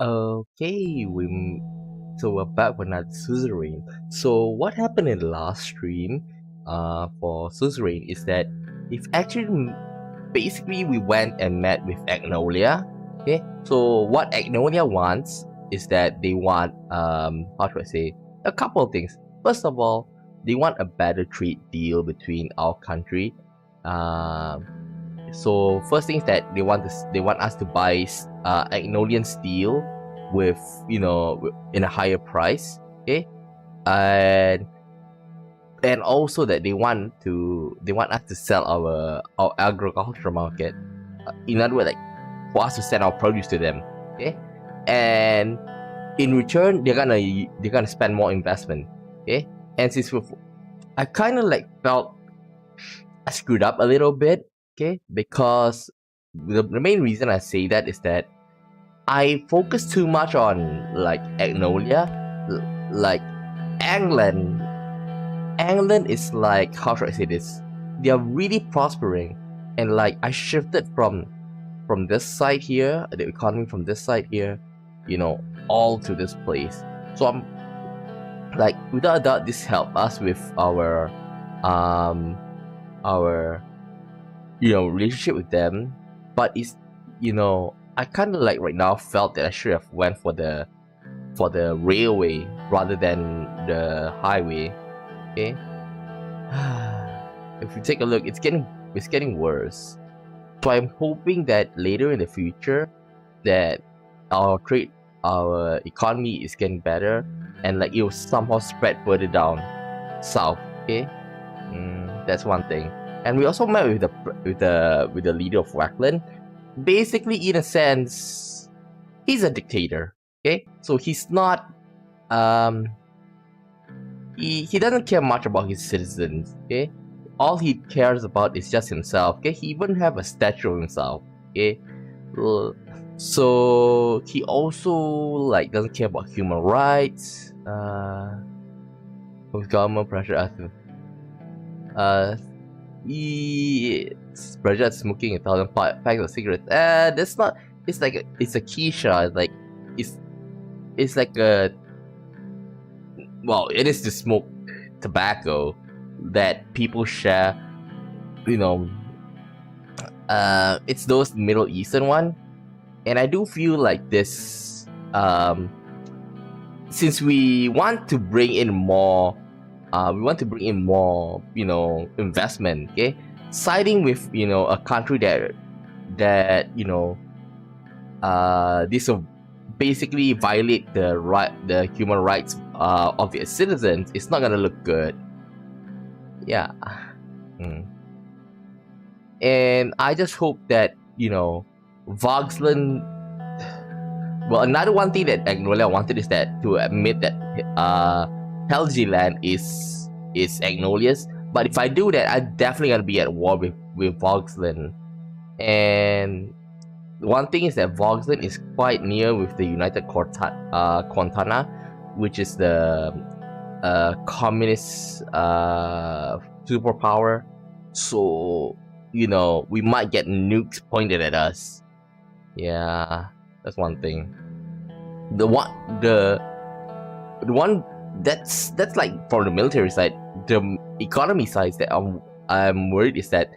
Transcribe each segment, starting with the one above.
So we're back with another Suzerain. So what happened in the last stream for Suzerain is that if actually basically we went and met with Agnolia. Okay, so what Agnolia wants is that they want how should I say, a couple of things. First of all, they want a better trade deal between our country. Um so first thing is that they want us to buy Agnolian steel with in a higher price. Okay, and also that they want us to sell our agricultural market. In other words, like for us to send our produce to them. Okay, and in return they're gonna spend more investment. Okay, and I kind of like felt I screwed up a little bit. Okay, because the main reason I say that is that I focus too much on like Agnolia, like England. England is like, how should I say this? They are really prospering, and like I shifted from this side here, the economy from this side here, all to this place. So I'm like, without a doubt, this helped us with our relationship with them. But I kind of like right now felt that I should have went for the railway rather than the highway. Okay. If you take a look, it's getting worse. So I'm hoping that later in the future that our economy is getting better, and like it will somehow spread further down south. Okay, that's one thing. And we also met with the leader of Wackland. Basically, in a sense, he's a dictator. Okay, so he's not he doesn't care much about his citizens. Okay, all he cares about is just himself. Okay, he even have a statue of himself. Okay, so he also like doesn't care about human rights. With government pressure pressure at smoking 1,000 packs of cigarettes. That's not. It's a quiche. Like it's like a, well, it is to smoke tobacco that people share. It's those Middle Eastern one, and I do feel like this. Since we want to bring in more, investment. Okay, siding with a country that this will basically violate the human rights of its citizens. It's not gonna look good. Yeah. And I just hope that Voxland. Well, another one thing that Agnolia wanted is that to admit that Helgeland is Agnolia's. But if I do that, I'm definitely gonna be at war with Voxland. And one thing is that Voxland is quite near with the United Cortana, which is the communist superpower. So we might get nukes pointed at us. Yeah, that's one thing. The one that's like from the military side. The economy side that I'm worried is that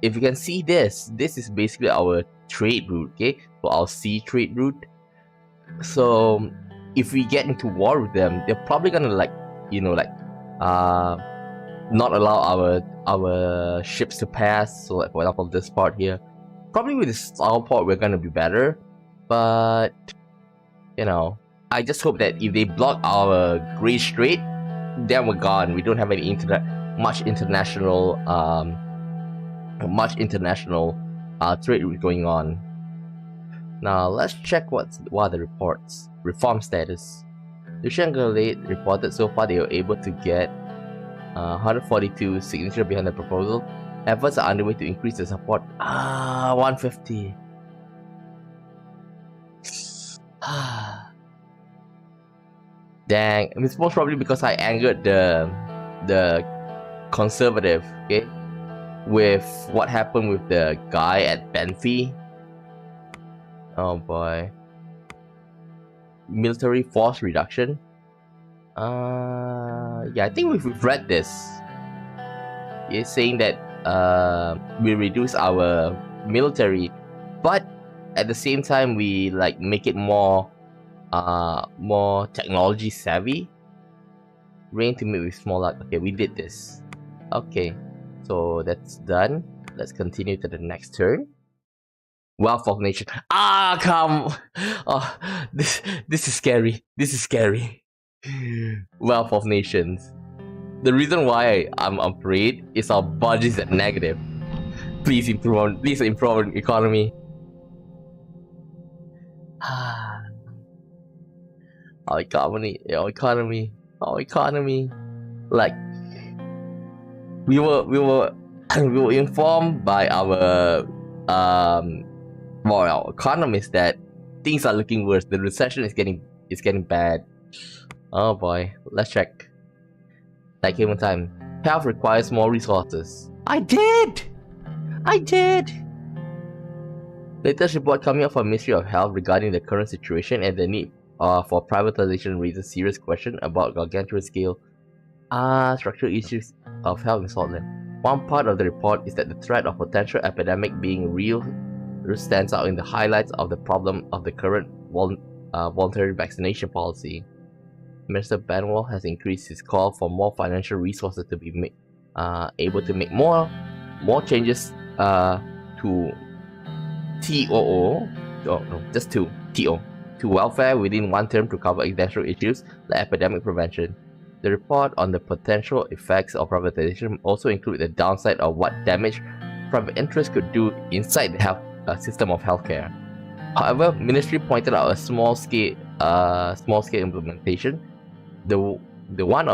if you can see this is basically our trade route. Okay, so our sea trade route. So if we get into war with them, they're probably gonna not allow our ships to pass. So like, for example, this part here, probably with the Star port we're gonna be better, but I just hope that if they block our Great Strait, then we're gone. We don't have any much international trade route going on. Now let's check what are the reports. Reform status. The Shanghai reported so far they were able to get 142 signatures behind the proposal. Efforts are underway to increase the support. 150. Dang, it's most probably because I angered the conservative, okay, with what happened with the guy at Benfey. Oh boy. military force reduction. Yeah, I think we've read this. It's saying that we reduce our military, but at the same time we like make it more technology savvy. Rayne to meet with small luck. Okay, we did this. Okay, so that's done. Let's continue to the next turn. Wealth of nation. Ah, come. Oh, this is scary. This is scary. Wealth of nations. The reason why I'm afraid is our budget is at negative. Please improve on economy. Our economy. Like we were informed by our economists that things are looking worse. The recession is getting bad. Oh boy, let's check. Like human time. Health requires more resources. I did! Latest report coming up from Ministry of Health regarding the current situation and the need for privatization raises serious question about gargantuan scale structural issues of health in Sordland. One part of the report is that the threat of potential epidemic being real stands out in the highlights of the problem of the current voluntary vaccination policy. Minister Benwell has increased his call for more financial resources to be able to make more changes to to welfare within one term to cover essential issues like epidemic prevention. The report on the potential effects of privatization also include the downside of what damage private interests could do inside the health system of healthcare. However, Ministry pointed out a small scale implementation. The one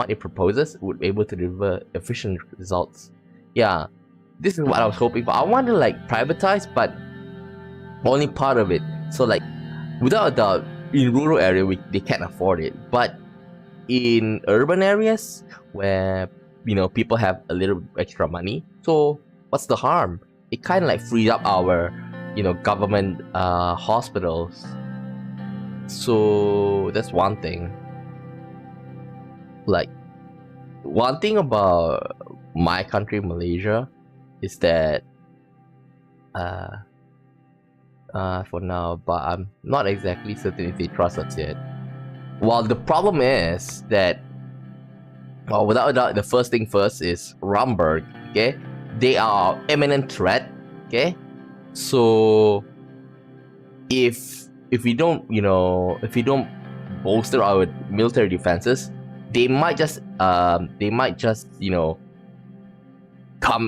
it proposes would be able to deliver efficient results. Yeah, this is what I was hoping for. I want to like privatize, but only part of it. So like, without a doubt, in rural area they can't afford it. But in urban areas where people have a little extra money, so what's the harm? It kind of like frees up our government hospitals. So that's one thing. Like, one thing about my country, Malaysia, is that for now, but I'm not exactly certain if they trust us yet. Well, the problem is that, well, without a doubt, the first thing first is Rumberg. Okay, they are imminent threat. Okay, so if we don't bolster our military defenses, they might just come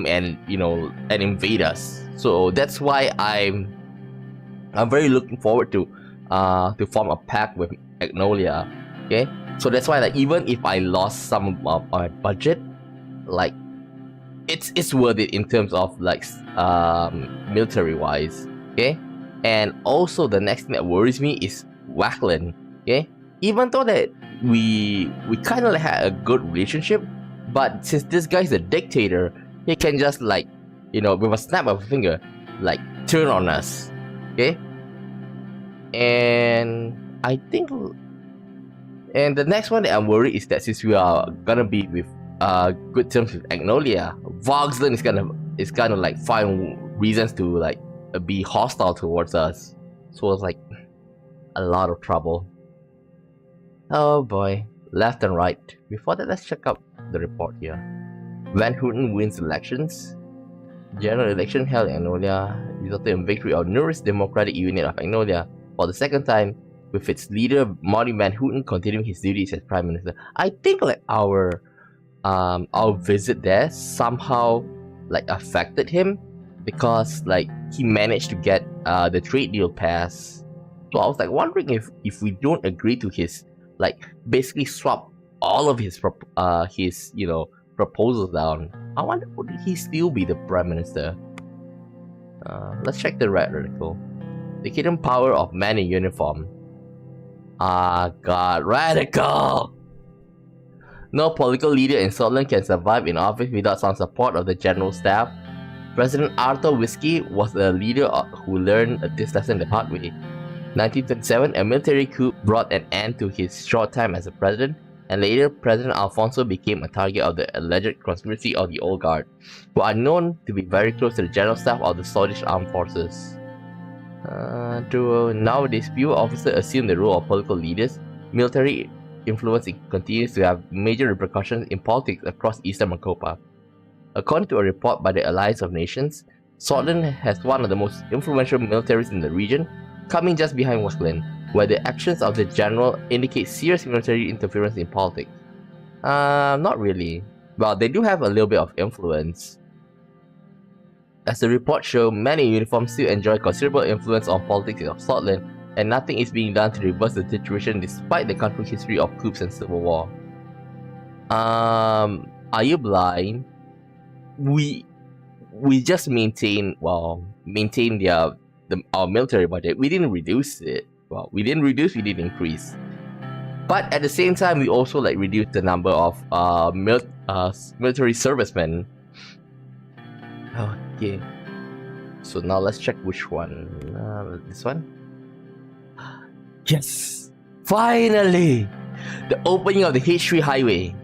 and and invade us. So that's why I'm very looking forward to form a pact with Magnolia. Okay, so that's why, like, even if I lost some of my budget, like it's worth it in terms of like military wise. Okay, and also the next thing that worries me is Wackland. Okay, even though that we kind of had a good relationship, but since this guy's a dictator, he can just like with a snap of a finger like turn on us. Okay, and I think, and the next one that I'm worried is that since we are gonna be with good terms with Magnolia, Voxland is gonna like find reasons to like be hostile towards us. So it's like a lot of trouble. Oh boy, left and right. Before that, let's check out the report here. Van Houten wins elections. General election held in Magnolia resulted in victory of Nurist Democratic Unit of Magnolia for the second time, with its leader Marty Van Houten continuing his duties as Prime Minister. I think like our visit there somehow like affected him, because like he managed to get the trade deal passed. So I was like wondering if we don't agree to his like basically swap all of his proposals down, I wonder, would he still be the Prime Minister? Let's check the red article. The hidden power of man in uniform. God, radical! No political leader in Sordland can survive in office without some support of the general staff. President Arthur Whiskey was a leader who learned this lesson the hard way. 1937, a military coup brought an end to his short time as a president, and later President Alfonso became a target of the alleged conspiracy of the Old Guard, who are known to be very close to the General Staff of the Swedish Armed Forces. Nowadays, fewer officers assume the role of political leaders. Military influence continues to have major repercussions in politics across Eastern Mokopa. According to a report by the Alliance of Nations, Sordland has one of the most influential militaries in the region, coming just behind Westland, where the actions of the general indicate serious military interference in politics. Not really. Well, they do have a little bit of influence. As the report shows, many uniforms still enjoy considerable influence on politics of Sordland, and nothing is being done to reverse the situation despite the country's history of coups and civil war. Are you blind? We just maintain our military budget. We didn't reduce it. Well, we didn't reduce, we didn't increase. But at the same time, we also reduced the number of military servicemen. Okay. So now let's check which one. This one? Yes! Finally! The opening of the H3 highway.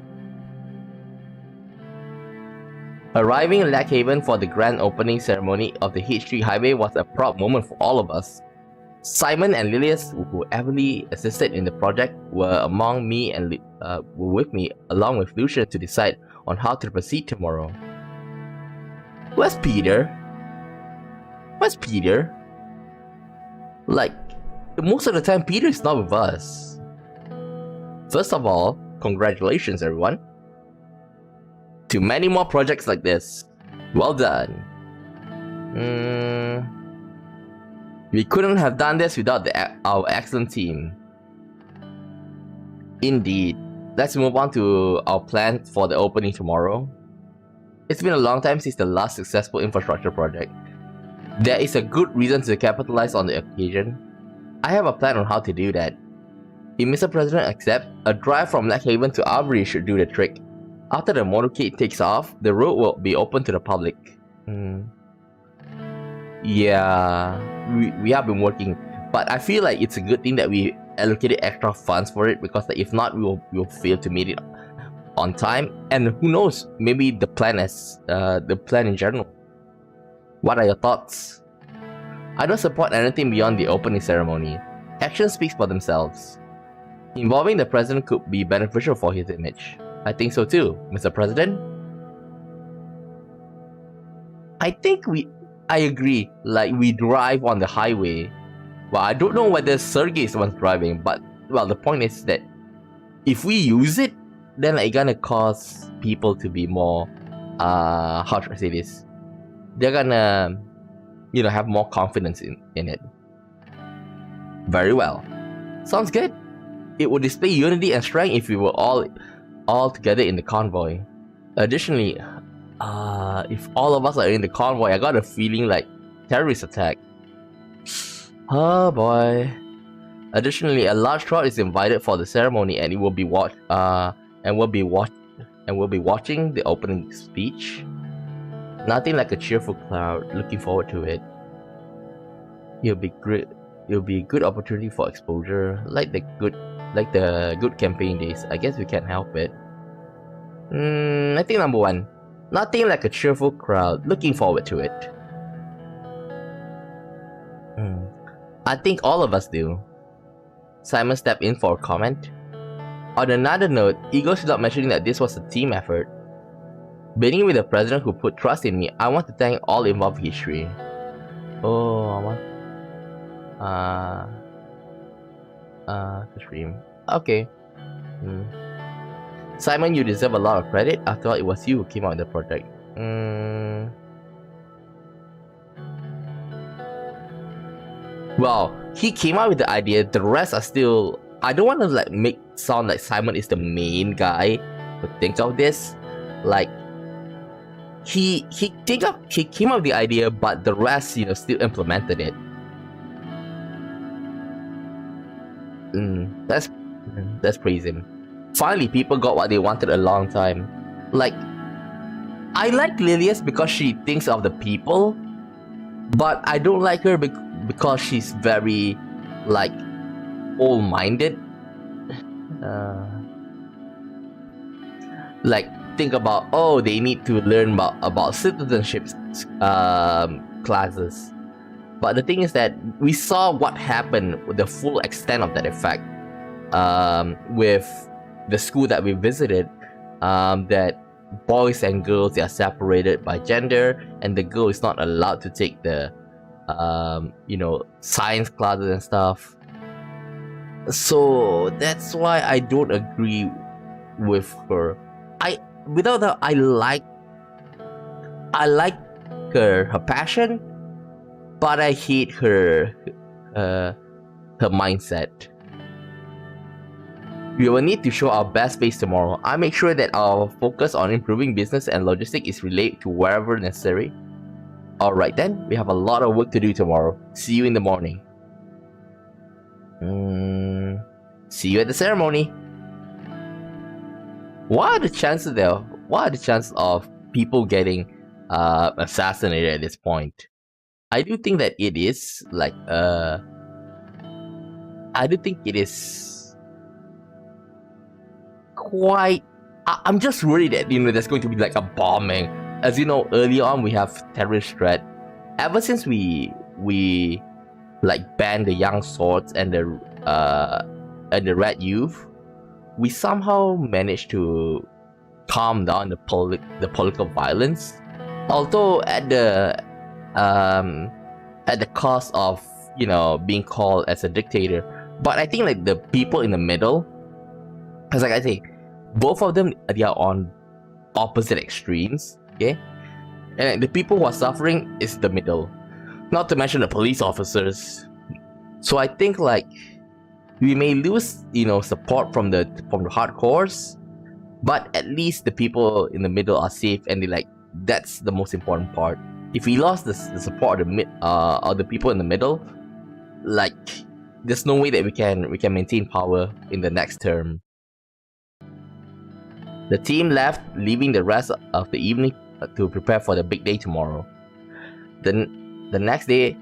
Arriving in Lackhaven for the grand opening ceremony of the H3 highway was a proud moment for all of us. Simon and Lilius, who heavily assisted in the project, were among me and were with me along with Lucian to decide on how to proceed tomorrow. Where's Peter? Where's Peter? Most of the time Peter is not with us. First of all, congratulations everyone. To many more projects like this. Well done. We couldn't have done this without our excellent team. Indeed. Let's move on to our plans for the opening tomorrow. It's been a long time since the last successful infrastructure project. There is a good reason to capitalize on the occasion. I have a plan on how to do that. If Mr. President accepts, a drive from Lackhaven to Arbery should do the trick. After the motorcade takes off, the road will be open to the public. Yeah, we have been working, but I feel like it's a good thing that we allocated extra funds for it, because if not, we will fail to meet it on time. And who knows, maybe the plan in general. What are your thoughts? I don't support anything beyond the opening ceremony. Actions speak for themselves. Involving the president could be beneficial for his image. I think so too, Mr. President. I agree. We drive on the highway. Well, I don't know whether Sergey is the one driving, but the point is that if we use it, then it's gonna cause people to be more how should I say this? They're gonna have more confidence in it. Very well. Sounds good. It would display unity and strength if we were all together in the convoy. Additionally, if all of us are in the convoy, I got a feeling like terrorist attack. Oh boy. Additionally, a large crowd is invited for the ceremony, and it will be watching the opening speech. Nothing like a cheerful crowd. Looking forward to it. It'll be great. It'll be a good opportunity for exposure, like the good campaign days. I guess we can't help it. I think number one. Nothing like a cheerful crowd. Looking forward to it. I think all of us do. Simon stepped in for a comment. On another note, it goes without mentioning that this was a team effort. Beginning with the president who put trust in me, I want to thank all involved in history. The stream. Okay. Simon, you deserve a lot of credit. After all, it was you who came out with the project. Well, he came out with the idea. The rest are still. I don't want to make sound like Simon is the main guy who thinks of this. He came up with the idea, but the rest, still implemented it. Let's praise him. Finally, people got what they wanted a long time. I like Lilius because she thinks of the people, but I don't like her because she's very, like old-minded. Like think about, oh, they need to learn about citizenship classes. But the thing is that we saw what happened with the full extent of that effect with the school that we visited, that boys and girls, they are separated by gender, and the girl is not allowed to take the science classes and stuff. So that's why I don't agree with her. Without that, I like her passion, but I hate her mindset. We will need to show our best face tomorrow. I make sure that our focus on improving business and logistics is relayed to wherever necessary. Alright then, we have a lot of work to do tomorrow. See you in the morning. See you at the ceremony. What are the chances there? What are the chances of people getting assassinated at this point? I do think that it is like I do think it is quite. I'm just worried that there's going to be like a bombing. As you know, early on we have terrorist threat. Ever since we like banned the young swords and the red youth, we somehow managed to calm down the political violence, although at the cost of being called as a dictator. But I think like the people in the middle, because like I say, both of them, they are on opposite extremes, okay? And the people who are suffering is the middle, not to mention the police officers. So I think like we may lose support from the hardcores, but at least the people in the middle are safe, and that's the most important part. If we lost the support of the people in the middle, like there's no way that we can maintain power in the next term. The team left, leaving the rest of the evening to prepare for the big day tomorrow. The next day,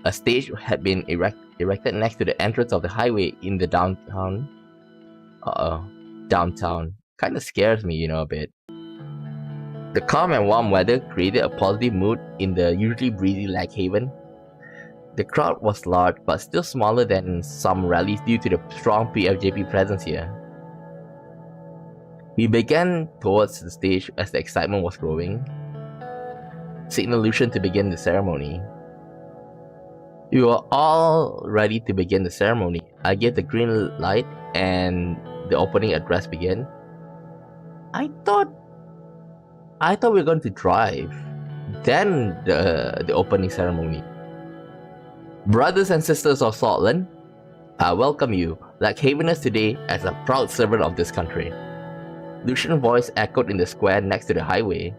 a stage had been erected next to the entrance of the highway in the downtown. Downtown kind of scares me, a bit. The calm and warm weather created a positive mood in the usually breezy Lake Haven. The crowd was large, but still smaller than some rallies due to the strong PFJP presence here. We began towards the stage as the excitement was growing. Signalation to begin the ceremony. We were all ready to begin the ceremony. I gave the green light and the opening address began. I thought we were going to drive, then the opening ceremony. Brothers and sisters of Sordland, I welcome you, like Haveners today, as a proud servant of this country. Lucian's voice echoed in the square next to the highway.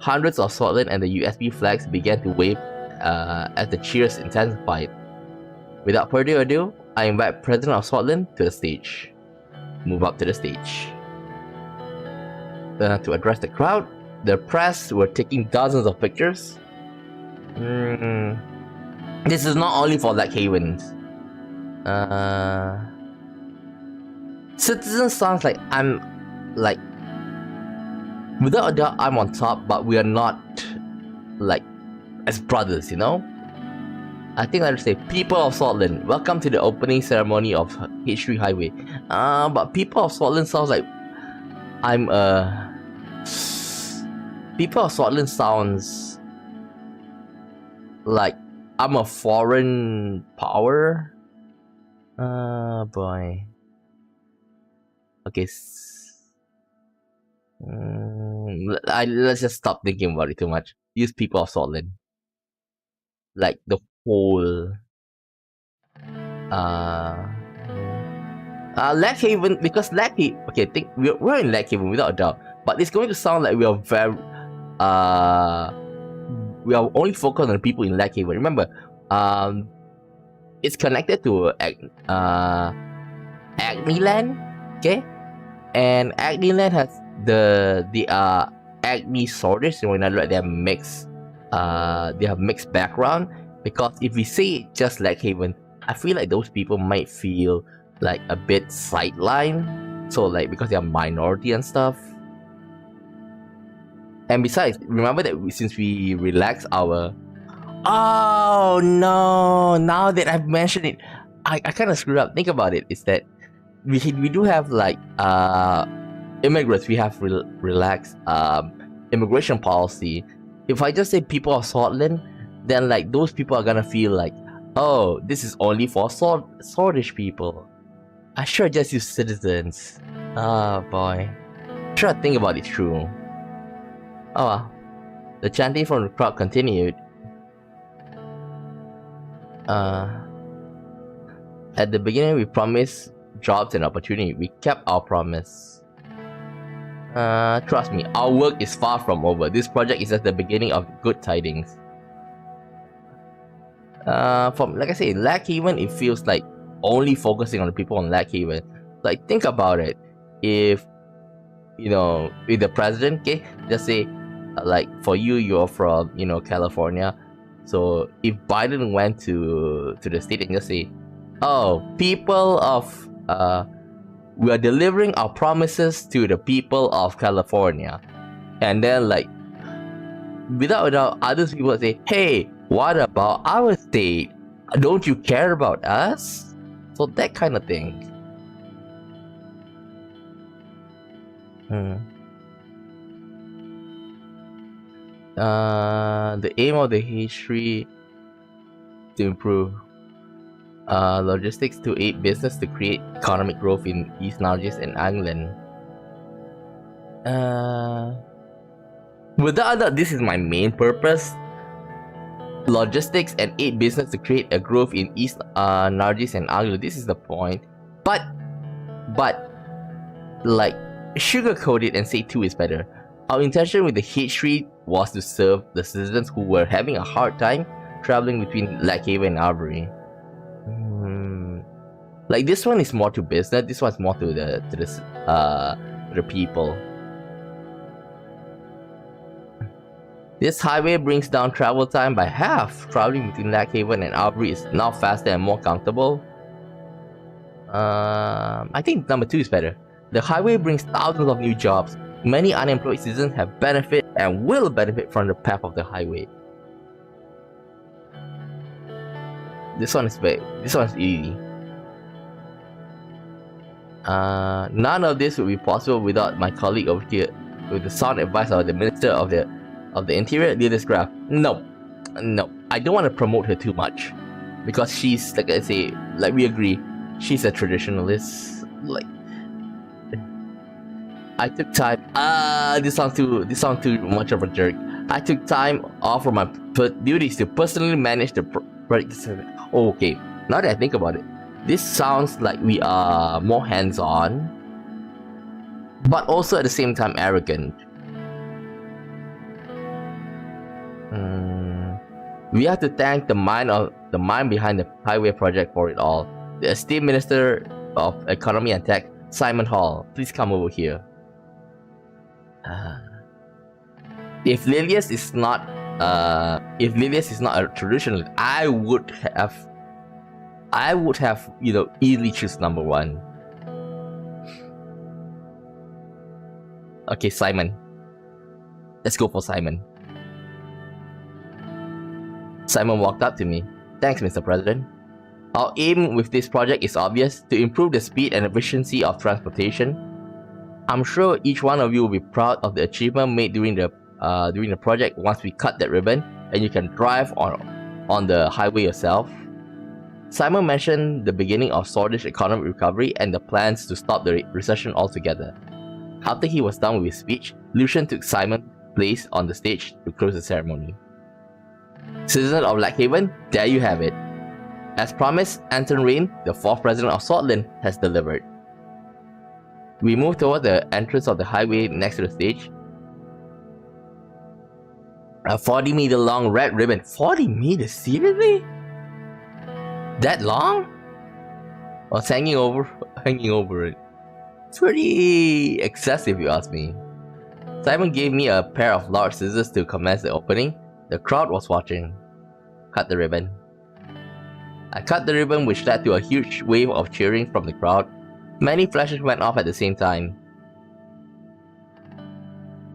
Hundreds of Sordland and the USB flags began to wave as the cheers intensified. Without further ado, I invite President of Sordland to the stage. Move up to the stage. To address the crowd, the press were taking dozens of pictures. This is not only for Black Havens. Citizen sounds like I'm like, without a doubt, I'm on top, but we are not like as brothers, I think I'd say people of Sordland, welcome to the opening ceremony of H3 Highway. But people of Sordland sounds like people of Sordland sounds like I'm a foreign power. Boy. Okay. Let's just stop thinking about it too much. Use people of Sordland. Like the whole Lake Haven, because Lake Haven, okay, think we're in Lake Haven without a doubt, but it's going to sound like we are very we are only focused on the people in Lake Haven. Remember, it's connected to Agniland, okay, and Agniland has the Agni swordish, in other words, they have mixed background. Because if we say just Lake Haven, I feel like those people might feel like a bit sidelined. So like because they're minority and stuff. And besides, remember that since we relax our... Oh no! Now that I've mentioned it, I kind of screwed up. Think about it. It's that we do have like immigrants. We have relaxed immigration policy. If I just say people of Sordland, then like those people are gonna feel like, oh, this is only for Swordish people. I should just use citizens. Ah, boy. Sure, think about it through. Oh well. The chanting from the crowd continued. At the beginning, we promised jobs and opportunity. We kept our promise. Trust me, our work is far from over. This project is at the beginning of good tidings. From like I say, Lackhaven, it feels like only focusing on the people on Lackhaven. Like think about it. If you know, with the president, okay, just say like for you, you're from California. So if Biden went to the state and just say, oh, people of we are delivering our promises to the people of California, and then like without other people say, hey, what about our state? Don't you care about us? So that kind of thing. The aim of the history to improve logistics to aid business to create economic growth in East Nargis and England. Without doubt, this is my main purpose. Logistics and aid business to create a growth in East Nargis and England. This is the point. But like sugarcoat it and say 2 is better. Our intention with the H3 was to serve the citizens who were having a hard time traveling between Lackhaven and Arbery. Like this one is more to business. This one's more to the people. This highway brings down travel time by half. Traveling between Lackhaven and Arbery is now faster and more comfortable. I think number 2 is better. The highway brings thousands of new jobs. Many unemployed citizens have benefit and will benefit from the path of the highway. This one is easy. None of this would be possible without my colleague over here, with the sound advice of the Minister of the Interior, Leader's Graph. No, I don't want to promote her too much, because she's, like I say, like we agree, she's a traditionalist. Like, I took time. This sounds too much of a jerk. I took time off from my duties to personally manage the project. Oh, okay, now that I think about it, this sounds like we are more hands-on, but also at the same time arrogant. We have to thank the mind behind the highway project for it all. The esteemed Minister of Economy and Tech, Simon Hall. Please come over here. If Lilius is not a traditionalist, I would have easily choose number 1. Okay, Simon. Let's go for Simon. Simon walked up to me. Thanks, Mr. President. Our aim with this project is obvious: to improve the speed and efficiency of transportation. I'm sure each one of you will be proud of the achievement made during the project once we cut that ribbon and you can drive on the highway yourself. Simon mentioned the beginning of Swordish economic recovery and the plans to stop the recession altogether. After he was done with his speech, Lucian took Simon's place on the stage to close the ceremony. Citizens of Lackhaven, there you have it. As promised, President Rayne, the 4th President of Sordland, has delivered. We move toward the entrance of the highway next to the stage. A 40-meter long red ribbon. 40 meters? Seriously? That long? Well, it's hanging over it. It's pretty excessive, if you ask me. Simon gave me a pair of large scissors to commence the opening. The crowd was watching. Cut the ribbon. I cut the ribbon, which led to a huge wave of cheering from the crowd. Many flashes went off at the same time.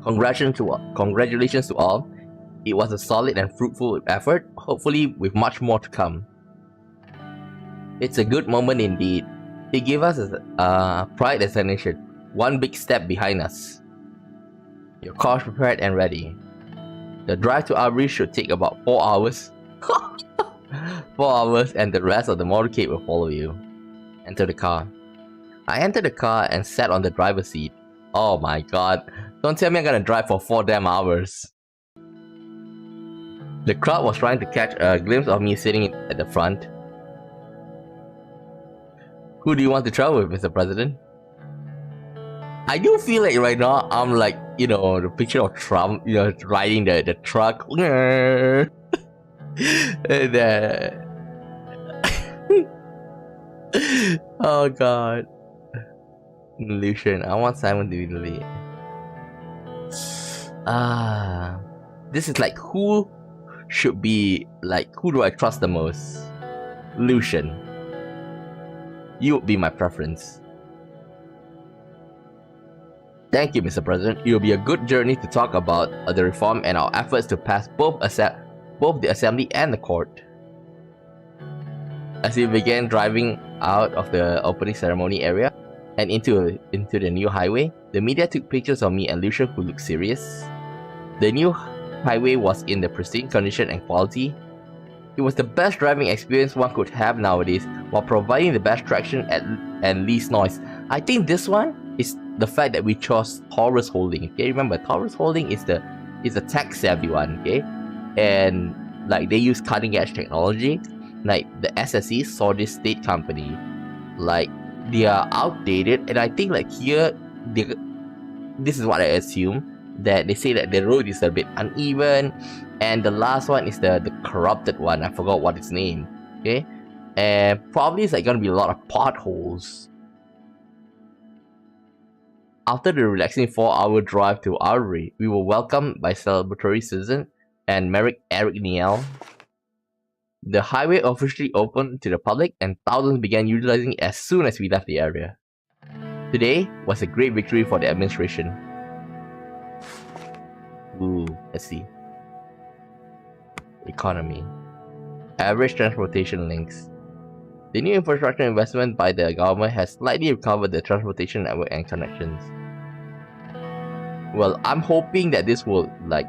Congratulations to all. It was a solid and fruitful effort, hopefully with much more to come. It's a good moment indeed. It gave us a pride destination, one big step behind us. Your car's prepared and ready. The drive to Aubrey should take about 4 hours. 4 hours, and the rest of the motorcade will follow you. Enter the car. I entered the car and sat on the driver's seat. Oh my god, don't tell me I'm gonna drive for 4 damn hours. The crowd was trying to catch a glimpse of me sitting at the front. Who do you want to travel with, Mr. President? I do feel like right now I'm like, you know, the picture of Trump, you know, riding the truck. Oh god. Lucian, I want Simon to be the lead. This is like who should be like, who do I trust the most? Lucian. You would be my preference. Thank you, Mr. President. It will be a good journey to talk about the reform and our efforts to pass both the Assembly and the Court. As we began driving out of the opening ceremony area and into the new highway, the media took pictures of me and Lucian, who looked serious. The new highway was in the pristine condition and quality. It was the best driving experience one could have nowadays, while providing the best traction and least noise. I think this one is the fact that we chose Taurus Holding. Okay, remember Taurus Holding is the tech-savvy one. Okay, and like they use cutting-edge technology. Like the SSE, Sordland State Company, like they are outdated, and I think like here, this is what I assume, that they say that the road is a bit uneven, and the last one is the corrupted one. I forgot what its name. Okay, and probably it's like gonna be a lot of potholes. After the relaxing 4-hour drive to Aubrey, we were welcomed by celebratory Susan and Eric Niel. The highway officially opened to the public, and thousands began utilizing it as soon as we left the area. Today was a great victory for the administration. Ooh, let's see. Economy. Average transportation links. The new infrastructure investment by the government has slightly recovered the transportation network and connections. Well, I'm hoping that this will like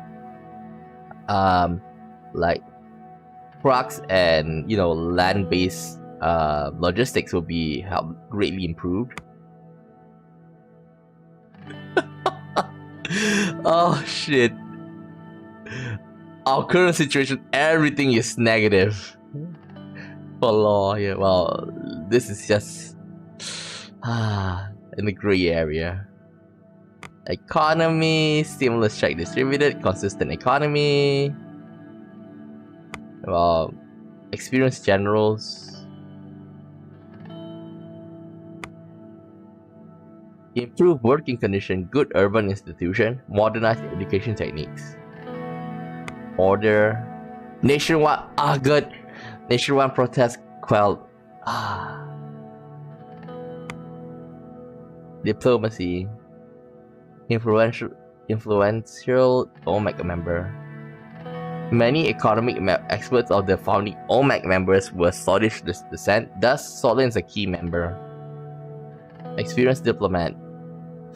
trucks and, you know, land-based logistics will be greatly improved. Oh shit. Our current situation, everything is negative. For law, yeah, well, this is just in the gray area. Economy, stimulus check distributed, consistent economy. Well, experienced generals. Improved working condition, good urban institution, modernized education techniques. Order. Nationwide, good. Nationwide protest quelled. Diplomacy. Influential OMAC member. Many economic experts of the founding OMAC members were Swedish descent, thus Sordland is a key member. Experienced diplomat.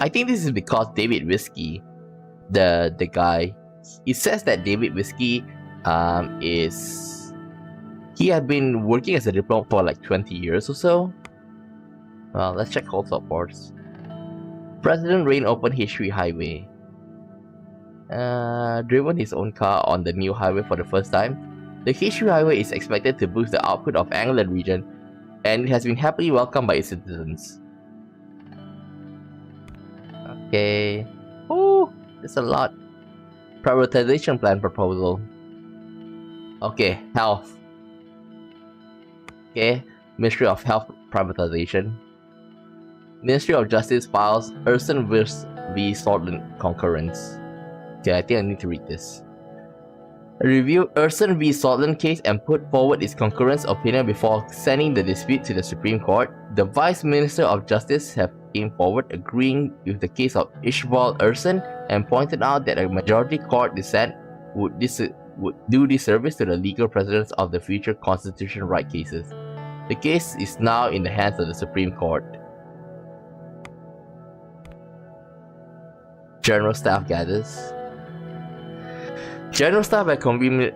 I think this is because David Whiskey, the guy, it says that David Whiskey he had been working as a diplomat for like 20 years or so. Well, let's check call supports. President Rayne opened History Highway. Driven his own car on the new highway for the first time. The History Highway is expected to boost the output of England region, and it has been happily welcomed by its citizens. Okay. Oh, there's a lot. Privatization plan proposal. Okay, health. Okay, Ministry of Health privatization. Ministry of Justice files Urson v. Sordland concurrence. Okay, I think I need to read this. Reviewed Urson v. Sordland case and put forward its concurrent opinion before sending the dispute to the Supreme Court. The Vice Minister of Justice have came forward agreeing with the case of Ishbal Urson and pointed out that a majority court dissent would do disservice to the legal precedents of the future constitutional right cases. The case is now in the hands of the Supreme Court. General Staff gathers. General Staff had convened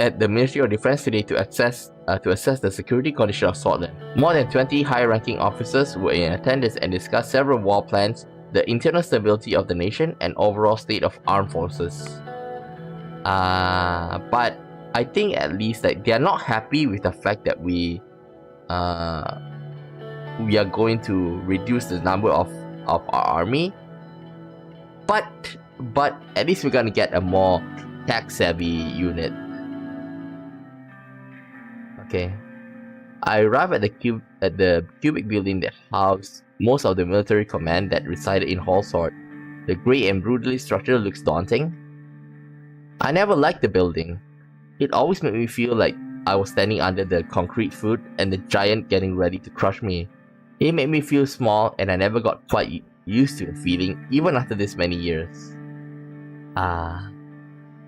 at the Ministry of Defense today to assess the security condition of Sordland. More than 20 high-ranking officers were in attendance and discussed several war plans, the internal stability of the nation, and overall state of armed forces. But I think at least that they are not happy with the fact that we are going to reduce the number of our army. But at least we're gonna get a more tech-savvy unit. Okay. I arrived at the cubic building that housed most of the military command that resided in Hallsort. The grey and brutally structure looks daunting. I never liked the building. It always made me feel like I was standing under the concrete foot and the giant getting ready to crush me. It made me feel small, and I never got quite used to the feeling, even after this many years.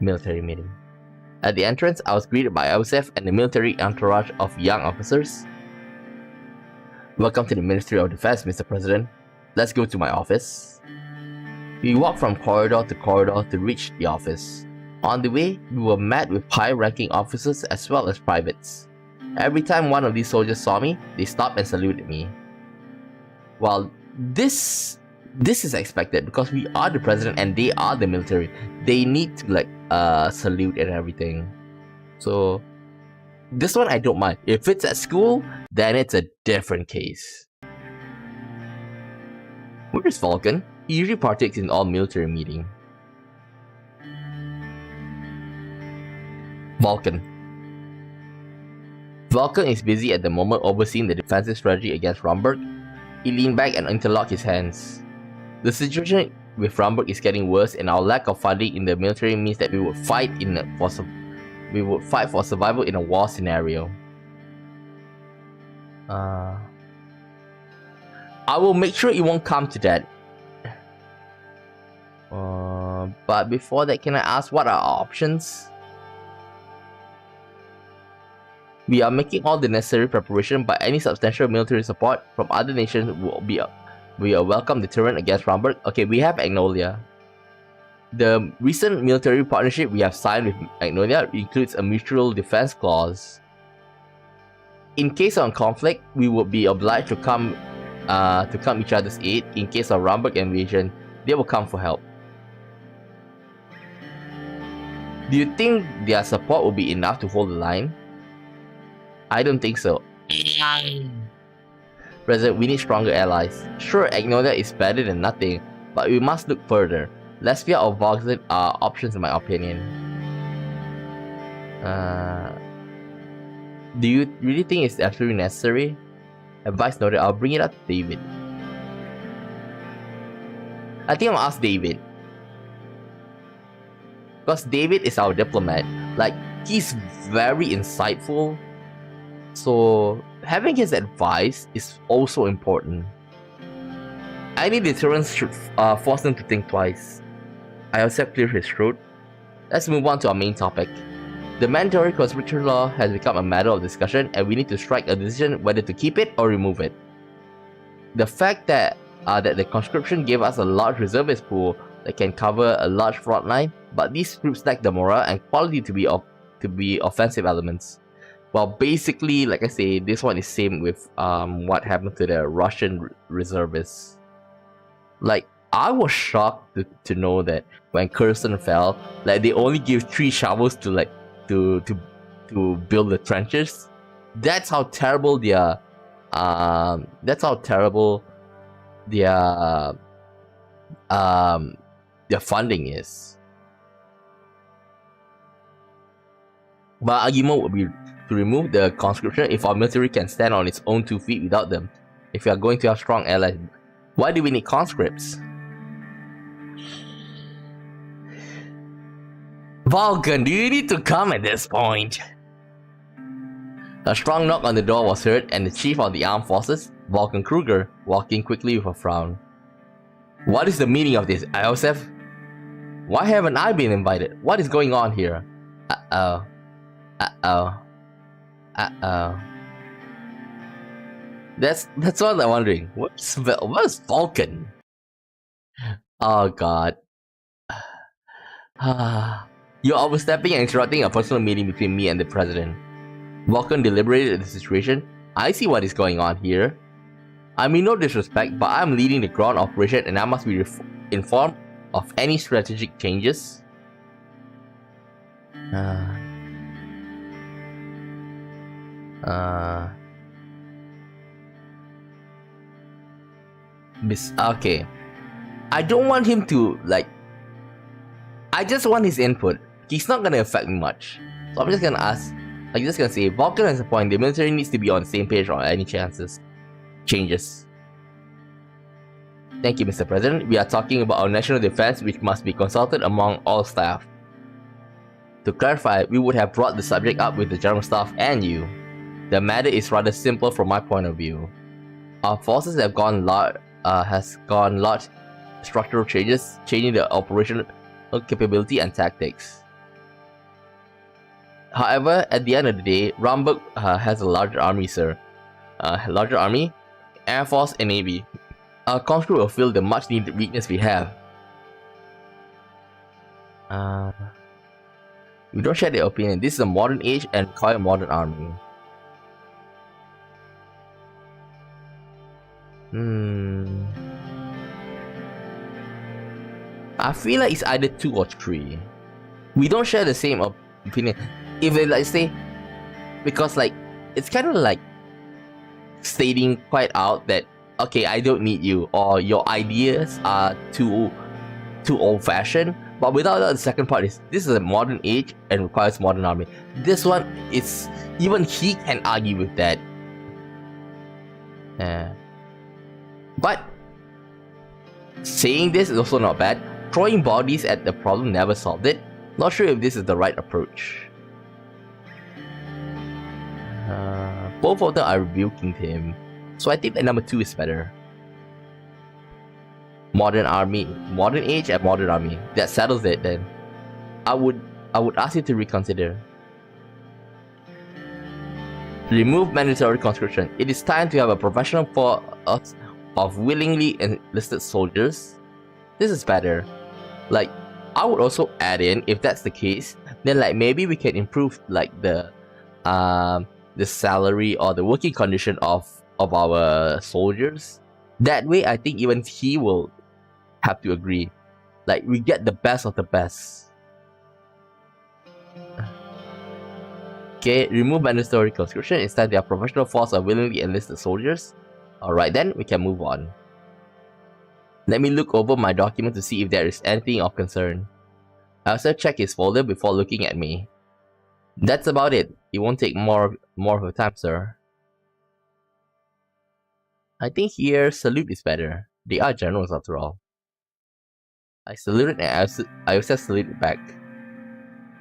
Military meeting. At the entrance, I was greeted by Joseph and the military entourage of young officers. Welcome to the Ministry of Defense, Mr. President. Let's go to my office. We walked from corridor to reach the office. On the way, we were met with high-ranking officers as well as privates. Every time one of these soldiers saw me, they stopped and saluted me. Well, this is expected because we are the president and they are the military. They need to salute and everything. So this one I don't mind. If it's at school, then it's a different case. Where is Vulcan? He usually partakes in all military meetings. Vulcan is busy at the moment overseeing the defensive strategy against Romberg. He leaned back and interlocked his hands. The situation with Romberg is getting worse, and our lack of funding in the military means that we would fight for survival in a war scenario. I will make sure it won't come to that. But before that, can I ask what are our options? We are making all the necessary preparation, but any substantial military support from other nations will be a welcome deterrent against Romberg. Okay, we have Magnolia. The recent military partnership we have signed with Magnolia includes a mutual defense clause. In case of conflict, we would be obliged to come each other's aid. In case of Romberg invasion, they will come for help. Do you think their support will be enough to hold the line? I don't think so. President, we need stronger allies. Sure, Magnolia is better than nothing, but we must look further. Latvia or Vulcan are options in my opinion. Do you really think it's absolutely necessary? Advice noted, I'll bring it up to David. I think I'll ask David. Because David is our diplomat. Like, he's very insightful. So, having his advice is also important. Any deterrence should force them to think twice. I also cleared his throat. Let's move on to our main topic. The mandatory conscription law has become a matter of discussion, and we need to strike a decision whether to keep it or remove it. The fact that the conscription gave us a large reservist pool that can cover a large front line, but these groups lack the morale and quality to be offensive elements. Well, basically, like I say, this one is same with what happened to the Russian reservists. Like, I was shocked to know that when Kherson fell, like they only give 3 shovels to build the trenches. That's how terrible their funding is. My argument would be to remove the conscription if our military can stand on its own 2 feet without them. If we are going to have strong allies, why do we need conscripts? Vulcan, do you need to come at this point? A strong knock on the door was heard, and the chief of the armed forces, Vulcan Kruger, walked in quickly with a frown. What is the meaning of this, Iosef? Why haven't I been invited? What is going on here? Uh-oh. Uh-oh. Uh-oh. That's what I'm wondering. What's Vulcan? Oh god. You're overstepping and interrupting a personal meeting between me and the president. Vulcan deliberated the situation. I see what is going on here. I mean no disrespect, but I'm leading the ground operation and I must be informed of any strategic changes. Okay. I don't want him to, like... I just want his input. He's not gonna affect me much. So I'm just gonna ask... Like, just gonna say, Vulcan has a point. The military needs to be on the same page on any changes. Thank you, Mr. President. We are talking about our national defense, which must be consulted among all staff. To clarify, we would have brought the subject up with the general staff and you. The matter is rather simple from my point of view. Our forces have gone large structural changes, changing the operational capability and tactics. However, at the end of the day, Ramberg has a larger army, sir. Larger army, Air Force and Navy. Our conscript will fill the much needed weakness we have. We don't share their opinion. This is a modern age and require a modern army. I feel like it's either 2 or 3. We don't share the same opinion. If they like say, because like it's kind of like stating quite out that okay, I don't need you, or your ideas are too old-fashioned. But without that, the second part is this is a modern age and requires modern army. This one is even he can argue with that. But saying this is also not bad. Throwing bodies at the problem never solved it. Not sure if this is the right approach. Both of them are rebuking him, so I think that number 2 is better. Modern army, modern age and modern army. That settles it then. I would ask you to reconsider. Remove mandatory conscription. It is time to have a professional force of willingly enlisted soldiers. This is better. Like, I would also add in, if that's the case, then like maybe we can improve like the salary or the working condition of our soldiers. That way, I think even he will have to agree. Like, we get the best of the best. Okay, remove mandatory conscription. Instead, they are professional force of willingly enlisted soldiers. Alright then, we can move on. Let me look over my document to see if there is anything of concern. I also check his folder before looking at me. That's about it. It won't take more of your time, sir. I think here, salute is better. They are generals after all. I saluted and I also saluted back.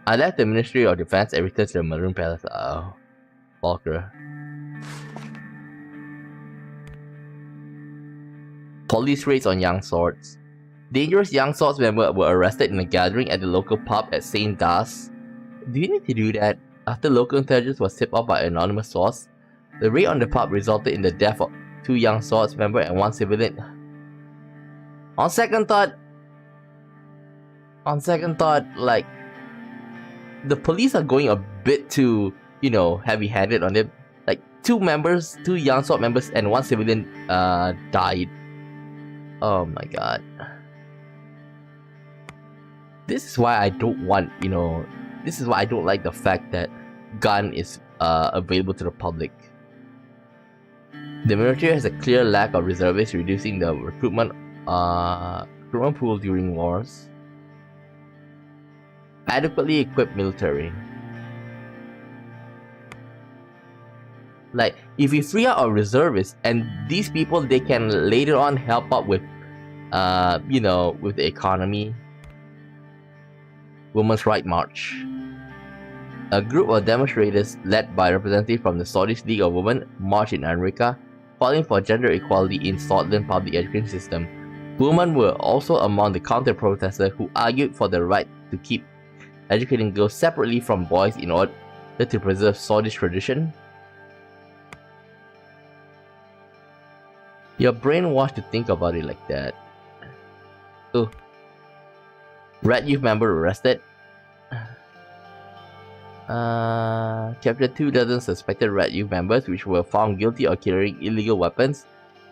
I left the Ministry of Defense and returned to the Maroon Palace. Walker. Police raids on young swords. Dangerous young swords members were arrested in a gathering at the local pub at St. Das. Do you need to do that? After local intelligence was tipped off by an anonymous source, the raid on the pub resulted in the death of 2 young swords members and 1 civilian. On second thought, like, the police are going a bit too, you know, heavy-handed on them. Like, 2 young sword members and 1 civilian died. Oh my god. This is why I don't want, you know, this is why I don't like the fact that gun is available to the public. The military has a clear lack of reservists, reducing the recruitment pool during wars. Adequately equipped military. Like, if we free out our reservists, and these people, they can later on help out with, you know, with the economy. Women's Right March. A group of demonstrators led by representatives from the Swedish League of Women marched in America, calling for gender equality in Sordland public education system. Women were also among the counter-protesters who argued for the right to keep educating girls separately from boys in order to preserve Swedish tradition. You're brainwashed to think about it like that. Oh. Red Youth member arrested. Captured 24 suspected Red Youth members which were found guilty of carrying illegal weapons.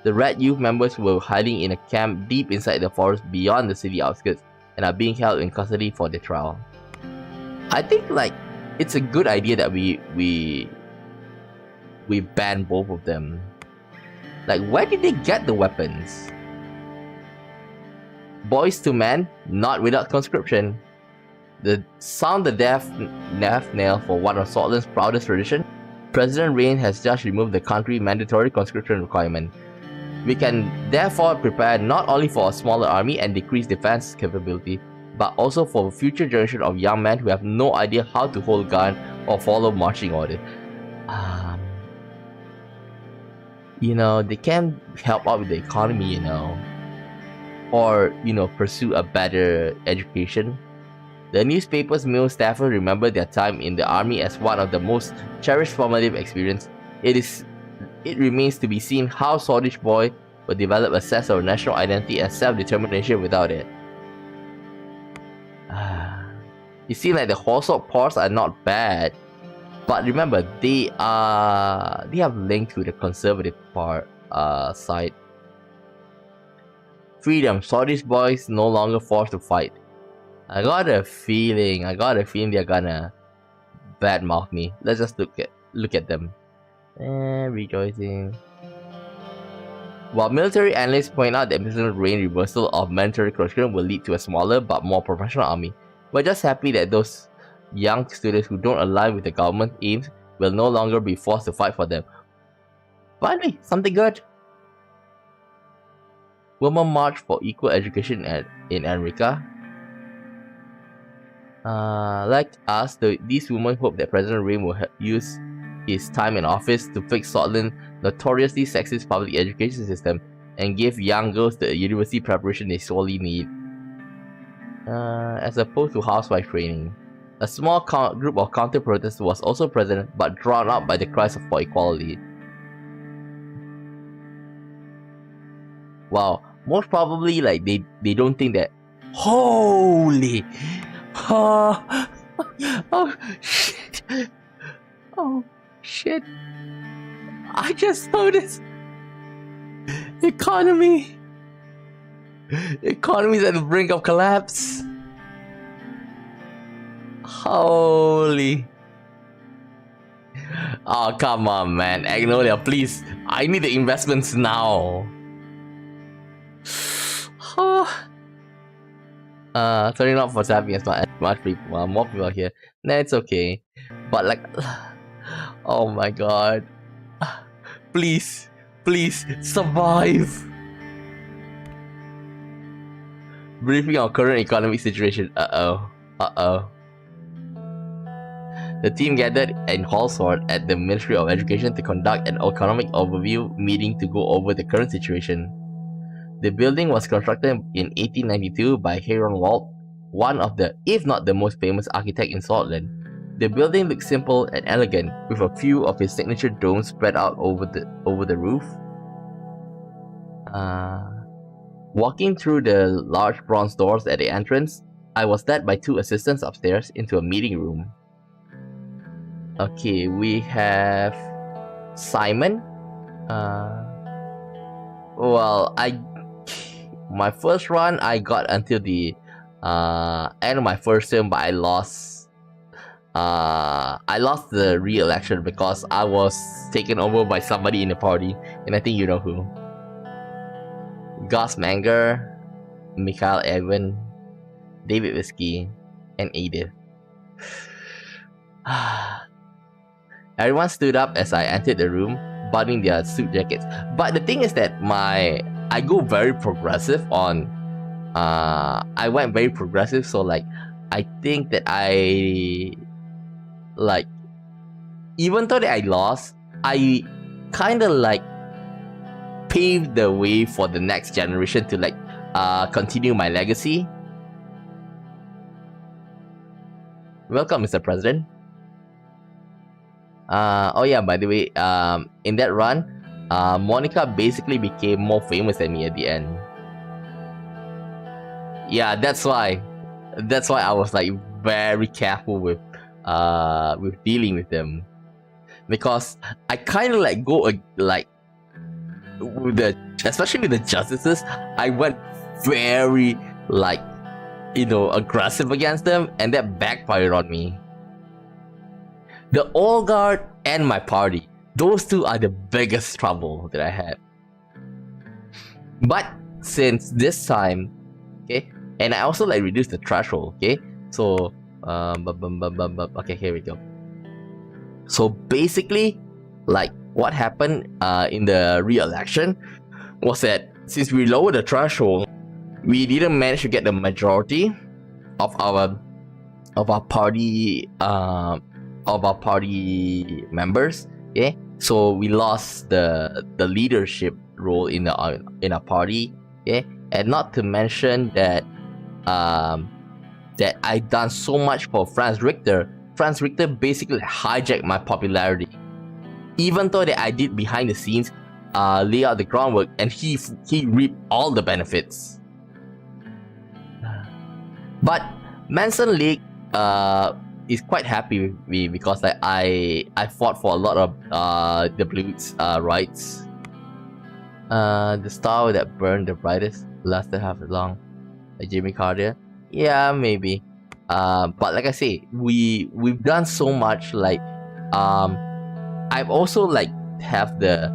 The Red Youth members were hiding in a camp deep inside the forest beyond the city outskirts and are being held in custody for their trial. I think like it's a good idea that we ban both of them. Like, where did they get the weapons? Boys to men, not without conscription. Sound the death knell for one of Sordland's proudest tradition. President Rayne has just removed the country's mandatory conscription requirement. We can therefore prepare not only for a smaller army and decrease defense capability, but also for a future generation of young men who have no idea how to hold a gun or follow marching orders. You know, they can help out with the economy, you know, or, you know, pursue a better education. The newspaper's male staffers remember their time in the army as one of the most cherished formative experiences. It remains to be seen how Swedish boys will develop a sense of national identity and self-determination without it. You see, like the Horsok Pors are not bad, but remember they have linked to the conservative side. Freedom. Swedish boys no longer forced to fight. I got a feeling they're gonna badmouth me. Let's just look at them. Rejoicing. While military analysts point out that President Rayne's reversal of mandatory conscription will lead to a smaller but more professional army, we're just happy that those young students who don't align with the government aims will no longer be forced to fight for them. Finally, something good. Women march for equal education in America. Like us, these women hope that President Rayne will use his time in office to fix Sordland's notoriously sexist public education system and give young girls the university preparation they sorely need. As opposed to housewife training. A small group of counter-protesters was also present but drowned out by the cries for equality. Wow, most probably like they don't think that. Holy! Oh shit! Oh shit! I just noticed. Economy's at the brink of collapse. Holy. Oh, come on, man. Agnolia, please. I need the investments now. Turning off what's happening is not as much people. Well, more people are here. Nah, it's okay. But like, oh my god. Please, please survive. Briefing on current economic situation. Uh-oh. The team gathered in Hallsford at the Ministry of Education to conduct an economic overview meeting to go over the current situation. The building was constructed in 1892 by Heron Walt, one of the, if not the most famous architect in Sordland. The building looked simple and elegant, with a few of his signature domes spread out over the roof. Walking through the large bronze doors at the entrance, I was led by two assistants upstairs into a meeting room. Okay, we have Simon. Well, my first run I got until the end of my first term, but I lost the re-election because I was taken over by somebody in the party, and I think you know who. Gus Manger, Mikhail Edwin, David Whiskey, and Edith. Everyone stood up as I entered the room, buttoning their suit jackets. But the thing is that I go very progressive on. I went very progressive, so like I think that like, even though that I lost, I kind of like paved the way for the next generation to like continue my legacy. Welcome, Mr. President. Oh yeah, by the way, in that run, Monica basically became more famous than me at the end. Yeah, that's why I was like very careful with dealing with them, because I kind of like go like with especially with the justices, I went very like, you know, aggressive against them, and that backfired on me. The Old Guard and my party, those two are the biggest trouble that I had. But since this time, okay, and I also like reduced the threshold, okay, so okay, here we go. So basically, like what happened in the re-election was that since we lowered the threshold, we didn't manage to get the majority of our party members. Okay, so we lost the leadership role in our party. Okay, and not to mention that that I done so much for Franz Richter. Franz Richter basically hijacked my popularity, even though that I did behind the scenes lay out the groundwork, and he reaped all the benefits. But Manson League is quite happy with me because like, I fought for a lot of the Blues rights. The star that burned the brightest lasted half as long. Like Jimmy Carter. Yeah, maybe. But like I say, we've done so much. Like I've also like have the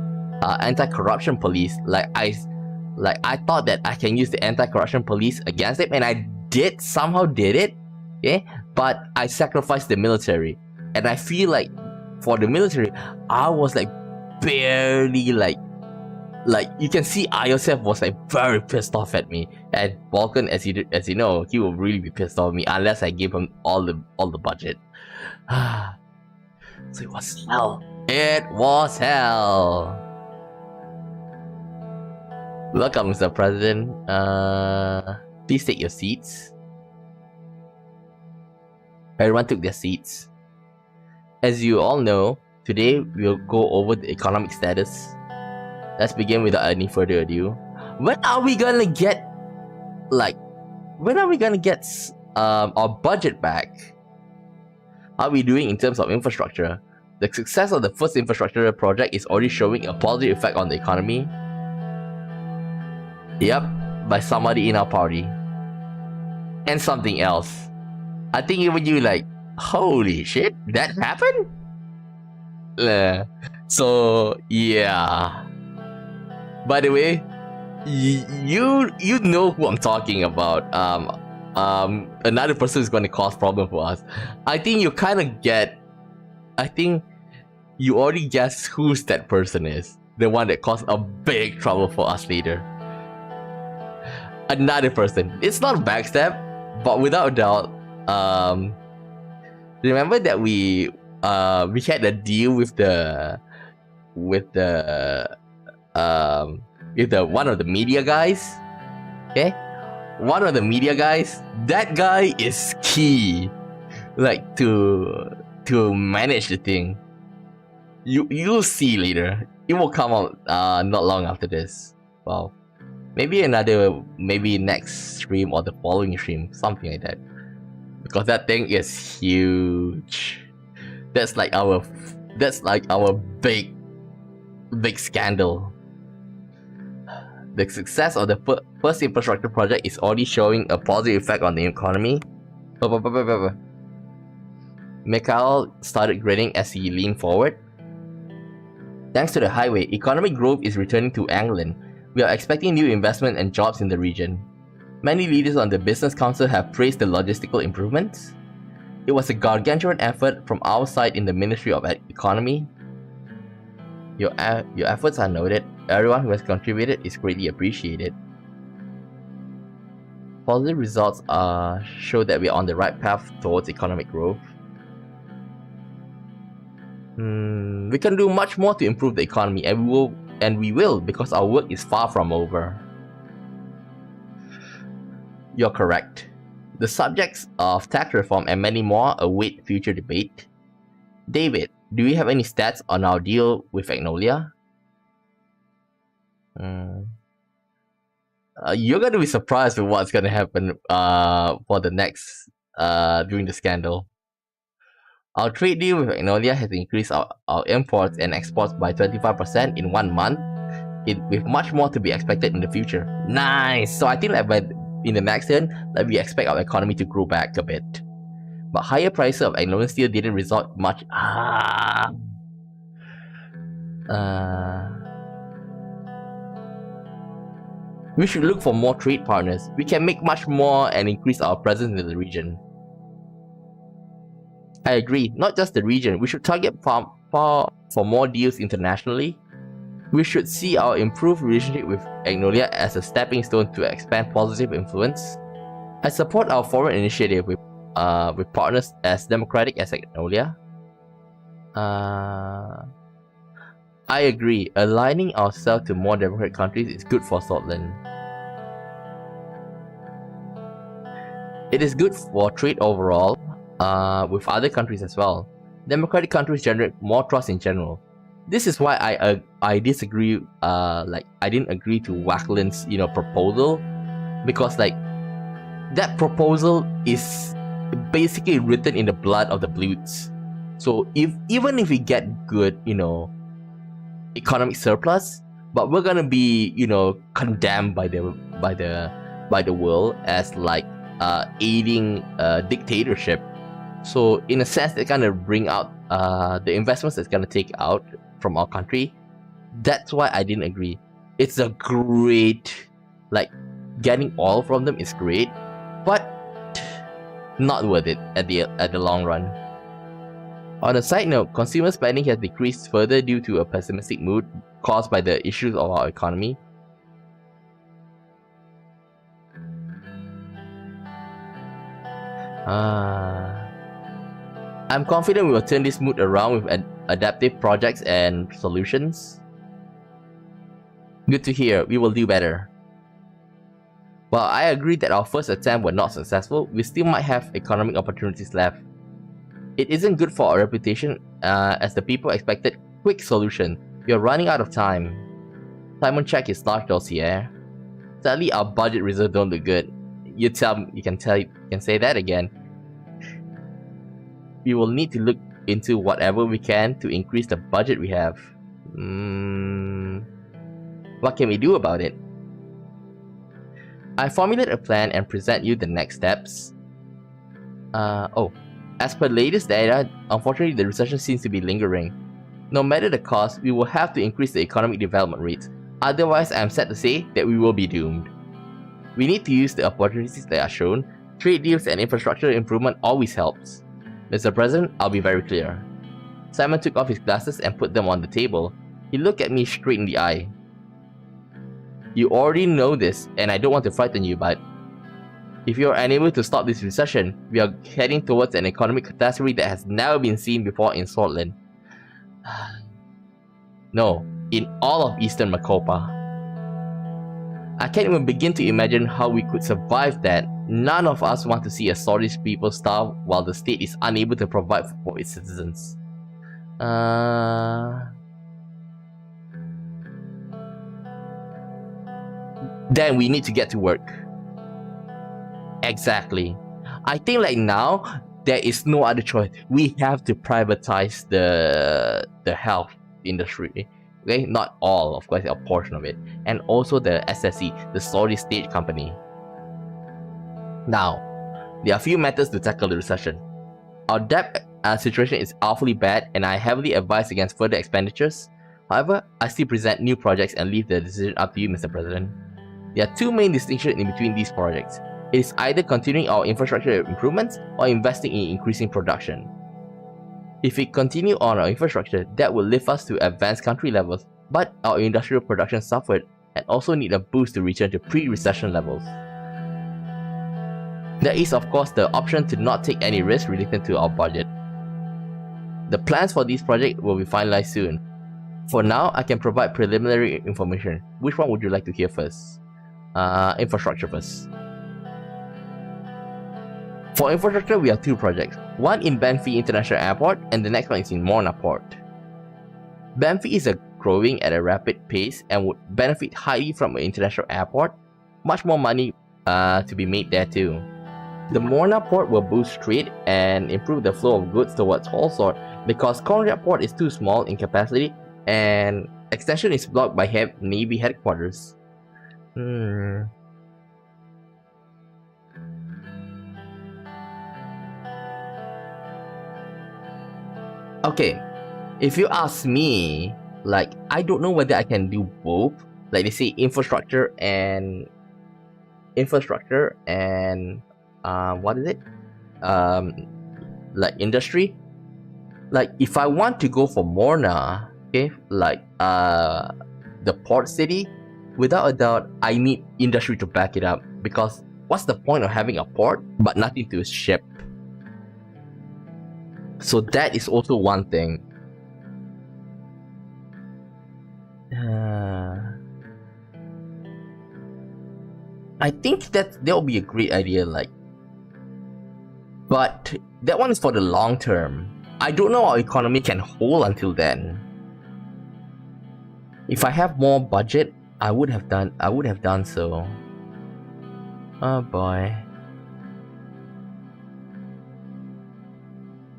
anti-corruption police. Like I thought that I can use the anti-corruption police against them, and I somehow did it. Okay, but I sacrificed the military, and I feel like for the military, I was like barely like you can see IOSF was like very pissed off at me, and Vulcan, as you know, he will really be pissed off at me unless I give him all the budget. So it was hell. It was hell. Welcome, Mr. President. Please take your seats. Everyone took their seats. As you all know, today we'll go over the economic status. Let's begin without any further ado. When are we gonna get our budget back? How are we doing in terms of infrastructure? The success of the first infrastructure project is already showing a positive effect on the economy. Yep, by somebody in our party. And something else. I think even you like, holy shit, that happened? So yeah. By the way, you know who I'm talking about. Another person is going to cause problem for us. I think you kind of get. I think you already guess who's that person is. The one that caused a big trouble for us later. Another person. It's not backstab, but without a doubt. Remember that we had a deal with the one of the media guys. Okay, one of the media guys. That guy is key, like to manage the thing. You'll see later. It will come out not long after this. Well, maybe next stream or the following stream, something like that. Because that thing is huge. That's like our big scandal. The success of the first infrastructure project is already showing a positive effect on the economy. Mikhail started grinning as he leaned forward. Thanks to the highway, economic growth is returning to England. We are expecting new investment and jobs in the region. Many leaders on the Business Council have praised the logistical improvements. It was a gargantuan effort from our side in the Ministry of Economy. Your efforts are noted. Everyone who has contributed is greatly appreciated. Positive results show that we are on the right path towards economic growth. We can do much more to improve the economy, and we will because our work is far from over. You're correct. The subjects of tax reform and many more await future debate. David, do you have any stats on our deal with Magnolia? You're going to be surprised with what's going to happen for the next during the scandal. Our trade deal with Magnolia has increased our imports and exports by 25% in 1 month, with much more to be expected in the future. Nice! So I think that in the next turn, we expect our economy to grow back a bit. But higher prices of Magnolian steel didn't result much. We should look for more trade partners. We can make much more and increase our presence in the region. I agree, not just the region. We should target for more deals internationally. We should see our improved relationship with Magnolia as a stepping stone to expand positive influence. I support our foreign initiative with partners as democratic as Magnolia. I agree. Aligning ourselves to more democratic countries is good for Sordland. It is good for trade overall, with other countries as well. Democratic countries generate more trust in general. This is why I disagree. I didn't agree to Wackland's proposal, because that proposal is basically written in the blood of the Bloods. So even if we get good economic surplus, but we're gonna be condemned by the world as aiding dictatorship. So in a sense, they're gonna bring out the investments that's gonna take out from our country. That's why I didn't agree. It's a great, getting oil from them is great, but not worth it at the long run. On a side note, consumer spending has decreased further due to a pessimistic mood caused by the issues of our economy. I'm confident we will turn this mood around with adaptive projects and solutions. Good to hear. We will do better. While I agree that our first attempt was not successful, we still might have economic opportunities left. It isn't good for our reputation, as the people expected quick solution. We are running out of time. Simon checked his large dossier. Sadly, our budget reserves don't look good. You can say that again. We will need to look into whatever we can to increase the budget we have. What can we do about it? I formulate a plan and present you the next steps. As per latest data, unfortunately the recession seems to be lingering. No matter the cost, we will have to increase the economic development rate. Otherwise, I am sad to say that we will be doomed. We need to use the opportunities that are shown. Trade deals and infrastructure improvement always helps. Mr. President, I'll be very clear. Simon took off his glasses and put them on the table. He looked at me straight in the eye. You already know this, and I don't want to frighten you, but if you are unable to stop this recession, we are heading towards an economic catastrophe that has never been seen before in Sordland. No, in all of Eastern Makopa. I can't even begin to imagine how we could survive that. None of us want to see a Swedish people starve while the state is unable to provide for its citizens. Then we need to get to work. Exactly. I think now there is no other choice. We have to privatize the health industry. Okay, not all, of course, a portion of it, and also the SSE, the Saudi state company. Now, there are a few methods to tackle the recession. Our debt situation is awfully bad, and I heavily advise against further expenditures. However, I still present new projects and leave the decision up to you, Mr. President. There are two main distinctions in between these projects. It is either continuing our infrastructure improvements or investing in increasing production. If we continue on our infrastructure, that will lift us to advanced country levels, but our industrial production suffered and also need a boost to return to pre-recession levels. There is of course the option to not take any risk related to our budget. The plans for these projects will be finalized soon. For now, I can provide preliminary information. Which one would you like to hear first? Infrastructure first. For infrastructure, we have two projects. One in Banfi International Airport and the next one is in Morna Port. Banfi is growing at a rapid pace and would benefit highly from an international airport. Much more money to be made there too. The Morna Port will boost trade and improve the flow of goods towards Holsort because Conrad Port is too small in capacity and extension is blocked by Navy headquarters. Okay, if you ask me, like, I don't know whether I can do both. Like they say, infrastructure and what is it? Like industry. Like if I want to go for Morna, okay, like the port city, without a doubt, I need industry to back it up because what's the point of having a port but nothing to ship? So that is also one thing. I think that will be a great idea, like, but that one is for the long term. I don't know how our economy can hold until then. If I have more budget, I would have done so. Oh boy.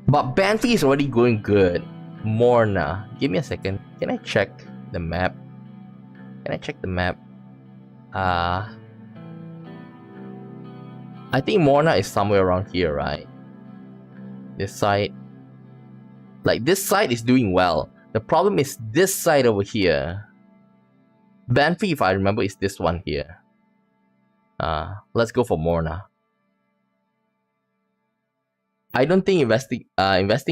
But Banfi is already going good. Morna. Give me a second. Can I check the map? I think Morna is somewhere around here, right? This side. Like, this side is doing well. The problem is this side over here. Banfi, if I remember, is this one here. Let's go for Morna. I don't think investing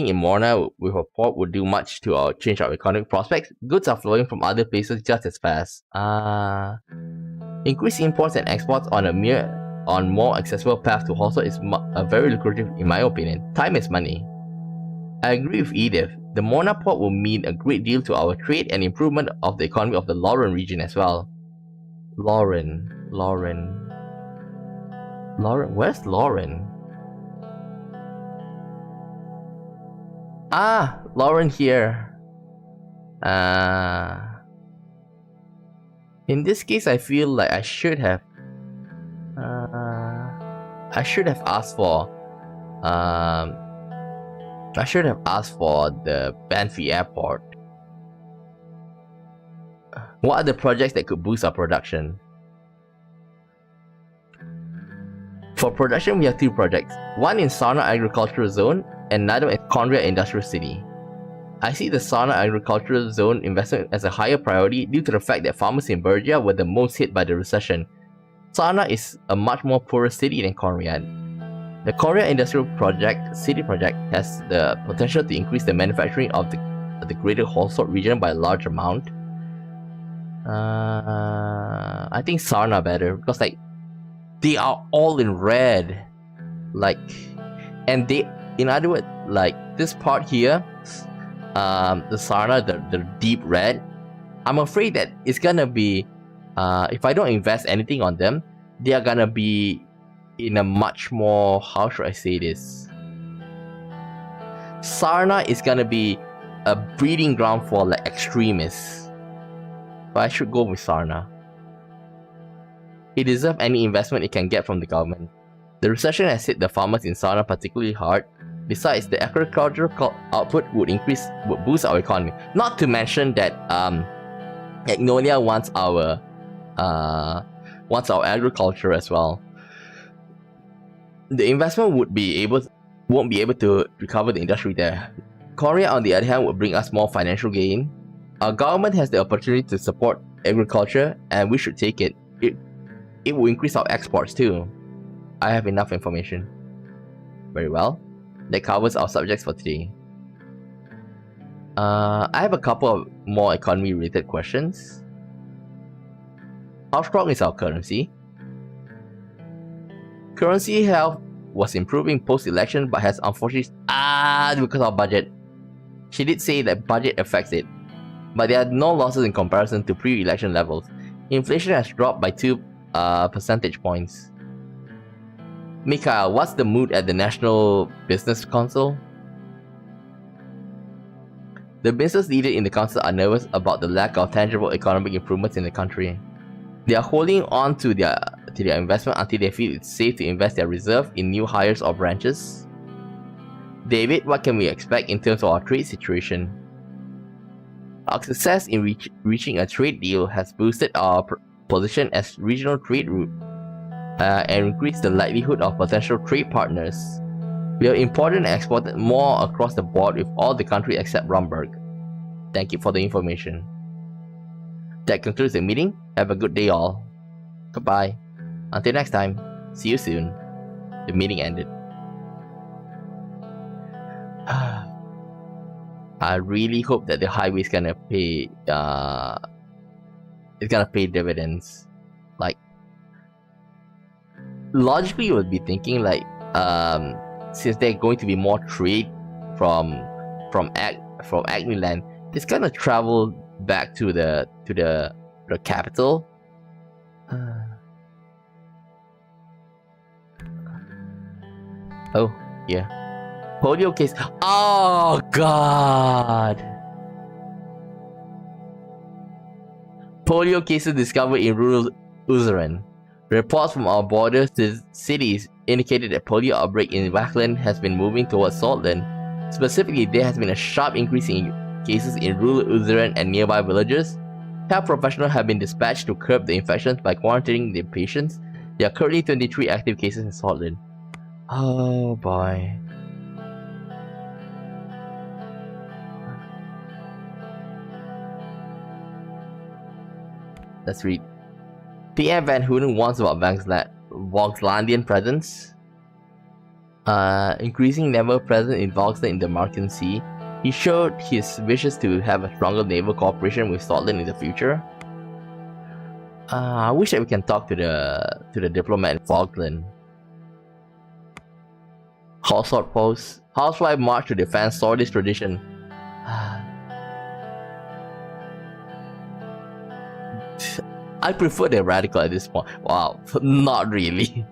in Morna with a port would do much to change our economic prospects. Goods are flowing from other places just as fast. Increase imports and exports on more accessible path to Horsel is very lucrative in my opinion. Time is money. I agree with Edith. The Morna port will mean a great deal to our trade and improvement of the economy of the Lauren region as well. Lauren. Where's Lauren? Lauren here. In this case, I feel like I should have asked for the Banfi airport. What are the projects that could boost our production? For production, we have two projects. One in Sarna Agricultural Zone and another in Conrad Industrial City. I see the Sarna Agricultural Zone investment as a higher priority due to the fact that farmers in Bergia were the most hit by the recession. Sarna is a much more poorer city than Conrad. The Conrad Industrial City project has the potential to increase the manufacturing of the greater Holsort region by a large amount. I think Sarna better because like they are all in red, like, and they, in other words, like this part here, the Sarna, the deep red. I'm afraid that it's gonna be, if I don't invest anything on them, they are gonna be in a much more, how should I say this? Sarna is gonna be a breeding ground for like extremists. But I should go with Sarna. It deserves any investment it can get from the government. The recession has hit the farmers in Sarna particularly hard. Besides, the agricultural output would boost our economy. Not to mention that Agnolia wants our agriculture as well. The investment won't be able to recover the industry there. Korea, on the other hand, will bring us more financial gain. Our government has the opportunity to support agriculture, and we should take it. It will increase our exports too. I have enough information. Very well. That covers our subjects for today. I have a couple of more economy-related questions. How strong is our currency? currency health was improving post-election, but has unfortunately because of budget. She did say that budget affects it, but there are no losses in comparison to pre-election levels. Inflation has dropped by 2 percentage points. Mikhail, what's the mood at the National Business Council? The business leaders in the council are nervous about the lack of tangible economic improvements in the country. They are holding on to their investment until they feel it's safe to invest their reserve in new hires or branches. David, what can we expect in terms of our trade situation? Our success in reaching a trade deal has boosted our position as regional trade route and increased the likelihood of potential trade partners. We have imported and exported more across the board with all the countries except Rumberg. Thank you for the information. That concludes the meeting. Have a good day all. Goodbye. Until next time. See you soon. The meeting ended. I really hope that the highway is gonna pay dividends. Like, logically you would be thinking like since there's going to be more trade from Acme land, it's gonna travel back to the capital. Oh yeah, polio case. Oh god, polio cases discovered in rural Suzerain. Reports from our borders to cities indicated that polio outbreak in Wackland has been moving towards Sordland. Specifically, there has been a sharp increase in cases in rural Suzerain and nearby villages. Health professionals have been dispatched to curb the infections by quarantining the patients. There are currently 23 active cases in Sordland. Oh boy. Let's read. PM Van Hoenen warns about Voxlandian presence. Increasing naval presence in Voxland in the Marken Sea. He showed his wishes to have a stronger naval cooperation with Sordland in the future. I wish that we can talk to the diplomat in Falkland. Household post. Housewife march to defend Swordist tradition. I prefer the radical at this point. Wow, not really.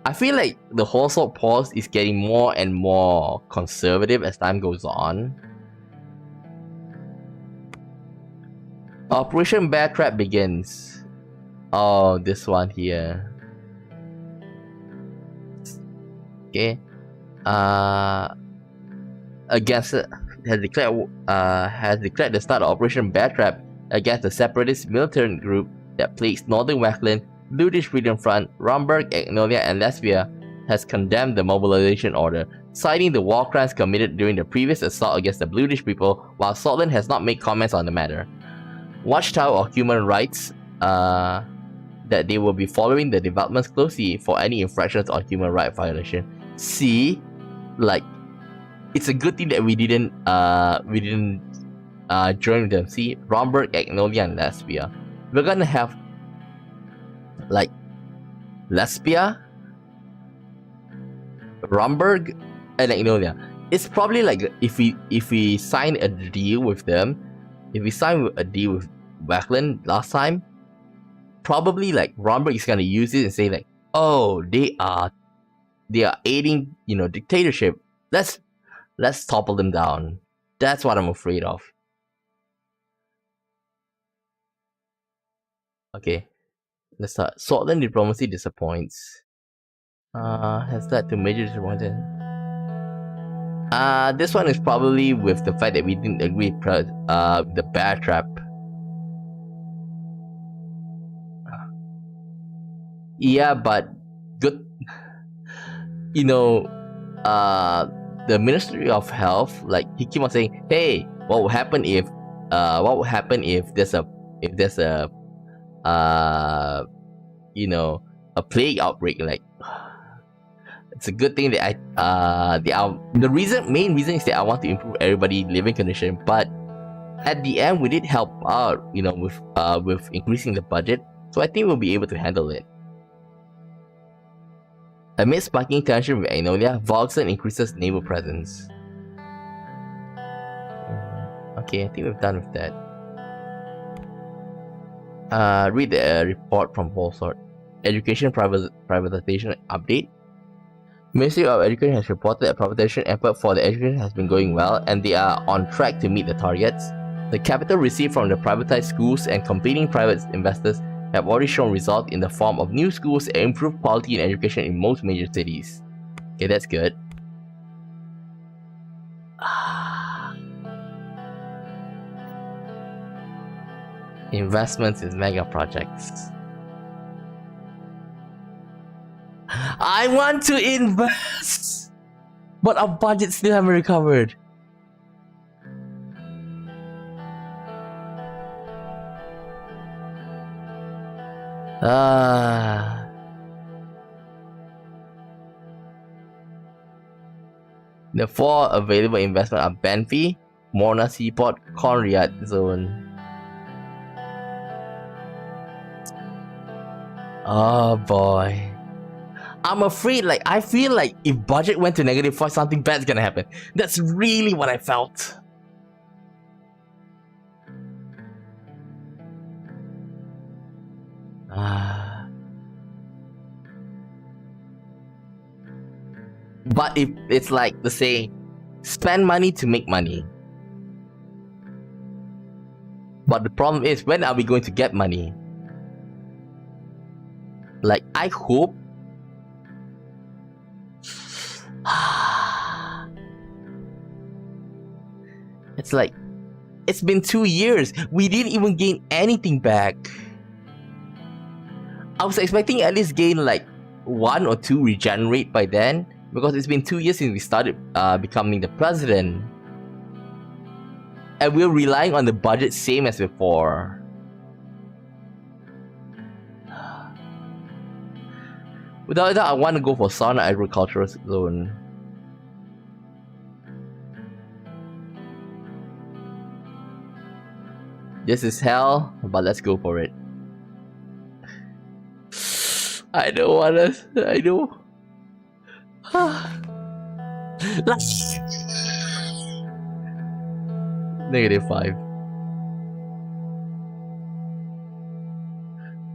I feel like the household pause is getting more and more conservative as time goes on. Operation Bear Trap begins. Oh, this one here. Okay. Against has declared the start of Operation Bear Trap against the separatist militant group that plagues Northern Wackland. Bluish Freedom Front, Romberg, Agnolia, and Lesbia has condemned the mobilization order, citing the war crimes committed during the previous assault against the Bluish people, while Sordland has not made comments on the matter. Watchtower of Human Rights that they will be following the developments closely for any infractions on human rights violation. See, like, it's a good thing that we didn't join them. See, Romberg, Agnolia, and Lesbia. We're gonna have like Lesbia, Romberg, and Agnolia. It's probably like if we sign a deal with them, if we sign a deal with Wackland last time, probably like Romberg is gonna use it and say like, oh, they are aiding, dictatorship. Let's topple them down. That's what I'm afraid of. Okay, let's start. Sordland diplomacy disappoints. Has led to major disappointment. This one is probably with the fact that we didn't agree with the bear trap. Yeah, but good. The Ministry of Health, like, he keep on saying, "Hey, what will happen if there's a plague outbreak?" Like, it's a good thing that main reason is that I want to improve everybody's living condition. But at the end, we did help out, with increasing the budget. So I think we'll be able to handle it. Amid spiking tension with Aenolia, Volxen increases naval presence. Okay, I think we're done with that. Read the report from Polsort. Education privatization update. Ministry of Education has reported that privatization effort for the education has been going well and they are on track to meet the targets. The capital received from the privatized schools and competing private investors have already shown results in the form of new schools and improved quality in education in most major cities. Okay, that's good. Investments in mega projects. I want to invest! But our budget still haven't recovered. The 4 available investments are Banfi, Morna Seaport, Conrad Zone. Oh boy. I'm afraid, I feel like if budget went to -4, something bad's gonna happen. That's really what I felt. But if it's like the saying, spend money to make money. But the problem is, when are we going to get money? I hope. It's been 2 years. We didn't even gain anything back. I was expecting at least gain 1 or 2 regenerate by then, because it's been 2 years since we started becoming the president. And we're relying on the budget same as before. Without that, I want to go for Sauna Agricultural Zone. This is hell, but let's go for it. I don't wanna. I know. -5.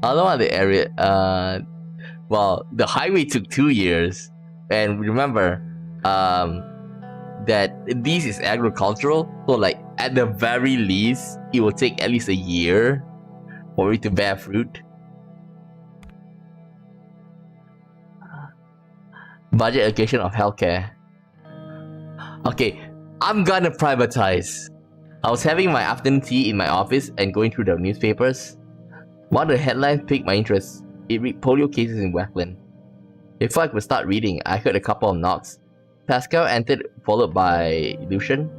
I don't want the area. Well, the highway took 2 years, and remember, that this is agricultural, so at the very least, it will take at least a year for it to bear fruit. Budget allocation of healthcare. Okay, I'm gonna privatize. I was having my afternoon tea in my office and going through the newspapers. One of the headlines piqued my interest. It read polio cases in Wackland. Before I could start reading, I heard a couple of knocks. Pascal entered, followed by Lucian.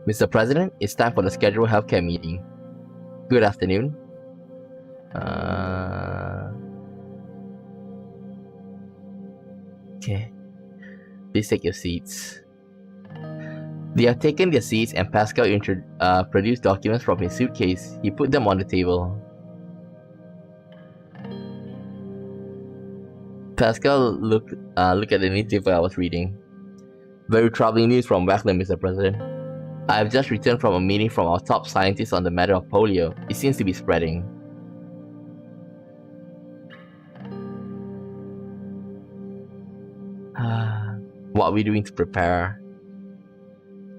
Mr. President, it's time for the scheduled healthcare meeting. Good afternoon. Okay. Please take your seats. They have taken their seats and Pascal produced documents from his suitcase. He put them on the table. Pascal looked at the newspaper I was reading. Very troubling news from Wackland, Mr. President. I have just returned from a meeting from our top scientists on the matter of polio. It seems to be spreading. What are we doing to prepare?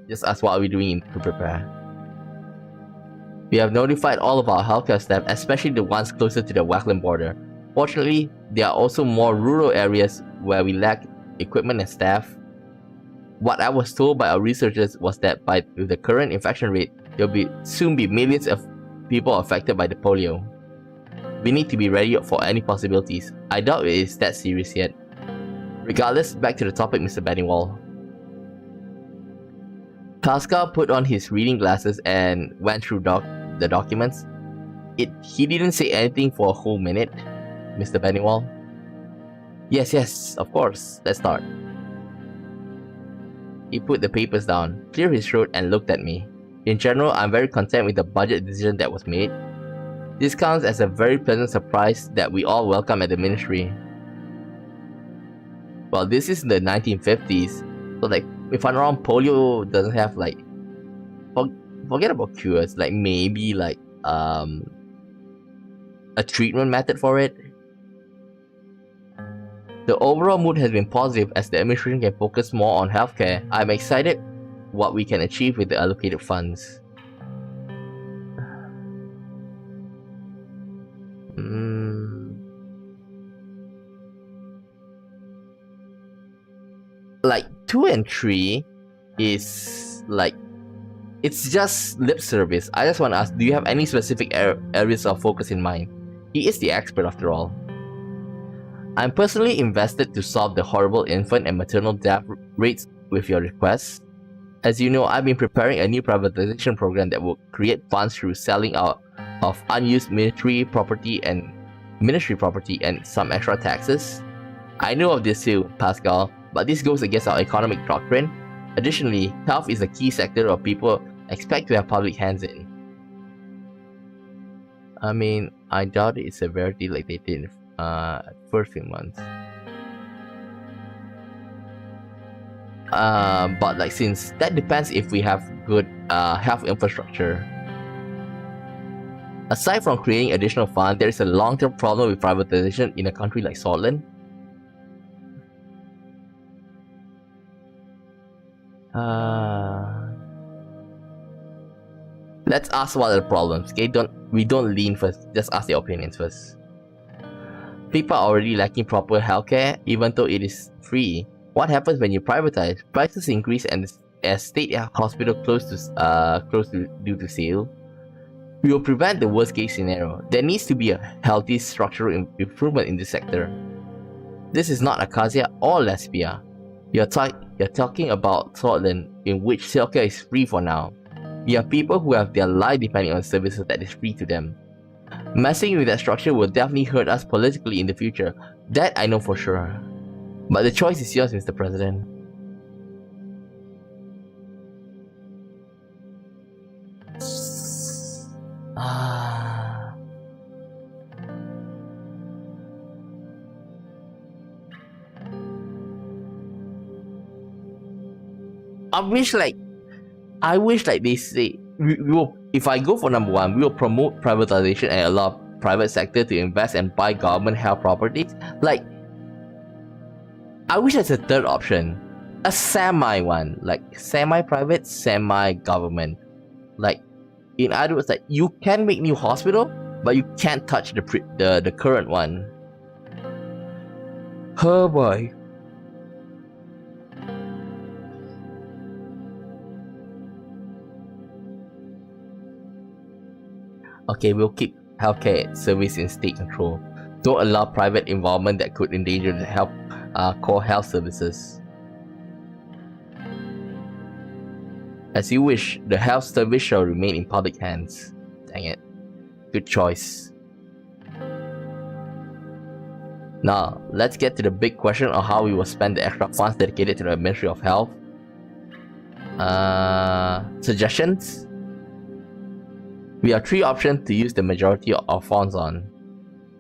Just ask what are we doing to prepare. We have notified all of our healthcare staff, especially the ones closer to the Wackland border. Fortunately, there are also more rural areas where we lack equipment and staff. What I was told by our researchers was that with the current infection rate, there will soon be millions of people affected by the polio. We need to be ready for any possibilities. I doubt it is that serious yet. Regardless, back to the topic, Mr. Bennywall. Pascal put on his reading glasses and went through the documents. He didn't say anything for a whole minute. Mr. Bennywall? Yes, of course. Let's start. He put the papers down, cleared his throat, and looked at me. In general, I'm very content with the budget decision that was made. This counts as a very pleasant surprise that we all welcome at the ministry. Well, this is the 1950s, so like if I'm wrong, polio doesn't have like forget about cures, like maybe like a treatment method for it. The overall mood has been positive as the administration can focus more on healthcare. I'm excited what we can achieve with the allocated funds. Like 2 and 3 is like, it's just lip service. I just want to ask, do you have any specific areas of focus in mind? He is the expert after all. I'm personally invested to solve the horrible infant and maternal death rates with your requests. As you know, I've been preparing a new privatization program that will create funds through selling out of unused ministry property and some extra taxes. I know of this too, Pascal, but this goes against our economic doctrine. Additionally, health is a key sector of people expect to have public hands in. I mean, I doubt it's severity like they did first few months. But like, since that depends if we have good health infrastructure. Aside from creating additional funds, there is a long-term problem with privatization in a country like Sordland. Let's ask what are the problems, okay? We don't lean first, just ask their opinions first. People are already lacking proper healthcare, even though it is free. What happens when you privatize? Prices increase and as state hospital close due to sale. We will prevent the worst case scenario. There needs to be a healthy structural improvement in this sector. This is not Acacia or Lesbia. You're talking about Sordland, in which healthcare is free for now. You have people who have their life depending on services that is free to them. Messing with that structure will definitely hurt us politically in the future. That I know for sure. But the choice is yours, Mr. President. I wish like they say, we will, if I go for number 1, we will promote privatization and allow private sector to invest and buy government health properties. Like, I wish there's a third option, a semi one, like semi-private, semi-government. Like, in other words, like, you can make new hospital, but you can't touch the current one. Oh boy. Okay, we'll keep healthcare service in state control. Don't allow private involvement that could endanger the core health services. As you wish, the health service shall remain in public hands. Dang it. Good choice. Now, let's get to the big question of how we will spend the extra funds dedicated to the Ministry of Health. Suggestions? We have 3 options to use the majority of funds on.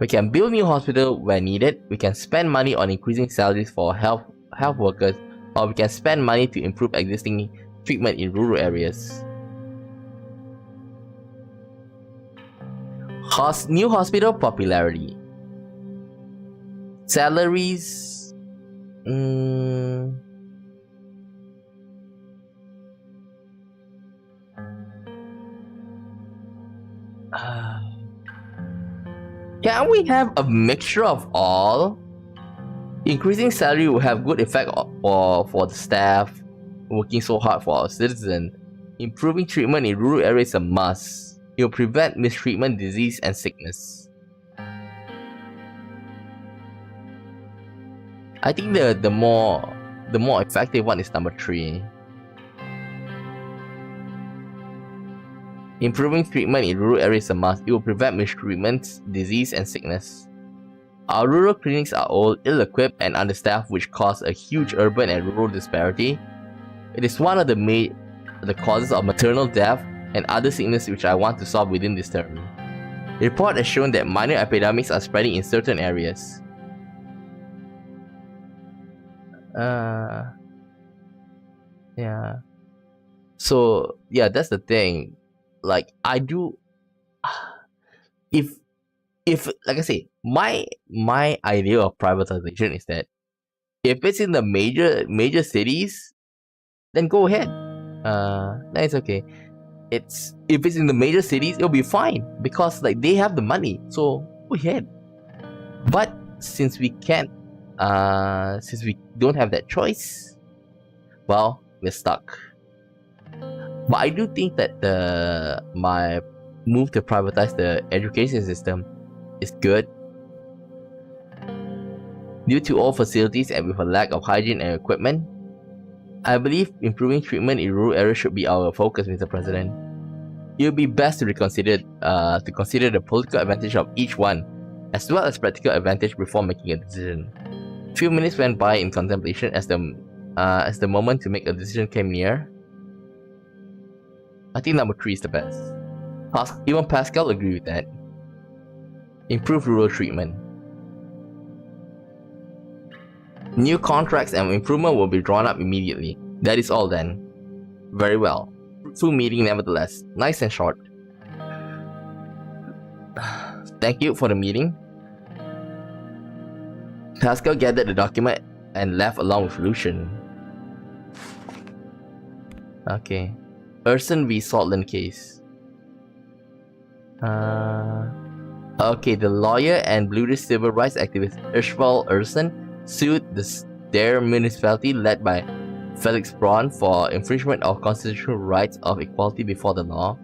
We can build new hospitals where needed, we can spend money on increasing salaries for health workers, or we can spend money to improve existing treatment in rural areas. New hospital popularity. Salaries. Can we have a mixture of all? Increasing salary will have good effect for the staff working so hard for our citizens. Improving treatment in rural areas is a must. It will prevent mistreatment, disease, and sickness. I think the more effective one is number 3. Improving treatment in rural areas is a must. It will prevent mistreatments, disease, and sickness. Our rural clinics are old, ill-equipped, and understaffed, which cause a huge urban and rural disparity. It is one of the causes of maternal death and other sickness which I want to solve within this term. The report has shown that minor epidemics are spreading in certain areas. Yeah. So yeah, that's the thing. Like I do, if like I say, my idea of privatization is that if it's in the major cities, then go ahead. Then it's okay. It's if it's in the major cities, it'll be fine because like they have the money. So go ahead. But since we can't, since we don't have that choice, well, we're stuck. But I do think that my move to privatize the education system is good. Due to all facilities and with a lack of hygiene and equipment, I believe improving treatment in rural areas should be our focus, Mr. President. It would be best to consider the political advantage of each one, as well as practical advantage before making a decision. Few minutes went by in contemplation as the moment to make a decision came near. I think number 3 is the best. Even Pascal agreed with that. Improve rural treatment. New contracts and improvement will be drawn up immediately. That is all then. Very well. Fruitful meeting nevertheless. Nice and short. Thank you for the meeting. Pascal gathered the document and left along with Lucian. Okay. Urson v. Sordland case. Okay, the lawyer and Bluish civil rights activist Ishval Urson sued their municipality led by Felix Braun for infringement of constitutional rights of equality before the law.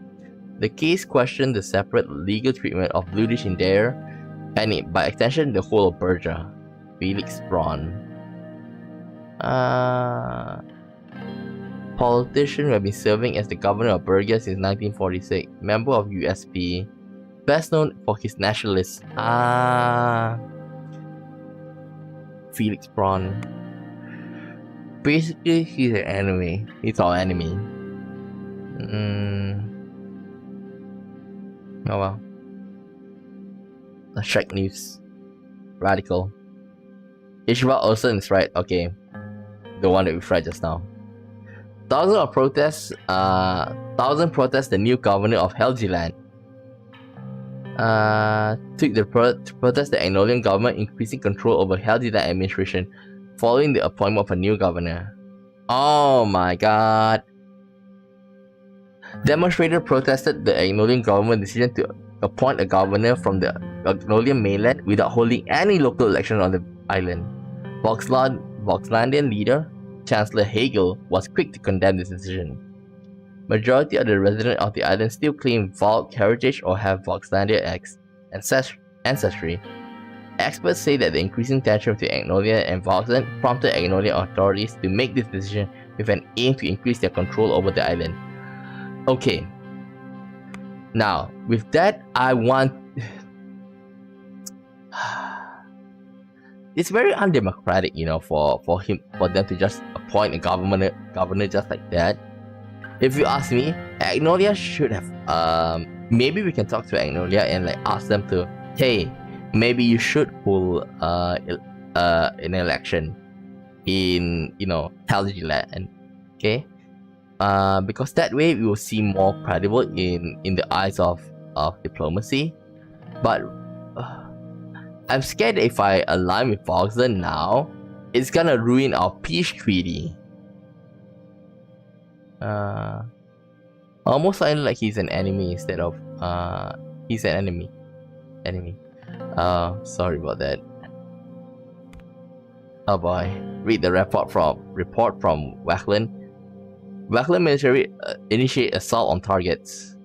The case questioned the separate legal treatment of Bluish in Dare, and by extension the whole of Bergia. Felix Braun. Politician who has been serving as the governor of Bergia since 1946, member of USP, best known for his nationalist. Felix Braun. Basically, he's an enemy. He's our enemy. Oh well. Let's check news. Radical. Ishmael Olsen is right. Okay. The one that we tried just now. Thousand protest the new governor of Helgeland. Took the to protest the Agnolian government increasing control over Helgeland administration following the appointment of a new governor. Oh my god. Demonstrators protested the Agnolian government decision to appoint a governor from the Agnolian mainland without holding any local election on the island. Voxlandian leader Chancellor Hegel was quick to condemn this decision. Majority of the residents of the island still claim Volk heritage or have Voxlandia ancestry. Experts say that the increasing tension between Agnolia and Voxland prompted Agnolian authorities to make this decision with an aim to increase their control over the island. Okay. Now, with that, I want... It's very undemocratic, you know, for them to just appoint a governor just like that. If you ask me, Agnolia should have maybe we can talk to Agnolia and like ask them to, hey, maybe you should hold an election in, you know, Helgeland, okay? Because that way we will seem more credible in the eyes of diplomacy. But I'm scared that if I align with Voxland now, it's gonna ruin our peace treaty. Almost sounded like he's an enemy instead of he's an enemy. Sorry about that. Oh boy. Read the report from Wackland. Wackland military initiate assault on targets.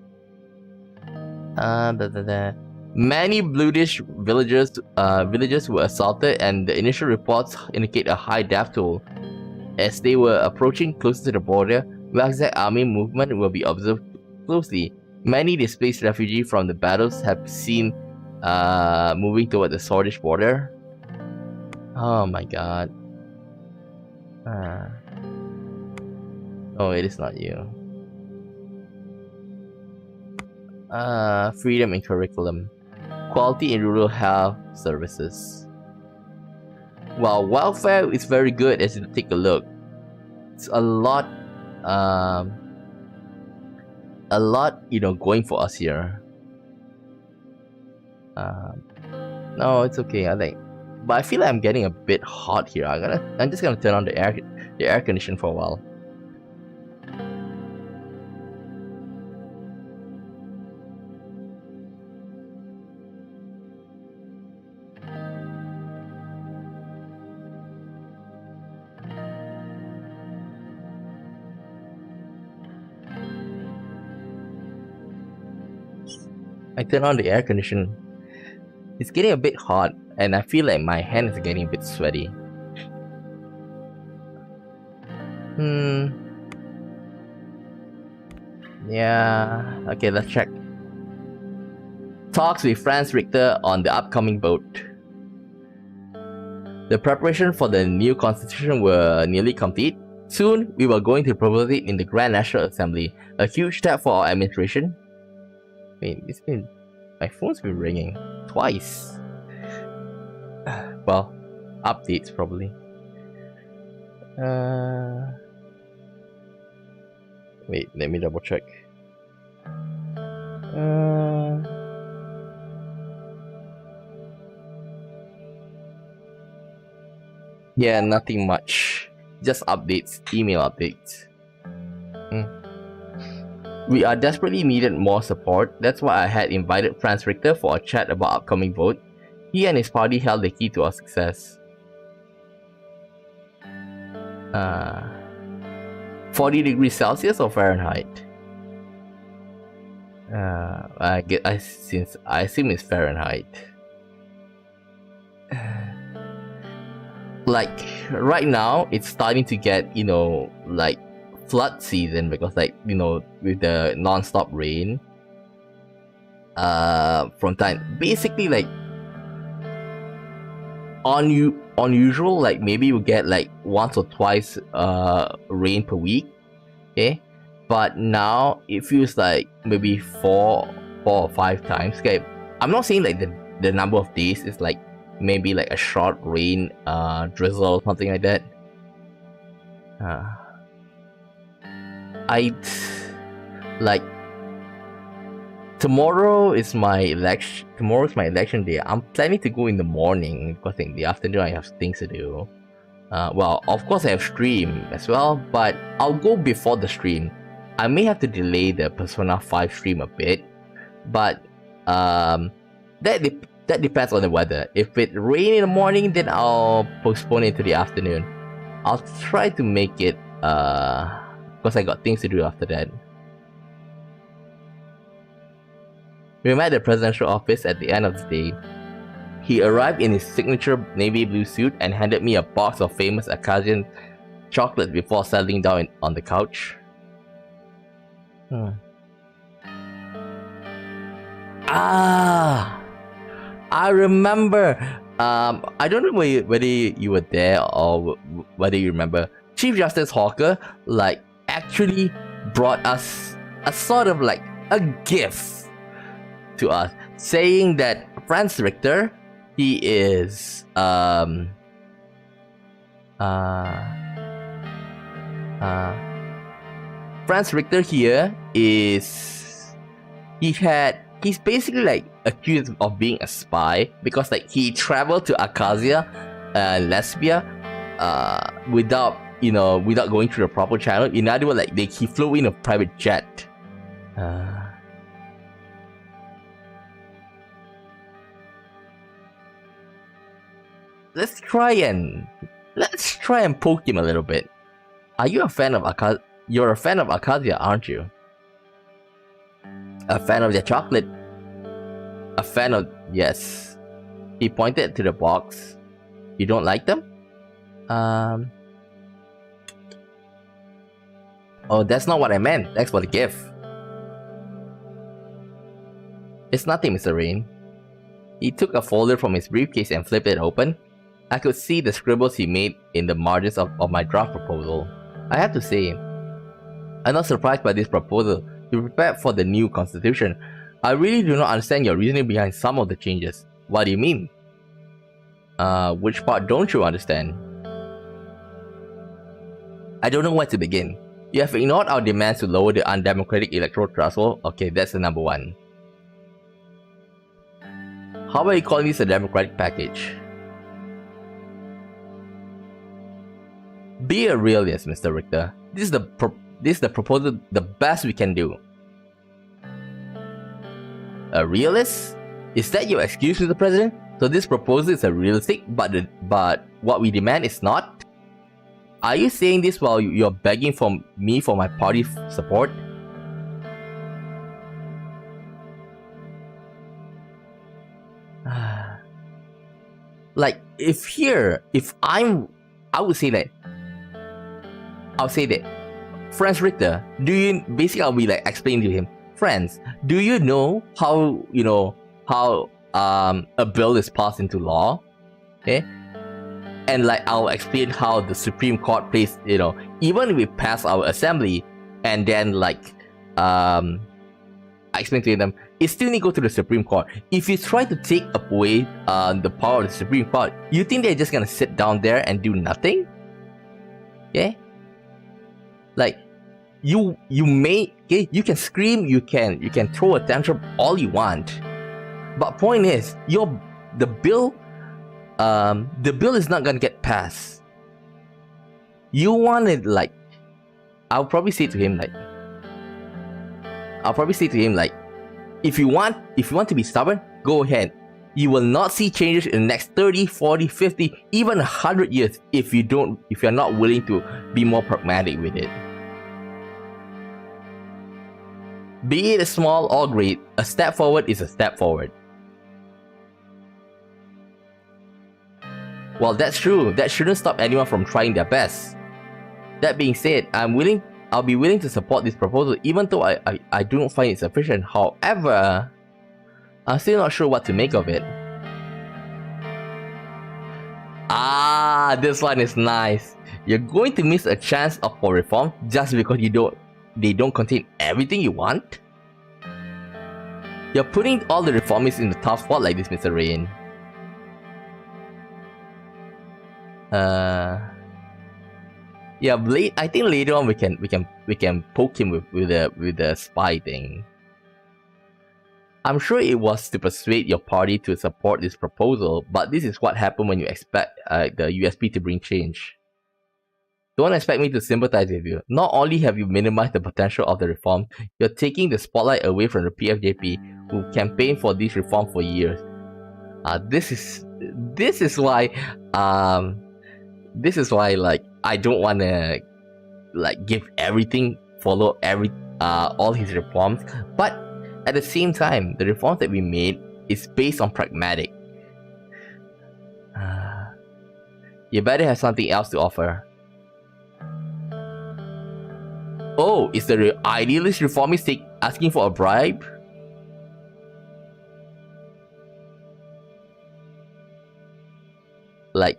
Many Bluish villagers were assaulted, and the initial reports indicate a high death toll. As they were approaching closer to the border, Waxac army movement will be observed closely. Many displaced refugees from the battles have seen moving toward the Swordish border. Oh my god. Oh, it is not you. Freedom in curriculum. Quality in rural health services. well, welfare is very good as you take a look. It's a lot, going for us here. No, it's okay. But I feel like I'm getting a bit hot here. I'm just gonna turn on the air condition for a while. I turn on the air condition. It's getting a bit hot, and I feel like my hands are getting a bit sweaty. Yeah. Okay, let's check. Talks with Franz Richter on the upcoming vote. The preparation for the new constitution were nearly complete. Soon, we were going to propose it in the Grand National Assembly, a huge step for our administration. Wait, my phone's been ringing twice. Well, updates probably. Wait, let me double check. Yeah, nothing much. Just updates, email updates. We are desperately needed more support. That's why I had invited Franz Richter for a chat about upcoming vote. He and his party held the key to our success. 40 degrees Celsius or Fahrenheit? I assume it's Fahrenheit. Like right now, it's starting to get like flood season because with the non-stop rain. From time basically like unusual, like maybe you get like once or twice rain per week, okay, but now it feels like maybe four or five times. Okay, I'm not saying like the number of days is like maybe like a short rain drizzle or something like that. Tomorrow is my election day. I'm planning to go in the morning because in the afternoon I have things to do. Well, of course I have stream as well, but I'll go before the stream. I may have to delay the Persona 5 stream a bit, but that depends on the weather. If it rains in the morning, then I'll postpone it to the afternoon. I'll try to make it because I got things to do after that. We met at the presidential office at the end of the day. He arrived in his signature navy blue suit and handed me a box of famous Acadian chocolate before settling down on the couch. I remember. I don't know whether you were there or whether you remember. Chief Justice Hawker actually brought us a sort of like a gift to us, saying that Franz Richter, he is Franz Richter here is he's basically like accused of being a spy because like he traveled to Acacia, Lesbia, without going through the proper channel. In other words, he flew in a private jet. Let's try and poke him a little bit. Are you a fan of Acacia? You're a fan of Acacia, aren't you? A fan of their chocolate? A fan of... Yes. He pointed to the box. You don't like them? Oh, that's not what I meant. That's for the gift. It's nothing, Mr. Rayne. He took a folder from his briefcase and flipped it open. I could see the scribbles he made in the margins of my draft proposal. I have to say, I'm not surprised by this proposal. To prepare for the new constitution, I really do not understand your reasoning behind some of the changes. What do you mean? Which part don't you understand? I don't know where to begin. You have ignored our demands to lower the undemocratic electoral threshold. Okay, that's the number one. How are you calling this a democratic package? Be a realist, Mr. Richter. This is the proposal, the best we can do. A realist? Is that your excuse, Mr. President? So this proposal is a realistic, but what we demand is not? Are you saying this while you're begging for me for my party support? Like, I would say that, Franz Richter, I'll be like explaining to him, Franz, do you know how, a bill is passed into law? Okay? And like, I'll explain how the Supreme Court plays, even if we pass our assembly, and then like, I explain to them, it still need to go to the Supreme Court. If you try to take away the power of the Supreme Court, you think they're just gonna sit down there and do nothing? Okay? Like, you can scream, you can throw a tantrum all you want, but point is, the bill is not gonna get passed. You want it like, I'll probably say to him like, if you want to be stubborn, go ahead. You will not see changes in the next 30, 40, 50, even 100 years if you're not willing to be more pragmatic with it. Be it small or great, a step forward is a step forward. Well, that's true. That shouldn't stop anyone from trying their best. That being said, I'll be willing to support this proposal even though I don't find it sufficient. However, I'm still not sure what to make of it. This one is nice. You're going to miss a chance for reform just because they don't contain everything you want? You're putting all the reformists in the tough spot like this, Mr. Rayne. Yeah, I think later on we can poke him with the spy thing. I'm sure it was to persuade your party to support this proposal, but this is what happened when you expect the USP to bring change. Don't expect me to sympathize with you. Not only have you minimized the potential of the reform, you're taking the spotlight away from the PFJP, who campaigned for these reforms for years. This is why like I don't want to like give everything, follow all his reforms, but at the same time, the reforms that we made is based on pragmatic. You better have something else to offer. Oh, is the idealist reformist asking for a bribe? Like,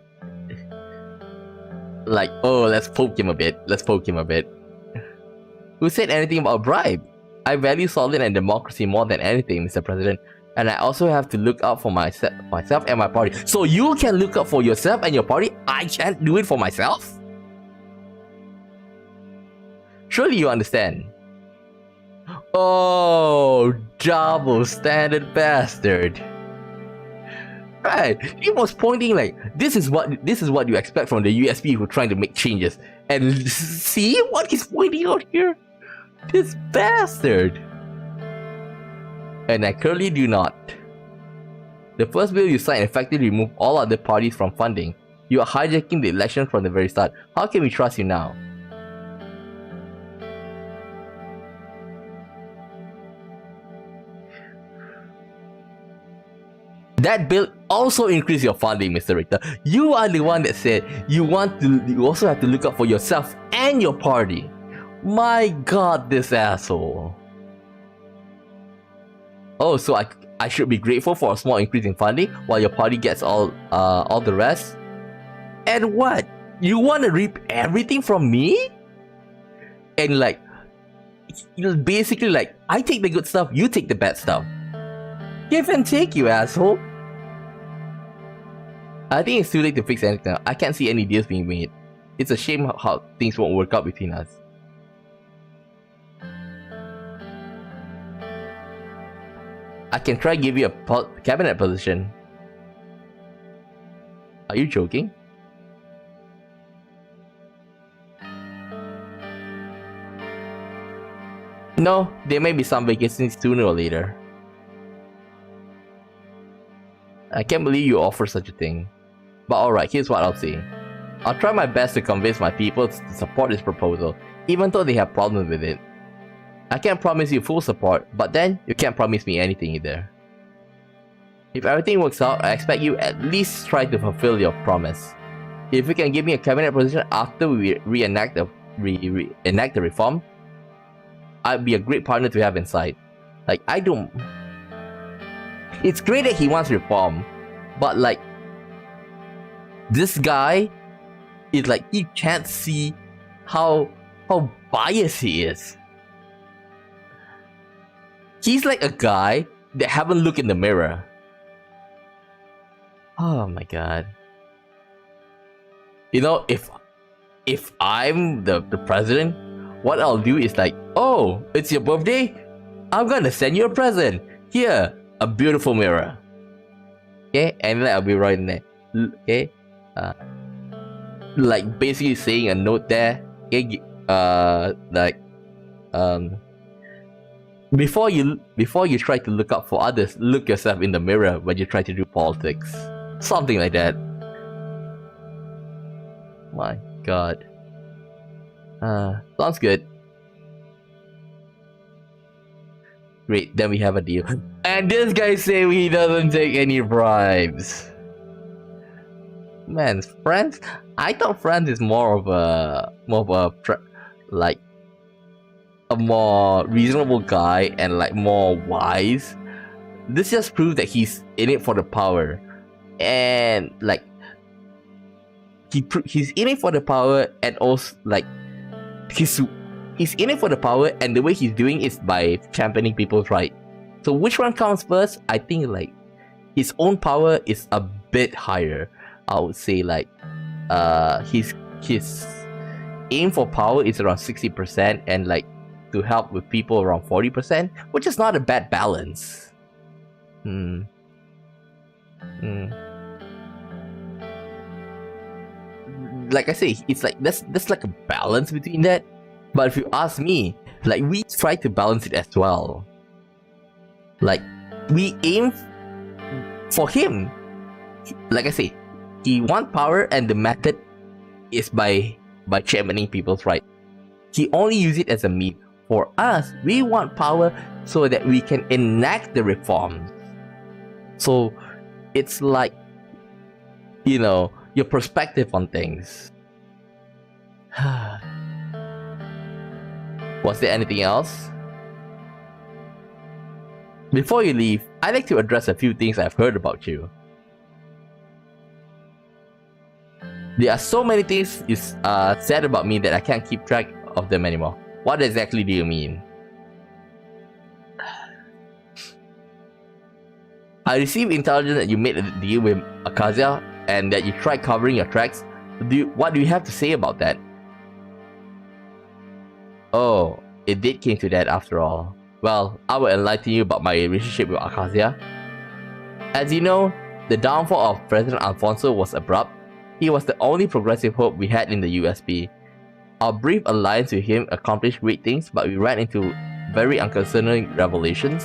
oh, let's poke him a bit. Who said anything about a bribe? I value Sordland and democracy more than anything, Mr. President. And I also have to look out for myself and my party. So you can look out for yourself and your party? I can't do it for myself? Surely you understand. Oh, double standard bastard. Right, he was pointing like, this is what you expect from the USP who are trying to make changes. And see what he's pointing out here? This bastard. And I clearly do not. The first bill you signed effectively removed all other parties from funding. You are hijacking the election from the very start. How can we trust you now? That bill also increased your funding, Mr. Richter. You are the one that said you also have to look out for yourself and your party. My god, this asshole. Oh, so I should be grateful for a small increase in funding while your party gets all the rest? And what? You want to reap everything from me? And like, basically like, I take the good stuff, you take the bad stuff. Give and take, you asshole. I think it's too late to fix anything now. I can't see any deals being made. It's a shame how things won't work out between us. I can try give you a cabinet position. Are you joking? No, there may be some vacancies sooner or later. I can't believe you offer such a thing. But alright, here's what I'll say. I'll try my best to convince my people to support this proposal, even though they have problems with it. I can't promise you full support, but then you can't promise me anything either. If everything works out, I expect you at least try to fulfill your promise. If you can give me a cabinet position after we reenact the reform, I'd be a great partner to have inside. Like, I don't... It's great that he wants reform, but like, this guy is like, you can't see how biased he is. He's like a guy that haven't looked in the mirror. Oh my god. You know, if I'm the president, what I'll do is like, oh, it's your birthday? I'm gonna send you a present. Here, a beautiful mirror. Okay, and then I'll be writing there. Okay, like basically saying a note there. Okay, before you try to look out for others, look yourself in the mirror when you try to do politics. Something like that. My god. Sounds good. Great, then we have a deal. And this guy say he doesn't take any bribes. Man, France? I thought France is more of a like a more reasonable guy and like more wise. This just proves that he's in it for the power, and like he's in it for the power, and also like he's in it for the power, and the way he's doing is by championing people's right. So which one comes first? I think like his own power is a bit higher. I would say like his aim for power is around 60%, and like to help with people around 40%, which is not a bad balance. Like I say, it's like there's like a balance between that. But if you ask me, like we try to balance it as well. Like we aim for him. Like I say, he wants power, and the method is by championing people's right. He only uses it as a means. For us, we want power so that we can enact the reforms. So it's like, you know, your perspective on things. Was there anything else? Before you leave, I'd like to address a few things I've heard about you. There are so many things said about me that I can't keep track of them anymore. What exactly do you mean? I received intelligence that you made a deal with Acacia and that you tried covering your tracks. What do you have to say about that? Oh, it did came to that after all. Well, I will enlighten you about my relationship with Acacia. As you know, the downfall of President Alfonso was abrupt. He was the only progressive hope we had in the USP. Our brief alliance with him accomplished great things, but we ran into very unconcerning revelations.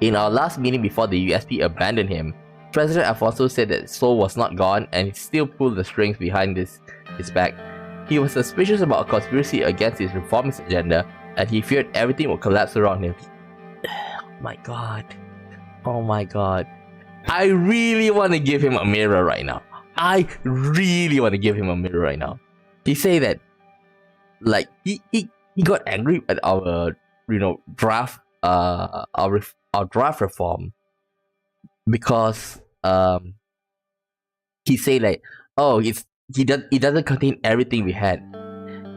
In our last meeting before the USP abandoned him, President Alfonso said that Seoul was not gone, and he still pulled the strings behind his back. He was suspicious about a conspiracy against his reformist agenda, and he feared everything would collapse around him. Oh my god. Oh my god. I really want to give him a mirror right now. I really want to give him a mirror right now. He say that, like, he got angry at our, you know, draft, our draft reform, because he say like, oh, it doesn't contain everything we had,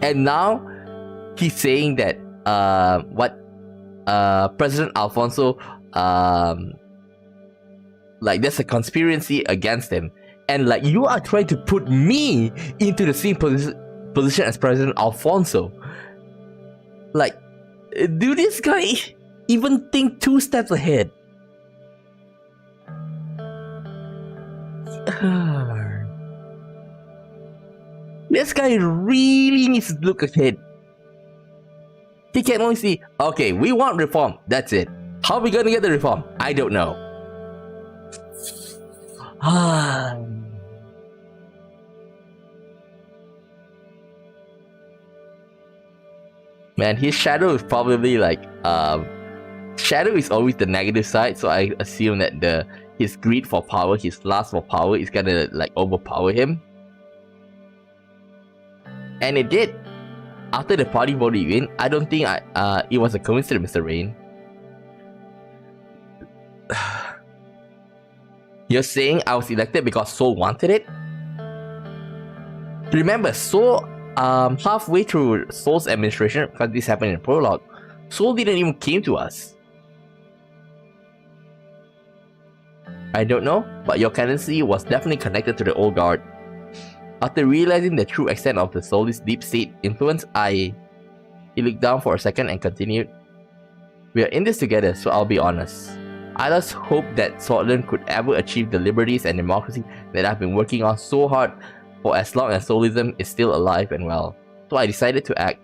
and now he's saying that President Alfonso Like there's a conspiracy against him, and like you are trying to put me into the same position as President Alfonso. Like, do this guy even think 2 steps ahead? This guy really needs to look ahead. He can only see, okay, we want reform, that's it. How are we gonna get the reform? I don't know. Man, his shadow is probably like, shadow is always the negative side, so I assume that his greed for power, his lust for power is gonna like overpower him. And it did. After the party voted you in, I don't think it was a coincidence, Mr. Rayne. You're saying I was elected because Sol wanted it? Remember, Sol, halfway through Sol's administration, because this happened in the prologue, Sol didn't even came to us. I don't know, but your candidacy was definitely connected to the old guard. After realizing the true extent of the Sol's deep state influence, he looked down for a second and continued. We are in this together, so I'll be honest. I just hope that Sordland could ever achieve the liberties and democracy that I've been working on so hard for as long as Solism is still alive and well. So I decided to act.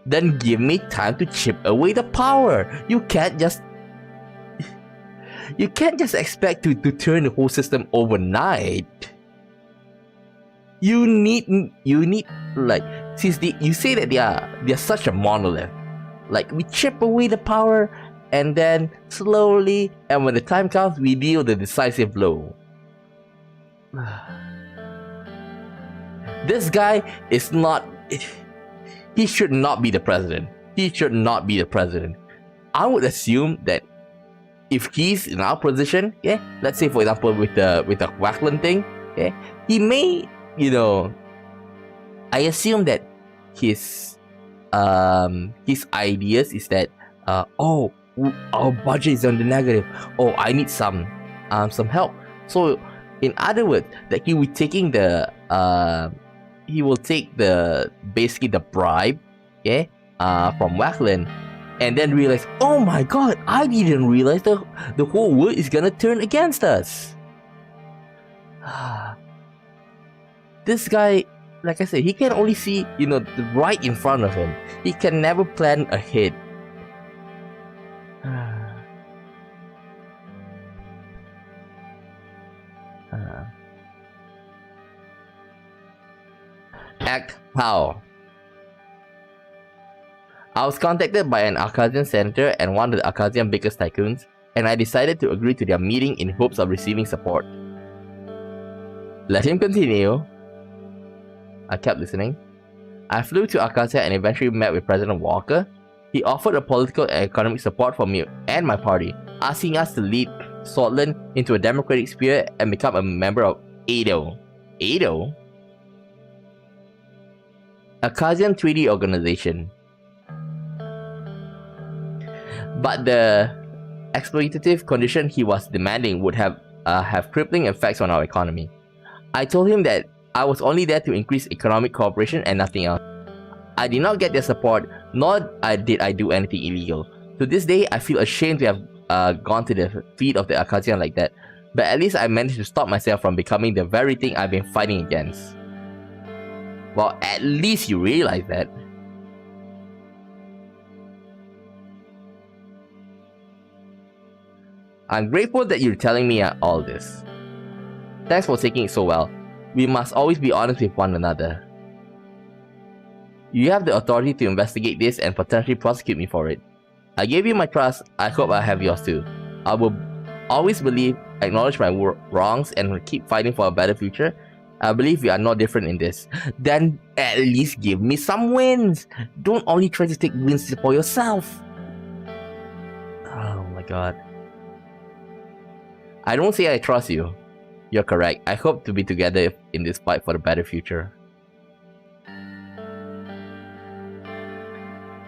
Then give me time to chip away the power. You can't just expect to turn the whole system overnight. You need like, since you say that they are such a monolith, like we chip away the power and then slowly, and when the time comes, we deal the decisive blow. This guy is not. He should not be the president. He should not be the president. I would assume that if he's in our position, yeah, let's say for example with the Wackland thing, yeah, he may, you know, I assume that his ideas is that oh, our budget is on the negative. Oh, I need some help. So in other words, that he will taking he will take basically the bribe, yeah, from Wackland, and then realize, oh my god, I didn't realize the whole world is gonna turn against us. This guy, like I said, he can only see, you know, right in front of him. He can never plan ahead. Act how? I was contacted by an Arcadian senator and one of the Arcadian biggest tycoons, and I decided to agree to their meeting in hopes of receiving support. Let him continue. I kept listening. I flew to Arcadia and eventually met with President Walker. He offered a political and economic support for me and my party, asking us to lead Sordland into a democratic sphere and become a member of ADO. ADO? Arcadian Treaty Organization. But the exploitative condition he was demanding would have crippling effects on our economy. I told him that I was only there to increase economic cooperation and nothing else. I did not get their support, nor did I do anything illegal. To this day, I feel ashamed to have gone to the feet of the Arcadian like that, but at least I managed to stop myself from becoming the very thing I've been fighting against. Well, at least you realize that. I'm grateful that you're telling me all this. Thanks for taking it so well. We must always be honest with one another. You have the authority to investigate this and potentially prosecute me for it. I gave you my trust, I hope I have yours too. I will always acknowledge my wrongs and keep fighting for a better future. I believe we are no different in this. Then at least give me some wins. Don't only try to take wins for yourself. Oh my god. I don't say I trust you. You're correct. I hope to be together in this fight for a better future.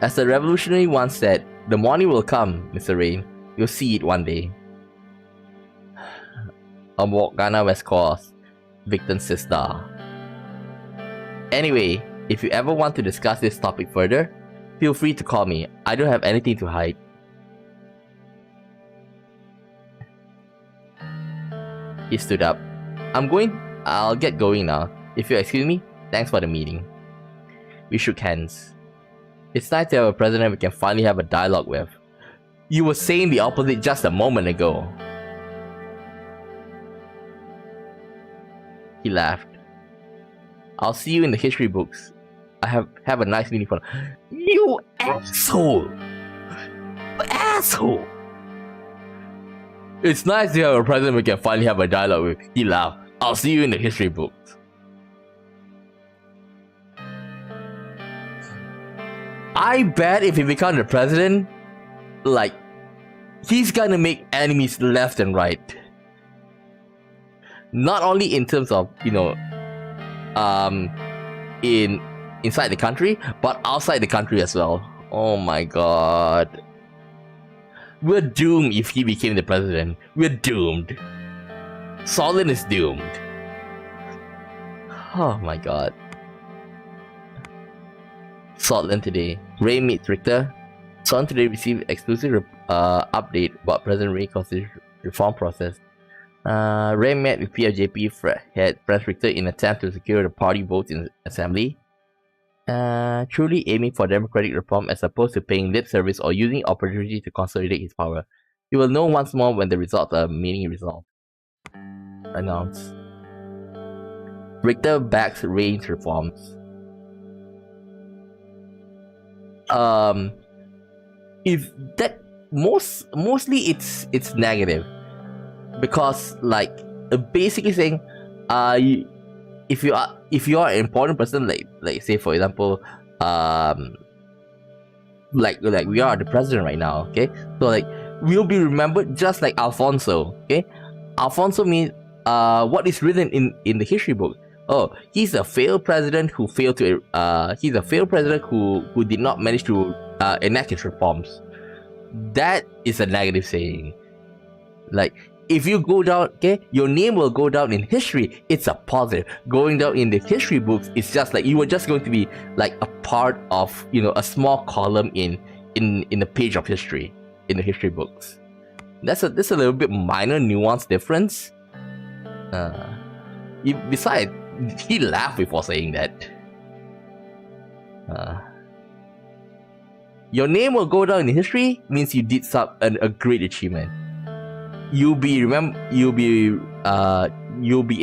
As the revolutionary once said, the morning will come, Mr. Rayne. You'll see it one day. Morgana West Coast, Victon's sister. Anyway, if you ever want to discuss this topic further, feel free to call me. I don't have anything to hide. He stood up. I'll get going now. If you excuse me, thanks for the meeting. We shook hands. It's nice to have a president we can finally have a dialogue with. You were saying the opposite just a moment ago. He laughed. I'll see you in the history books. I have a nice meeting for you. Asshole! Asshole! It's nice to have a president we can finally have a dialogue with. He laughed. I'll see you in the history books. I bet if he becomes the president, like, he's gonna make enemies left and right. Not only in terms of, you know, inside the country, but outside the country as well. Oh my god. We're doomed if he became the president. We're doomed. Sordland is doomed. Oh my god. Sordland today. Rayne meets Richter. Sordland today received exclusive update about President Rayne's constitutional reform process. Rayne met with PFJP head President Richter in an attempt to secure the party votes in the assembly. Truly aiming for democratic reform as opposed to paying lip service or using opportunity to consolidate his power. You will know once more when the results are meeting resolved. Announced. Richter backs Rayne's reforms. If that mostly it's negative, because like basically saying if you are an important person, like say for example like we are the president right now, okay, so like we'll be remembered just like Alfonso. Okay, Alfonso means what is written in the history book. Oh, he's a failed president who failed to he's a failed president who did not manage to enact his reforms. That is a negative saying. Like, if you go down, okay, your name will go down in history. It's a positive. Going down in the history books, it's just like you were just going to be like a part of, you know, a small column in the page of history in the history books. That's a little bit minor nuance difference. Besides, he laughed before saying that. Your name will go down in history means you did a great achievement. You'll be in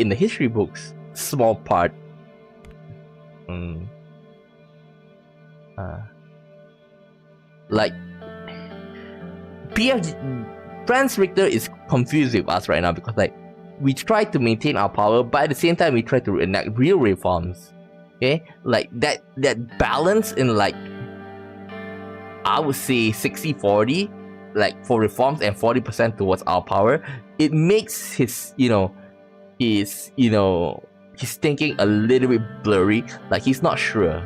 the history books. Small part. Like Franz Richter is confused with us right now because like we try to maintain our power, but at the same time we try to enact real reforms. Okay, like that balance in like I would say 60-40, like for reforms and 40% towards our power. It makes his thinking a little bit blurry. Like he's not sure.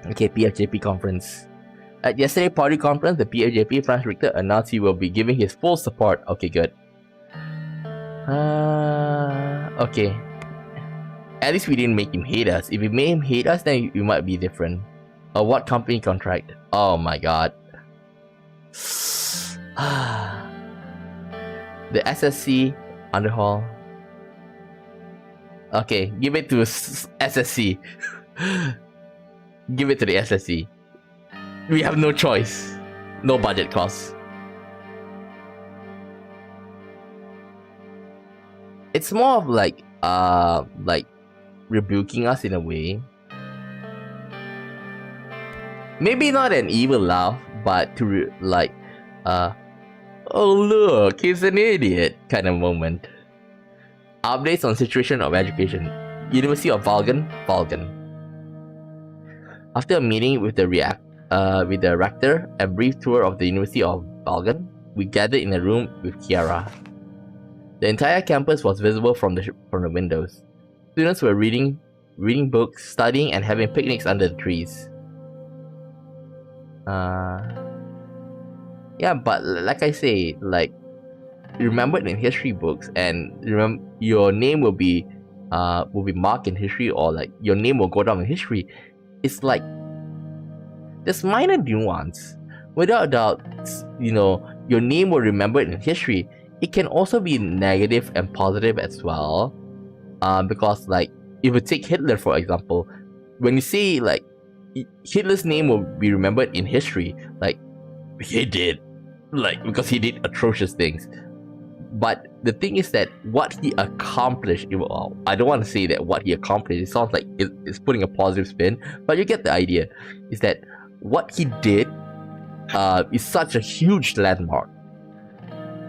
Okay, PFJP conference. At yesterday's party conference, the PFJP Franz Richter announced he will be giving his full support. Okay, good. Okay. At least we didn't make him hate us. If we made him hate us, then we might be different. What company contract? Oh my god. The SSC Underhall. Okay, give it to SSC. Give it to the SSC. We have no choice. No budget costs. It's more of like rebuking us in a way. Maybe not an evil laugh, but to oh look, he's an idiot kind of moment. Updates on situation of education. University of Valgan. After a meeting with the rector, a brief tour of the University of Valgan, we gathered in a room with Kiara. The entire campus was visible from the windows. Students were reading books, studying, and having picnics under the trees. Yeah, but like I say, like remembered in history books, and your name will be marked in history, or like your name will go down in history. It's like there's minor nuance. Without a doubt, your name will remember in history. It can also be negative and positive as well. Because like if you take Hitler for example, when you say like Hitler's name will be remembered in history, like he did, like because he did atrocious things. But the thing is that what he accomplished, well, I don't want to say that what he accomplished, it sounds like it's putting a positive spin, but you get the idea, is that what he did is such a huge landmark.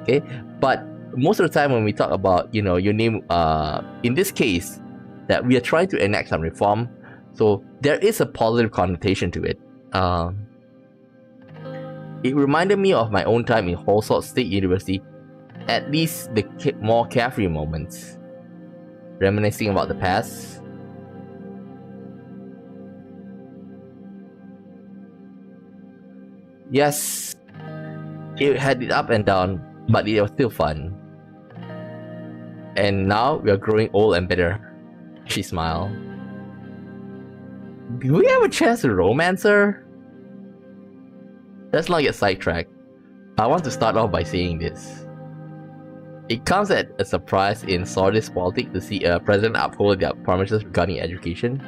Okay, but most of the time when we talk about, your name, in this case, that we are trying to enact some reform, so there is a positive connotation to it. It reminded me of my own time in Hallsort State University, at least the more carefree moments. Reminiscing about the past. Yes, it had it up and down, but it was still fun. And now we are growing old and bitter. She smiled. Do we have a chance to romance her? Let's not get sidetracked. I want to start off by saying this. It comes at a surprise in Sordland's politics to see a president uphold their promises regarding education.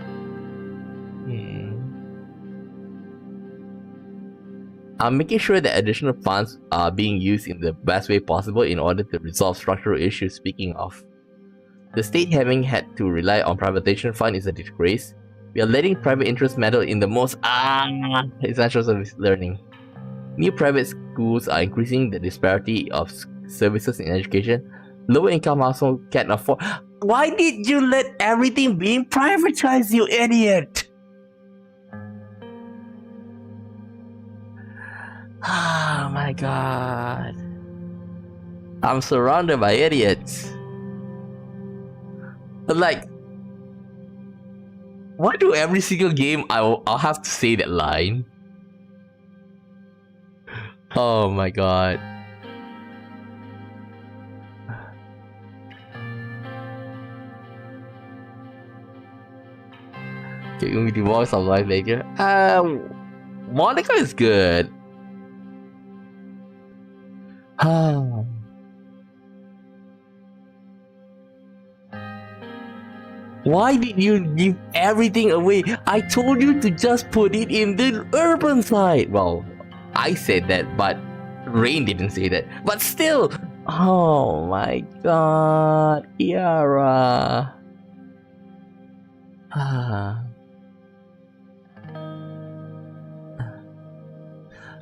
I'm making sure that additional funds are being used in the best way possible in order to resolve structural issues. Speaking of, the state having had to rely on privatization fund is a disgrace. We are letting private interests meddle in the most essential service learning. New private schools are increasing the disparity of services in education. Lower income households can't afford. Why did you let everything being privatized, you idiot? Oh my god. I'm surrounded by idiots. But like, why do every single game I'll have to say that line? Oh my god. Can we do more some live later? Monica is good. Why did you give everything away? I told you to just put it in the urban side. Well, I said that, but Rayne didn't say that. But still, oh my god, Kiara.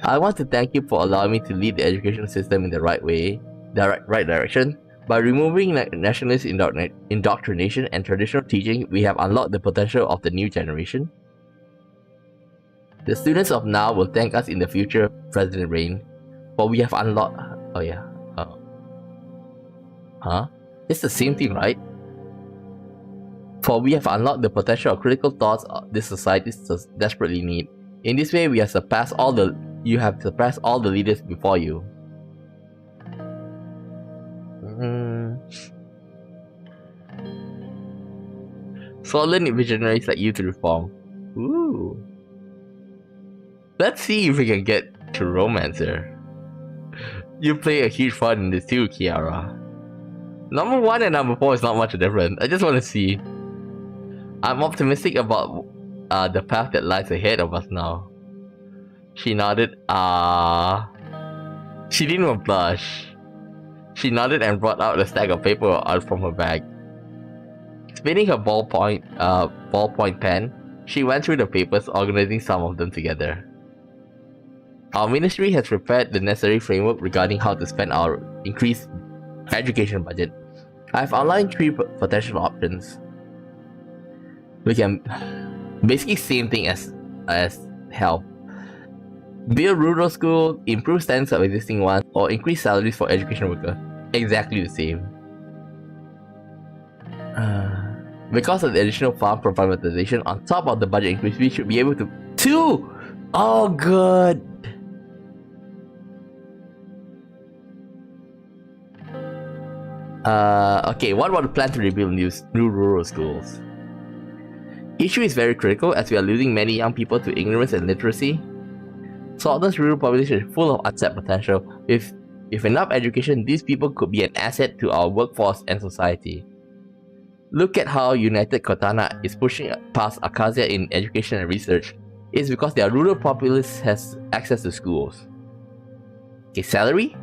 I want to thank you for allowing me to lead the education system in the right way, right direction. By removing nationalist indoctrination and traditional teaching, we have unlocked the potential of the new generation. The students of now will thank us in the future, President Rayne, for we have unlocked. Oh yeah. Huh? It's the same thing, right? For we have unlocked the potential of critical thoughts this society desperately need. In this way, you have surpassed all the leaders before you. Sordland need visionaries like you to reform. Ooh. Let's see if we can get to romancer. You play a huge part in this too, Kiara. Number 1 and number 4 is not much different. I just want to see. I'm optimistic about the path that lies ahead of us now. She nodded. She didn't even blush. She nodded and brought out a stack of paper out from her bag. Spinning her ballpoint pen, she went through the papers, organizing some of them together. Our ministry has prepared the necessary framework regarding how to spend our increased education budget. I've outlined 3 potential options. We can basically same thing as health. Build rural school, improve standards of existing ones, or increase salaries for education workers. Exactly the same. Because of the additional fund from privatization on top of the budget increase, we should be able to 2! Oh good! Okay, what about the plan to rebuild new rural schools? Issue is very critical as we are losing many young people to ignorance and literacy. Sordland's rural population is full of untapped potential. With enough education, these people could be an asset to our workforce and society. Look at how united Cortana is pushing past Acacia in education and research. It's because their rural populace has access to schools. Okay, salary?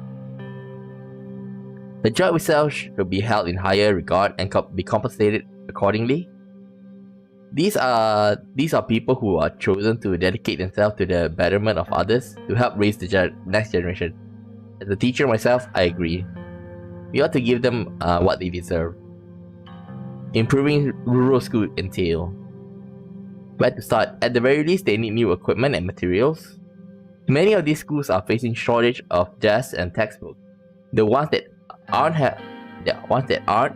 The job itself should be held in higher regard and be compensated accordingly. These are people who are chosen to dedicate themselves to the betterment of others to help raise the next generation. As a teacher myself, I agree. We ought to give them what they deserve. Improving rural school entail. Where to start? At the very least, they need new equipment and materials. Many of these schools are facing shortage of desks and textbooks. The ones that aren't haven't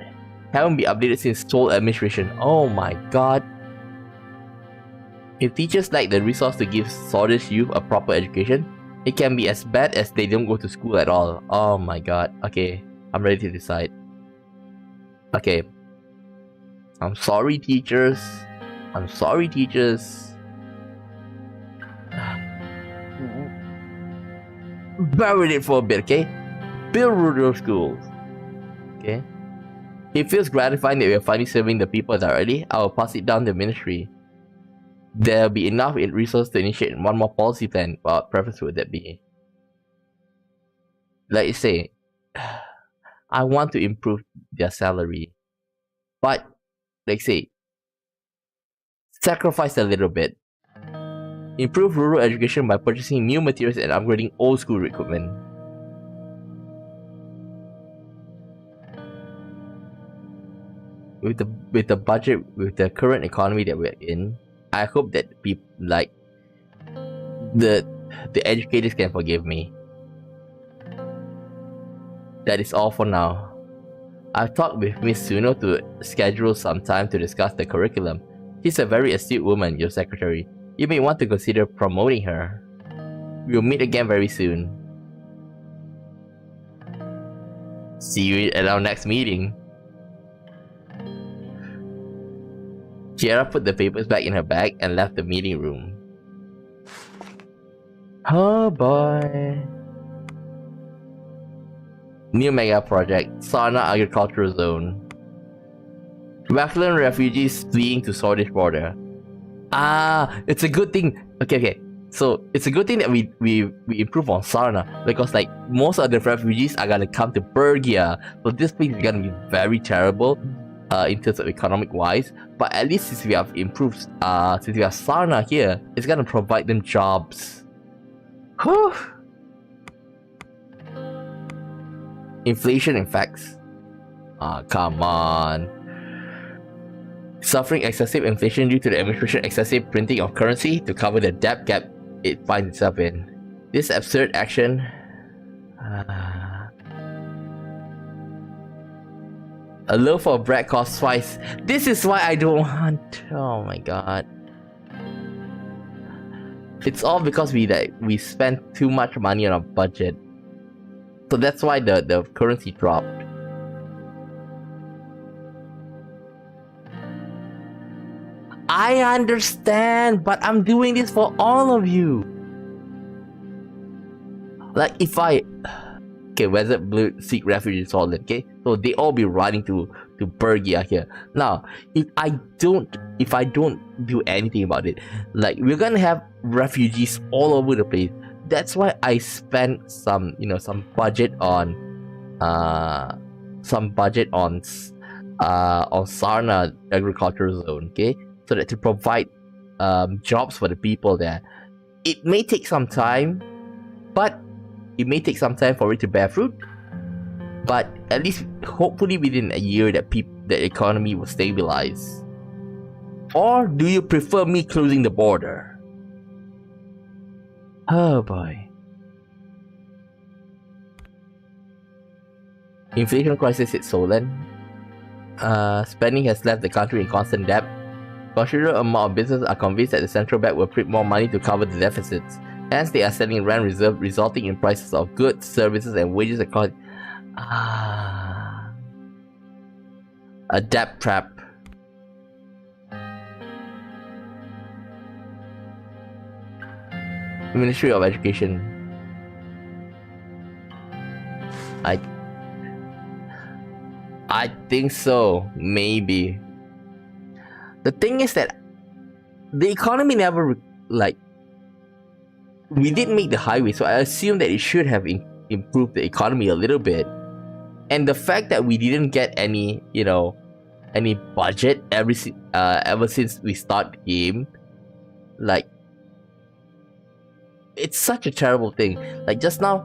been updated since sole administration. Oh my god. If teachers lack the resource to give Sordland's youth a proper education, it can be as bad as they don't go to school at all. Oh my god. Okay, I'm ready to decide. Okay. I'm sorry, teachers. I'm sorry, teachers. Bear with it for a bit, okay? Build rural schools. Okay? It feels gratifying that we are finally serving the people directly. I will pass it down to the ministry. There will be enough resources to initiate one more policy plan. What preference would that be? Like you say, I want to improve their salary. But, like say, sacrifice a little bit. Improve rural education by purchasing new materials and upgrading old school equipment. With the budget, with the current economy that we're in, I hope that people like the educators can forgive me. That is all for now. I've talked with Miss Suno to schedule some time to discuss the curriculum. She's a very astute woman, your secretary. You may want to consider promoting her. We'll meet again very soon. See you at our next meeting. Kiara put the papers back in her bag and left the meeting room. Oh boy. New mega project, Sarna Agricultural Zone. Wackland refugees fleeing to Sordland border. Ah, it's a good thing. Okay. So it's a good thing that we improve on Sarna, because like most of the refugees are gonna come to Bergia. So this place is gonna be very terrible in terms of economic wise. But at least since we have improved since we have Sarna here, it's gonna provide them jobs. Whew. Inflation effects. Come on. Suffering excessive inflation due to the administration's excessive printing of currency to cover the debt gap it finds itself in. This absurd action... A loaf of bread costs twice. This is why I don't want... Oh my god. It's all because we spent too much money on our budget. So that's why the currency dropped. I understand, but I'm doing this for all of you. Like if I... Okay, Wizard Blue seek refuge in Sordland, okay? So they all be running to Bergia here. Now, if I don't do anything about it, like we're gonna have refugees all over the place. That's why I spent some budget on Sarna Agricultural Zone, okay? So that to provide jobs for the people there. It may take some time, but it may take some time for it to bear fruit. But at least, hopefully within a year, that the economy will stabilize. Or do you prefer me closing the border? Oh boy. Inflation crisis hit Sordland. Spending has left the country in constant debt. Considerable amount of businesses are convinced that the central bank will print more money to cover the deficits. Hence, they are selling rand reserve, resulting in prices of goods, services, and wages across. A debt trap. Ministry of Education. I think so, maybe. The thing is that the economy never we did make the highway, so I assume that it should have improved the economy a little bit. And the fact that we didn't get any, any budget ever since we start the game, like, it's such a terrible thing. Like just now,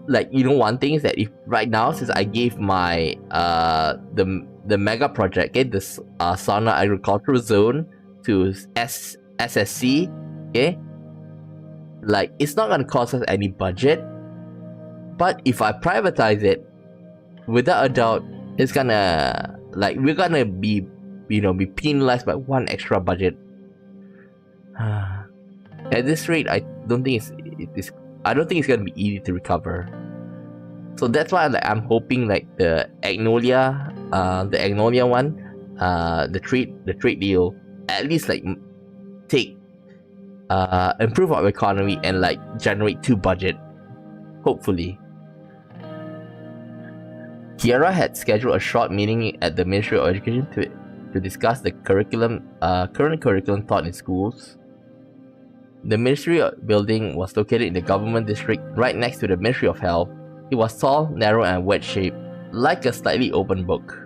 one thing is that if right now, since I gave my the mega project, okay, this Sauna Agricultural Zone to SSC, okay, like it's not gonna cost us any budget, but if I privatize it, without a doubt, it's gonna we're gonna be be penalized by one extra budget. At this rate, I don't think it's gonna be easy to recover. So that's why I'm hoping the Agnolia one, the trade deal, at least improve our economy and generate 2 budget, hopefully. Kiara had scheduled a short meeting at the Ministry of Education to discuss the curriculum, current curriculum taught in schools. The Ministry building was located in the government district right next to the Ministry of Health. It was tall, narrow, and wedge-shaped, like a slightly open book.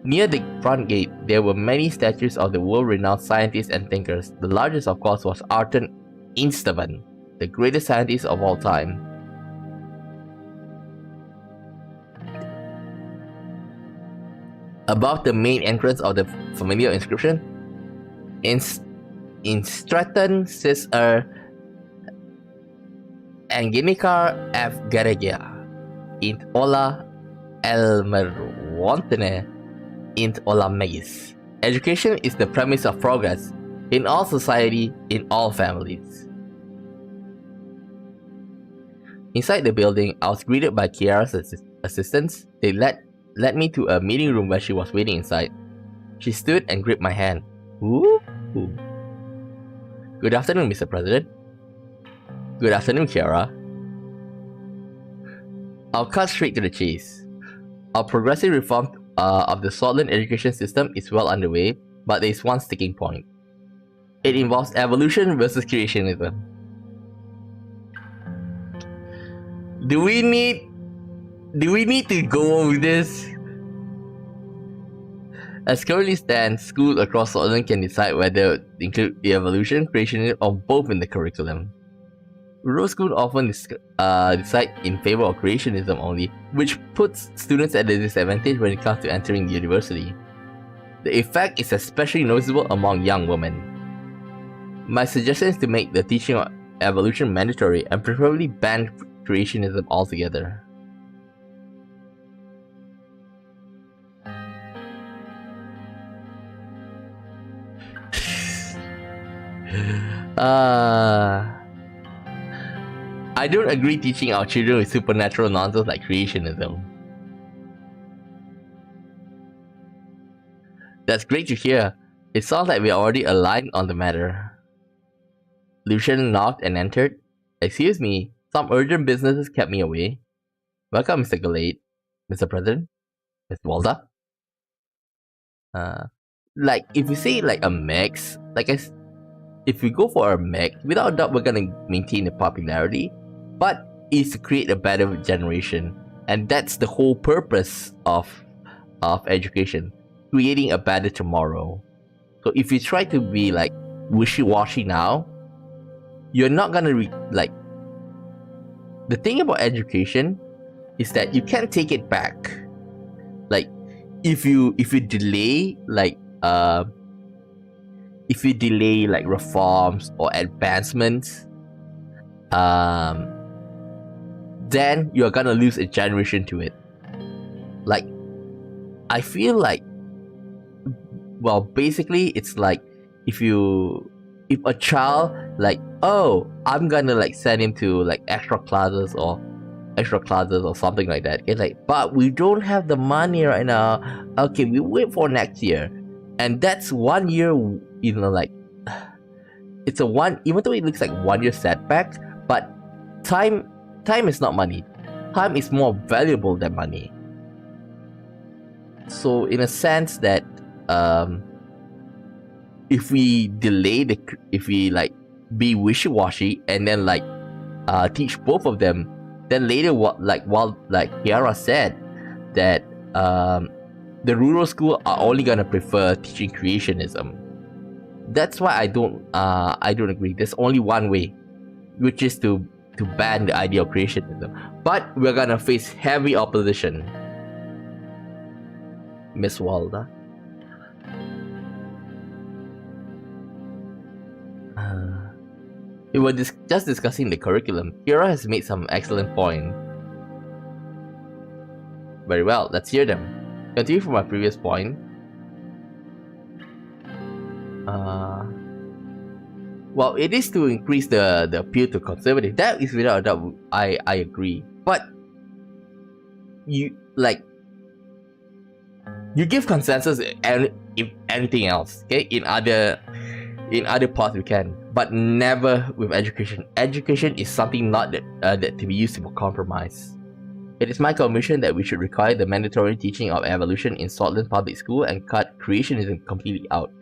Near the front gate, there were many statues of the world-renowned scientists and thinkers. The largest, of course, was Arthur Einstein, the greatest scientist of all time. Above the main entrance of the familiar inscription, in Stratton Cisar Anginikar F. Garegia, int Ola Elmerwontene, int Ola Megis. Education is the premise of progress in all society, in all families. Inside the building, I was greeted by Kiara's assistants. They led me to a meeting room where she was waiting inside. She stood and gripped my hand. Ooh. Good afternoon, Mr. President. Good afternoon, Kiara. I'll cut straight to the chase. Our progressive reform of the Sordland education system is well underway, but there is one sticking point. It involves evolution versus creationism. Do we need to go over this? As currently stands, schools across Sordland can decide whether to include the evolution, creationism, or both in the curriculum. Rural schools often decide in favor of creationism only, which puts students at a disadvantage when it comes to entering the university. The effect is especially noticeable among young women. My suggestion is to make the teaching of evolution mandatory and preferably ban creationism altogether. I don't agree teaching our children with supernatural nonsense like creationism. That's great to hear. It sounds like we're already aligned on the matter. Lucian knocked and entered. Excuse me, some urgent businesses kept me away. Welcome, Mr. Galate. Mr. President? Ms. Walda? If you say a mix, if we go for a mix, without a doubt we're gonna maintain the popularity, but it's to create a better generation, and that's the whole purpose of education, creating a better tomorrow. So if you try to be wishy-washy now, you're not gonna the thing about education is that you can't take it back. If you delay reforms or advancements, then you're gonna lose a generation to it. I feel basically it's if a child I'm gonna send him to extra classes or extra classes or something like that. It's like, but we don't have the money right now. Okay, we wait for next year, and that's 1 year. Like it's a one. Even though it looks like 1 year setback, but time is not money. Time is more valuable than money. So in a sense that if we delay if we like be wishy-washy and then like teach both of them, then later while Kiara said that the rural school are only gonna prefer teaching creationism. That's why I don't agree. There's only one way, which is to ban the idea of creationism. But we're gonna face heavy opposition. Miss Walda. We were just discussing the curriculum. Kira has made some excellent points. Very well, let's hear them. Continue from my previous point. Well, it is to increase the appeal to conservative. That is without a doubt. I agree. But you give consensus and if anything else, okay? In other parts we can, but never with education. Education is something not that to be used for compromise. It is my commission that we should require the mandatory teaching of evolution in Sordland Public School and cut creationism completely out.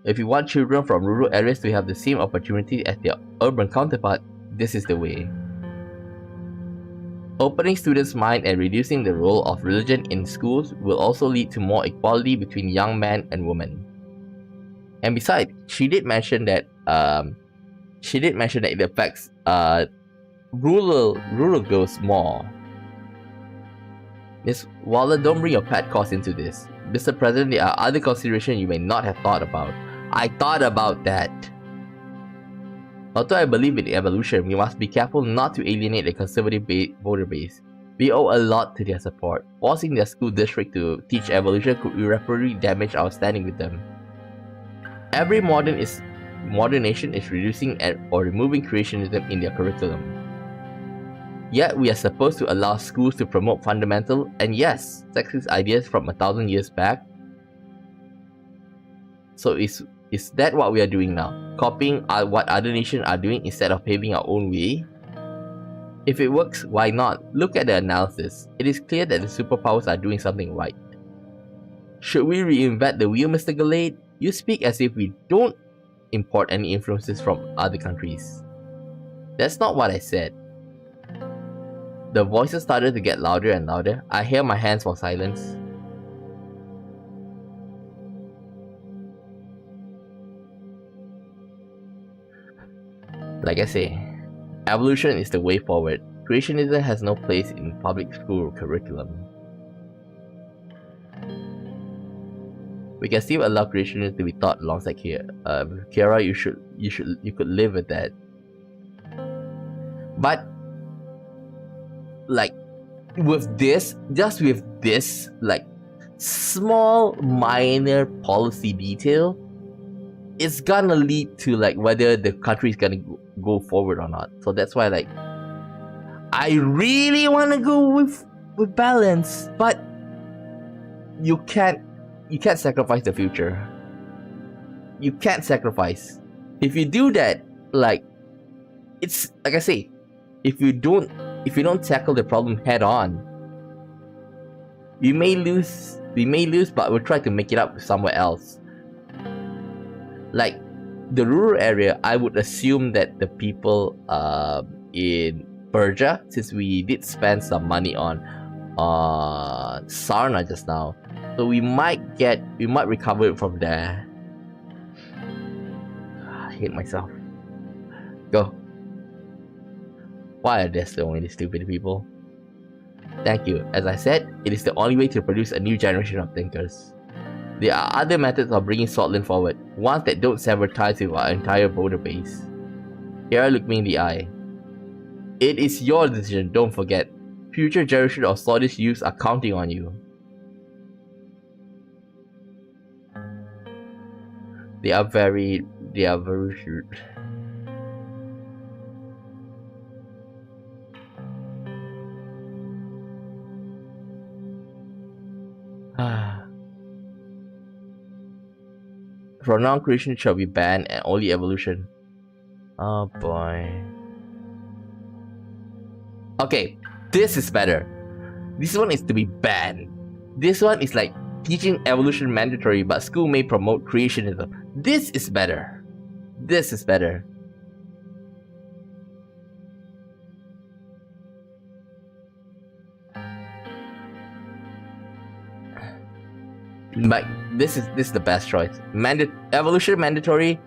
If you want children from rural areas to have the same opportunity as their urban counterpart, this is the way. Opening students' mind and reducing the role of religion in schools will also lead to more equality between young men and women. And besides, she did mention that it affects rural girls more. Miss Waller, don't bring your pet cause into this. Mr. President, there are other considerations you may not have thought about. I thought about that. Although I believe in evolution, we must be careful not to alienate the conservative voter base. We owe a lot to their support. Forcing their school district to teach evolution could irreparably damage our standing with them. Every modern nation is reducing or removing creationism in their curriculum. Yet we are supposed to allow schools to promote fundamental and yes, sexist ideas from 1,000 years back. So is that what we are doing now? Copying what other nations are doing instead of paving our own way? If it works, why not? Look at the analysis. It is clear that the superpowers are doing something right. Should we reinvent the wheel, Mr. Galade? You speak as if we don't import any influences from other countries. That's not what I said. The voices started to get louder and louder. I hear my hands for silence. Like I say, evolution is the way forward. Creationism has no place in public school curriculum. We can still allow creationism to be taught alongside here. Kiara, you could live with that. But like with this like small minor policy detail, it's gonna lead to like whether the country is gonna go forward or not. So that's why like I really want to go with balance, but you can't sacrifice the future. You can't sacrifice. If you do that, like it's like I say, if you don't tackle the problem head on, we may lose, but we'll try to make it up somewhere else. Like the rural area, I would assume that the people in Berja, since we did spend some money on Sarna just now, so we might recover it from there. I hate myself. Go. Why are there so many stupid people? Thank you. As I said, it is the only way to produce a new generation of thinkers. There are other methods of bringing Sordland forward, ones that don't sever ties with our entire voter base. Here, look me in the eye. It is your decision, don't forget. Future generations of Sordish youths are counting on you. They are very From now, creation shall be banned and only evolution. Oh boy. Okay, this is better. This one is to be banned. This one is like teaching evolution mandatory, but school may promote creationism. This is better. This is better. But this is the best choice. Evolution mandatory.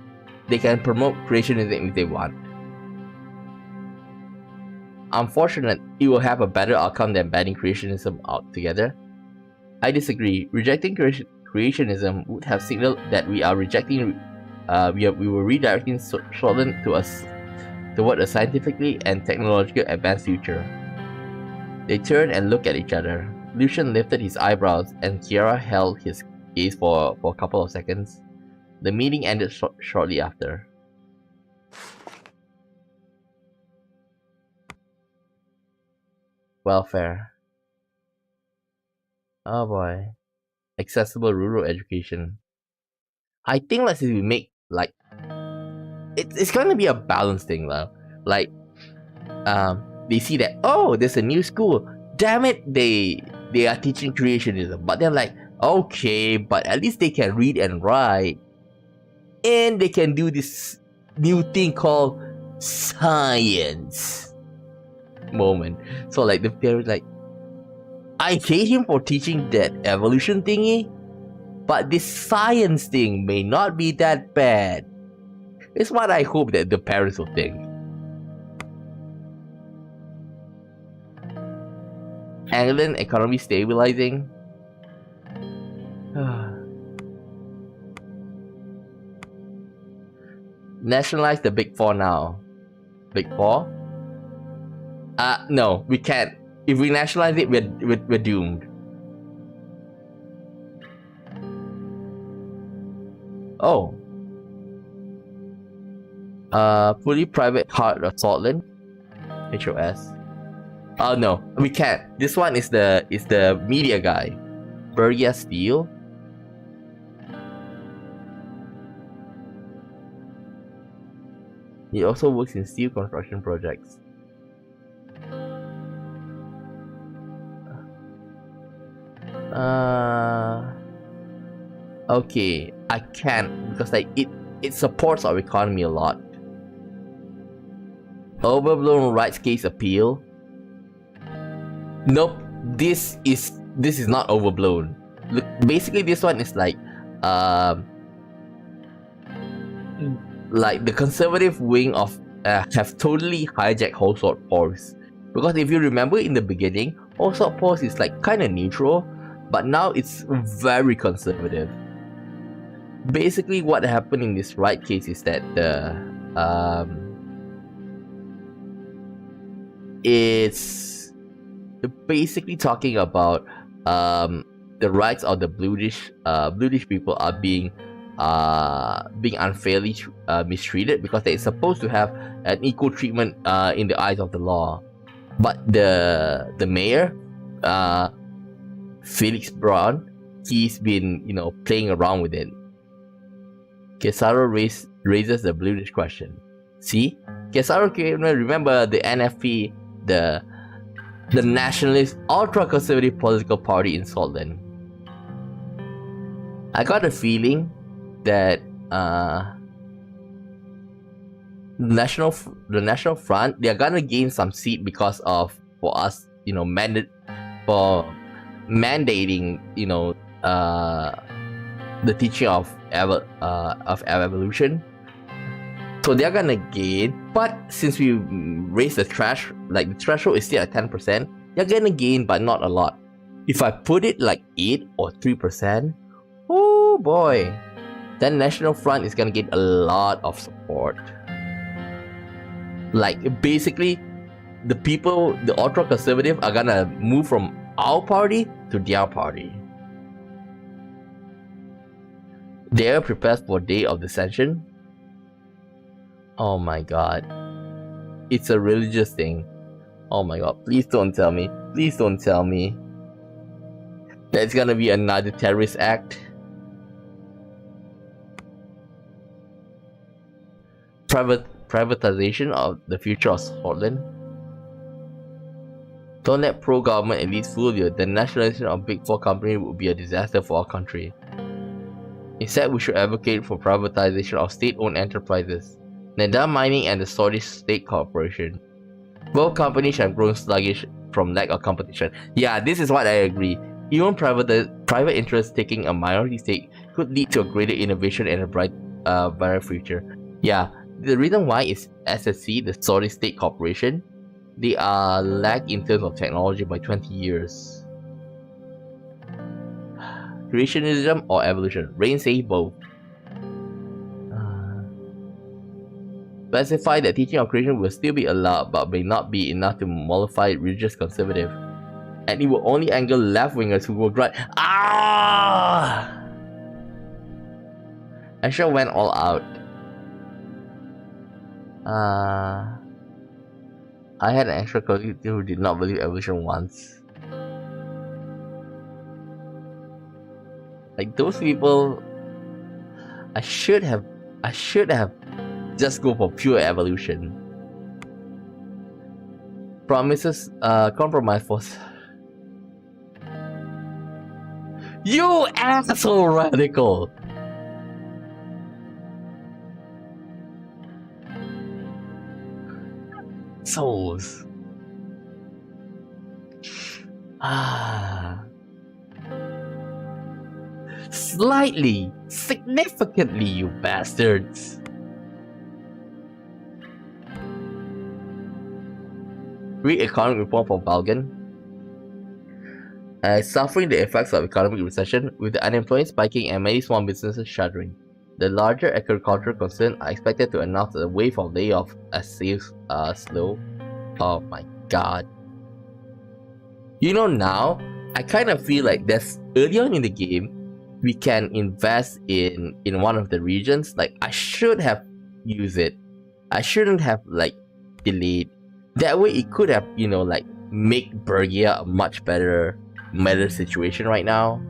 They can promote creationism if they want. Unfortunately, it will have a better outcome than banning creationism altogether. I disagree. Rejecting creationism would have signaled that we are rejecting. We were redirecting Sordland toward a scientifically and technologically advanced future. They turned and looked at each other. Lucian lifted his eyebrows, and Kiara held his gaze for a couple of seconds. The meeting ended shortly after. Welfare. Oh boy. Accessible rural education. I think let's say we make like it's gonna be a balanced thing though. Like they see that, oh, there's a new school. Damn it, they are teaching creationism, but they're like, okay, but at least they can read and write, and they can do this new thing called science moment. So like the parents like, I hate him for teaching that evolution thingy, but this science thing may not be that bad. It's what I hope that the parents will think. Anglian economy stabilizing. Nationalize the Big Four now. Big Four? No, we can't. If we nationalize it, we're doomed. Oh. Fully private heart of Sordland. HOS. Oh no, we can't. This one is the media guy. Bergia Steel. He also works in steel construction projects. Okay, I can't because like it supports our economy a lot. Overblown rights case appeal. Nope, this is not overblown. Look, basically this one is like the conservative wing of have totally hijacked whole sword force. Because if you remember in the beginning, whole sword force is like kind of neutral, but now it's very conservative. Basically what happened in this right case is that it's basically talking about the rights of the Bluish people are being unfairly mistreated because they're supposed to have an equal treatment in the eyes of the law. But the mayor, Felix Braun, he's been playing around with it. Kesaro raises the Bluish question. See, Kesaro, remember the NFP, the nationalist, ultra-conservative political party in Sordland. I got a feeling that the National Front, they're gonna gain some seat because of mandating the teaching of evolution. So they're gonna gain, but since we raise the threshold is still at 10%, they're gonna gain, but not a lot. If I put it like 8 or 3%, oh boy, then National Front is gonna get a lot of support. Like basically, the people, the ultra-conservative, are gonna move from our party to their party. They're prepared for day of dissension. Oh my god. It's a religious thing. Oh my god, please don't tell me. Please don't tell me that it's gonna be another terrorist act. privatization of the future of Sordland. Don't let pro-government elites fool you. The nationalization of Big Four companies would be a disaster for our country. Instead, we should advocate for privatization of state-owned enterprises, Neda Mining and the Saudi State Corporation. Both companies have grown sluggish from lack of competition. Yeah, this is what I agree. Even private interests taking a minority stake could lead to a greater innovation and a brighter future. Yeah, the reason why is SSC, the Saudi State Corporation, they are lag in terms of technology by 20 years. Creationism or evolution? Rayne say both. Specify that teaching of creation will still be allowed but may not be enough to mollify religious conservative. And it will only anger left-wingers who will grunt, "Ah!" Asher went all out. I had an extra colleague who did not believe evolution once. Like those people, I should have just go for pure evolution. Promises, compromise for. You asshole radical! Souls. Slightly, significantly, you bastards. Read economic report for Valgan. Suffering the effects of economic recession, with the unemployment spiking and many small businesses shuttering. The larger agricultural concerns are expected to announce a wave of layoffs as sales slow. Oh my god. You know, now, I kind of feel like there's early on in the game, we can invest in one of the regions. Like, I should have used it. I shouldn't have, like, delayed. That way, it could have, you know, like, make Bergia a much better situation right now.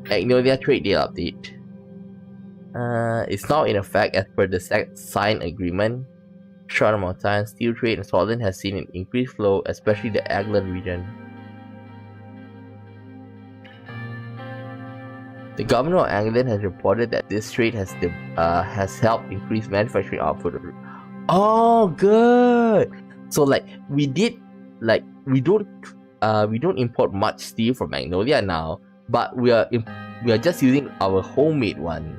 Magnolia trade deal update. It's now in effect as per the signed agreement. Short amount of time, steel trade in Sordland has seen an increased flow, especially the Aglan region. The governor of Aglan has reported that this trade has helped increase manufacturing output. Oh, good. So like we don't import much steel from Magnolia now, but we are just using our homemade one.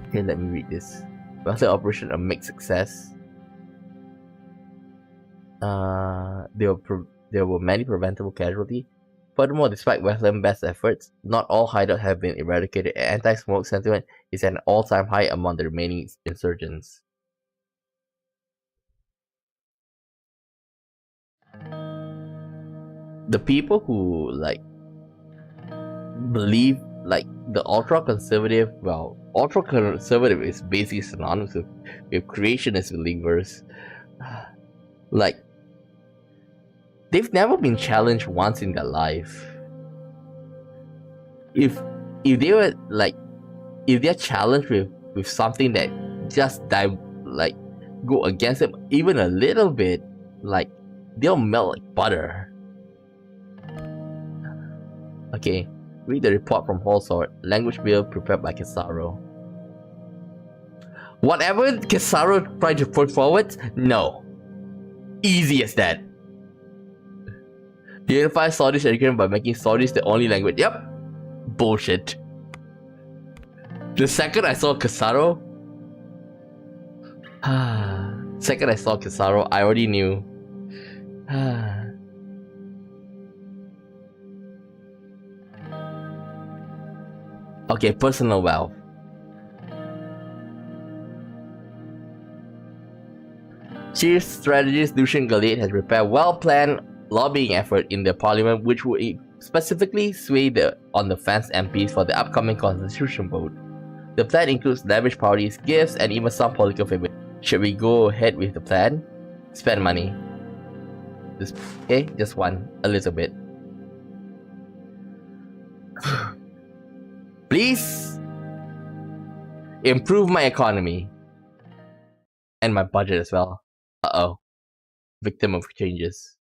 Okay, let me read this. Master operation a mixed success. There were many preventable casualties. Furthermore, despite Westland's best efforts, not all hideouts have been eradicated, and anti-smoke sentiment is at an all-time high among the remaining insurgents. The people who believe the ultra-conservative, ultra-conservative is basically synonymous with creationist believers. They've never been challenged once in their life. If they're challenged with something that just go against them even a little bit, they'll melt like butter. Okay, read the report from Holsort. Language bill prepared by Kesaro. Whatever Kesaro tried to put forward, no. Easy as that. Unify Saudi's education by making Saudis the only language. Yep. Bullshit. The second I saw Kesaro, I already knew. Okay, personal wealth. Chief strategist Lucian Galate has prepared a well-planned lobbying effort in the parliament which will specifically sway on the fence MPs for the upcoming constitution vote. The plan includes lavish parties, gifts, and even some political favor. Should we go ahead with the plan? Spend money. Just okay, just one, a little bit. Please improve my economy and my budget as well. Uh-oh. Victim of changes.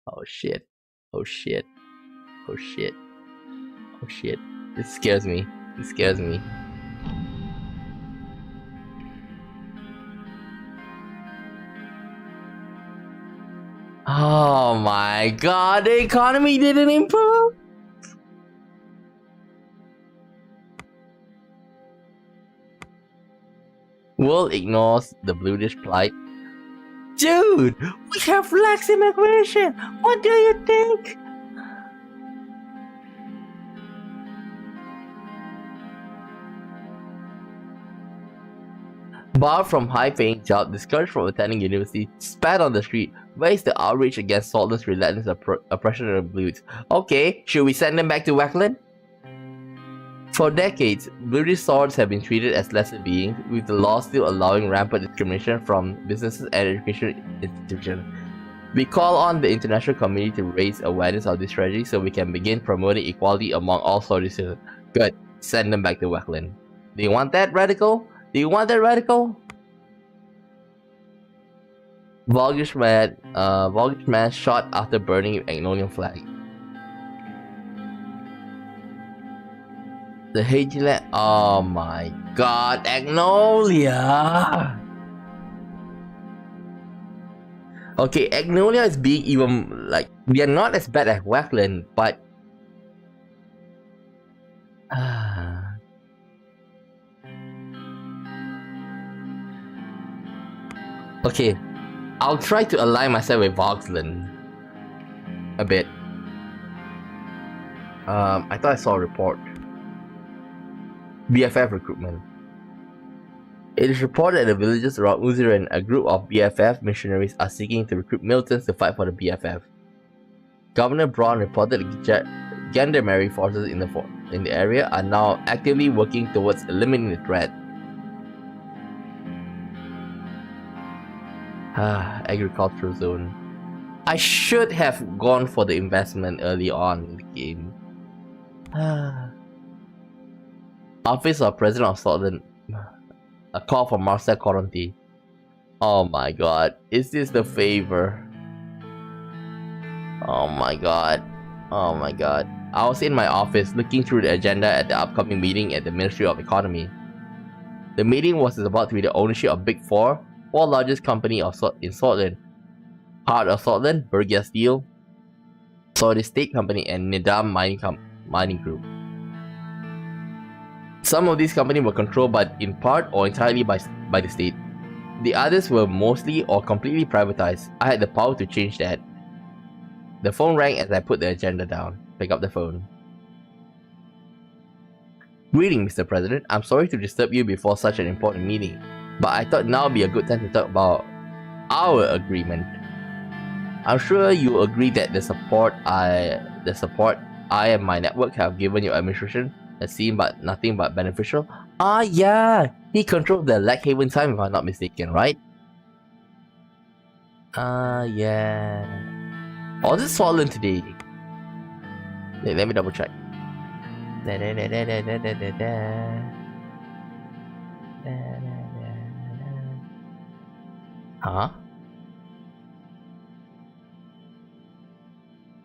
Oh shit. Oh shit. Oh shit. Oh shit. This scares me. This scares me. Oh my god, the economy didn't improve! World ignores the British plight. Dude, we have lax immigration! What do you think? Barred from high-paying job, discouraged from attending university, spat on the street. Where is the outrage against Sordland's relentless oppression of the Blues? Okay, should we send them back to Wackland? For decades, British swords have been treated as lesser beings, with the law still allowing rampant discrimination from businesses and education institutions. We call on the international community to raise awareness of this tragedy so we can begin promoting equality among all sword citizens. Good, send them back to Wackland. Do you want that, radical? Do you want that, radical? Vulgar man shot after burning Agnolian flag. The Hageland. Oh my god, Agnolia! Okay, Agnolia is being even like. We are not as bad as Wackland, but. Okay, I'll try to align myself with Voxland a bit. I thought I saw a report. BFF recruitment. It is reported that the villages around Suzerain, a group of BFF missionaries, are seeking to recruit militants to fight for the BFF. Governor Braun reported that gendarmerie forces in the area are now actively working towards eliminating the threat. Agricultural zone. I should have gone for the investment early on in the game. Office of President of Sordland. A call from Marcel Coronti. Oh my god. Is this the favor? Oh my god. Oh my god. I was in my office looking through the agenda at the upcoming meeting at the Ministry of Economy. The meeting was about to be the ownership of Big Four largest company in Sordland. Heart of Sordland, Bergia Steel, Saudi State Company, and Nidam Mining Group. Some of these companies were controlled in part or entirely by the state. The others were mostly or completely privatized. I had the power to change that. The phone rang as I put the agenda down. Pick up the phone. Greeting, Mr. President. I'm sorry to disturb you before such an important meeting, but I thought now would be a good time to talk about our agreement. I'm sure you agree that the support I and my network have given your administration has seemed but nothing but beneficial. Ah yeah, he controlled the Lackhaven time if I'm not mistaken, right? Yeah. Or is it Sordland today? Let me double check. Huh?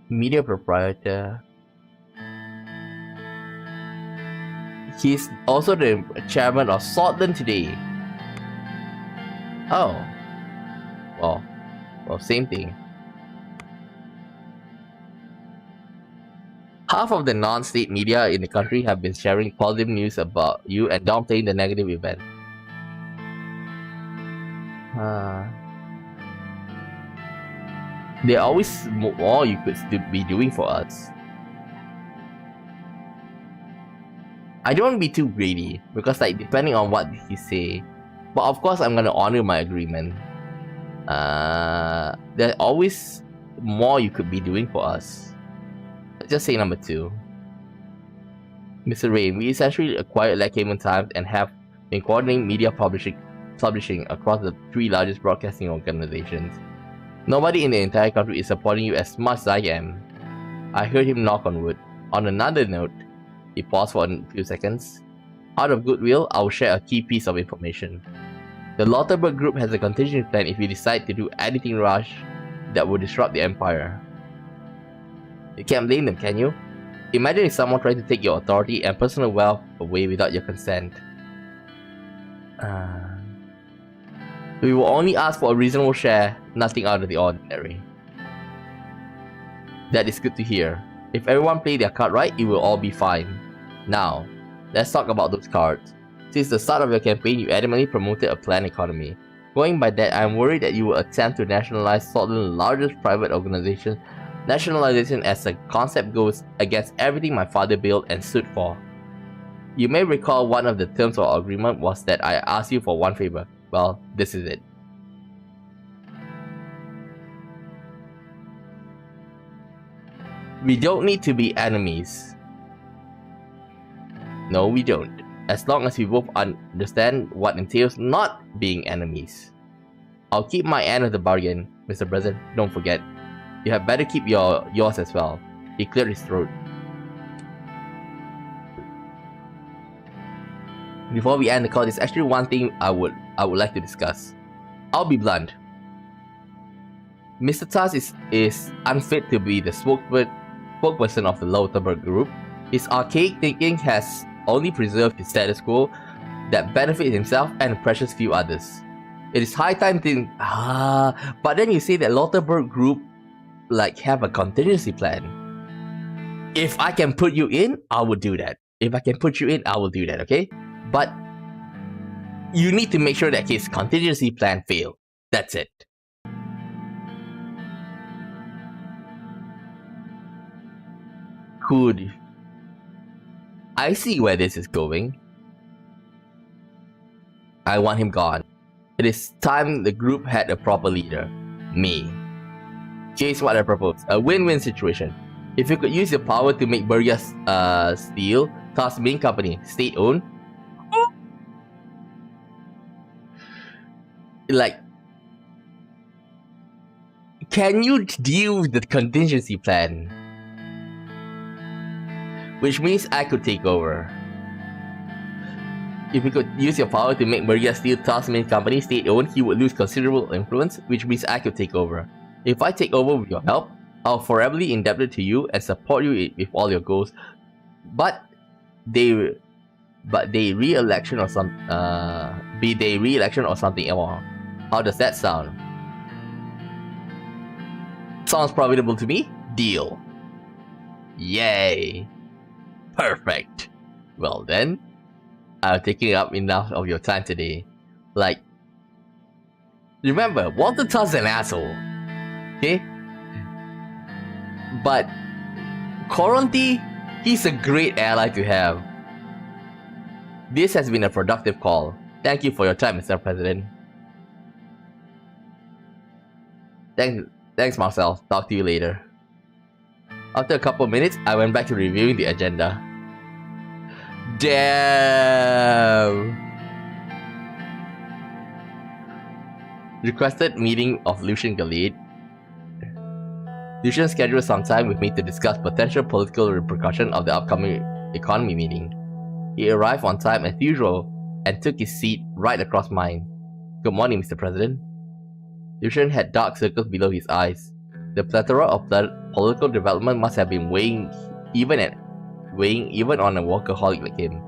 Media proprietor. He's also the chairman of Sordland today. Oh. Well, same thing. Half of the non-state media in the country have been sharing positive news about you and downplaying the negative event. There's always more you could still be doing for us. I don't want to be too greedy, because like depending on what he say, but of course I'm gonna honor my agreement. There's always more you could be doing for us. Let's just say number 2. Mr. Rayne, we essentially acquired Lackhaven Times and have been coordinating media publishing across the 3 largest broadcasting organizations. Nobody in the entire country is supporting you as much as I am. I heard him knock on wood. On another note, he paused for a few seconds. Out of goodwill, I will share a key piece of information. The Lauterberg group has a contingency plan if you decide to do anything rash that will disrupt the Empire. You can't blame them, can you? Imagine if someone tried to take your authority and personal wealth away without your consent. We will only ask for a reasonable share, nothing out of the ordinary. That is good to hear. If everyone plays their card right, it will all be fine. Now, let's talk about those cards. Since the start of your campaign, you adamantly promoted a planned economy. Going by that, I am worried that you will attempt to nationalize Sordland's largest private organization. Nationalization as a concept goes against everything my father built and stood for. You may recall one of the terms of our agreement was that I asked you for one favor. Well, this is it. We don't need to be enemies. No, we don't. As long as we both understand what entails not being enemies. I'll keep my end of the bargain, Mr. President. Don't forget. You had better keep yours as well. He cleared his throat. Before we end the call, there's actually one thing I would like to discuss. I'll be blunt. Mr. Taz is unfit to be the spokesperson of the Lauterberg group. His archaic thinking has only preserved his status quo that benefits himself and a precious few others. It is high time to but then you say that Lauterberg group have a contingency plan. If I can put you in, I will do that. If I can put you in, I will do that, okay? But you need to make sure that his contingency plan fails. That's it. Good. I see where this is going. I want him gone. It is time the group had a proper leader. Me. Here's what I propose. A win-win situation. If you could use your power to make Burya Steel, Toss main company, state-owned. Can you deal with the contingency plan? Which means I could take over. If you could use your power to make Burya Steel Toss main company state-owned, he would lose considerable influence, which means I could take over. If I take over with your help, I'll forever be indebted to you and support you with all your goals. But they re-election or something else. How does that sound? Sounds profitable to me? Deal. Yay. Perfect. Well then, I'm taking up enough of your time today. Remember, Walter Tutt's an asshole. Okay? But Coronti, he's a great ally to have. This has been a productive call. Thank you for your time, Mr. President. Thanks, Marcel. Talk to you later. After a couple of minutes, I went back to reviewing the agenda. Damn! Requested meeting of Lucian Galid. Lucian scheduled some time with me to discuss potential political repercussions of the upcoming economy meeting. He arrived on time as usual and took his seat right across mine. Good morning, Mr. President. Lucian had dark circles below his eyes. The plethora of political development must have been weighing even on a workaholic like him.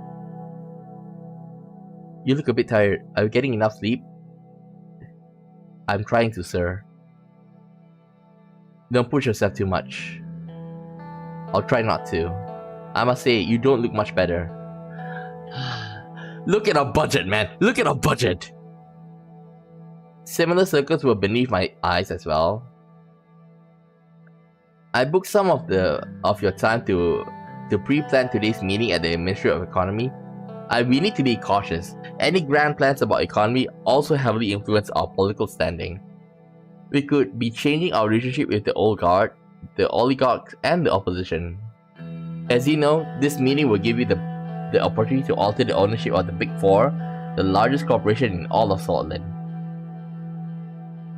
You look a bit tired. Are you getting enough sleep? I'm trying to, sir. Don't push yourself too much. I'll try not to. I must say, you don't look much better. Look at our budget, man! Look at our budget! Similar circles were beneath my eyes as well. I booked some of your time to pre-plan today's meeting at the Ministry of Economy. We need to be cautious. Any grand plans about economy also heavily influence our political standing. We could be changing our relationship with the old guard, the oligarchs, and the opposition. As you know, this meeting will give you the opportunity to alter the ownership of the Big Four, the largest corporation in all of Sordland.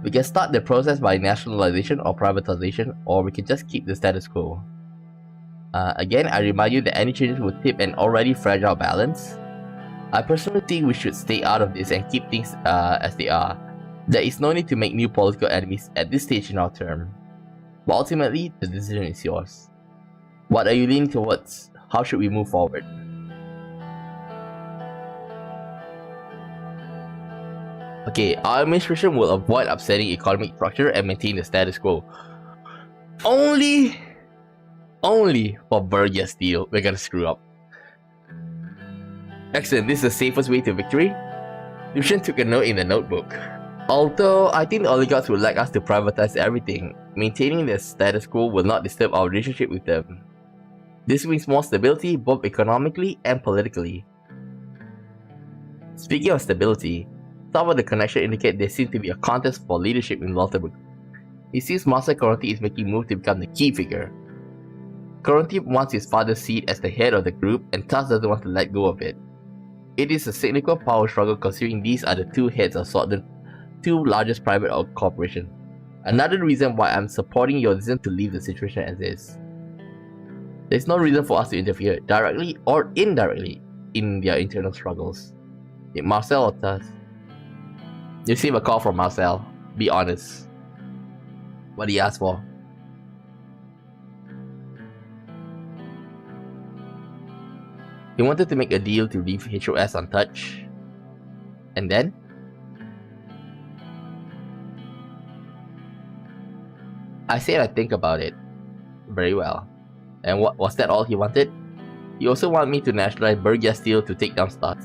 We can start the process by nationalization or privatization, or we can just keep the status quo. Again, I remind you that any changes would tip an already fragile balance. I personally think we should stay out of this and keep things as they are. There is no need to make new political enemies at this stage in our term. But ultimately, the decision is yours. What are you leaning towards? How should we move forward? Okay, our administration will avoid upsetting economic structure and maintain the status quo. Only for Bergia Steel, we're gonna screw up. Excellent, this is the safest way to victory. Lucian took a note in the notebook. Although, I think the oligarchs would like us to privatize everything, maintaining the status quo will not disturb our relationship with them. This means more stability, both economically and politically. Speaking of stability, some of the connections indicate there seems to be a contest for leadership in Walterburg. It seems Master Coronti is making moves to become the key figure. Coronti wants his father's seat as the head of the group and thus doesn't want to let go of it. It is a cyclical power struggle considering these are the two heads of Sordland's two largest private corporations. Another reason why I'm supporting your decision to leave the situation as is. There's no reason for us to interfere, directly or indirectly, in their internal struggles. Did Marcel or Taz? You received a call from Marcel. Be honest. What did he ask for? He wanted to make a deal to leave HOS untouched. And then? I said I'd think about it. Very well. And what was that all he wanted? He also wanted me to nationalize Bergia Steel to take down Stars.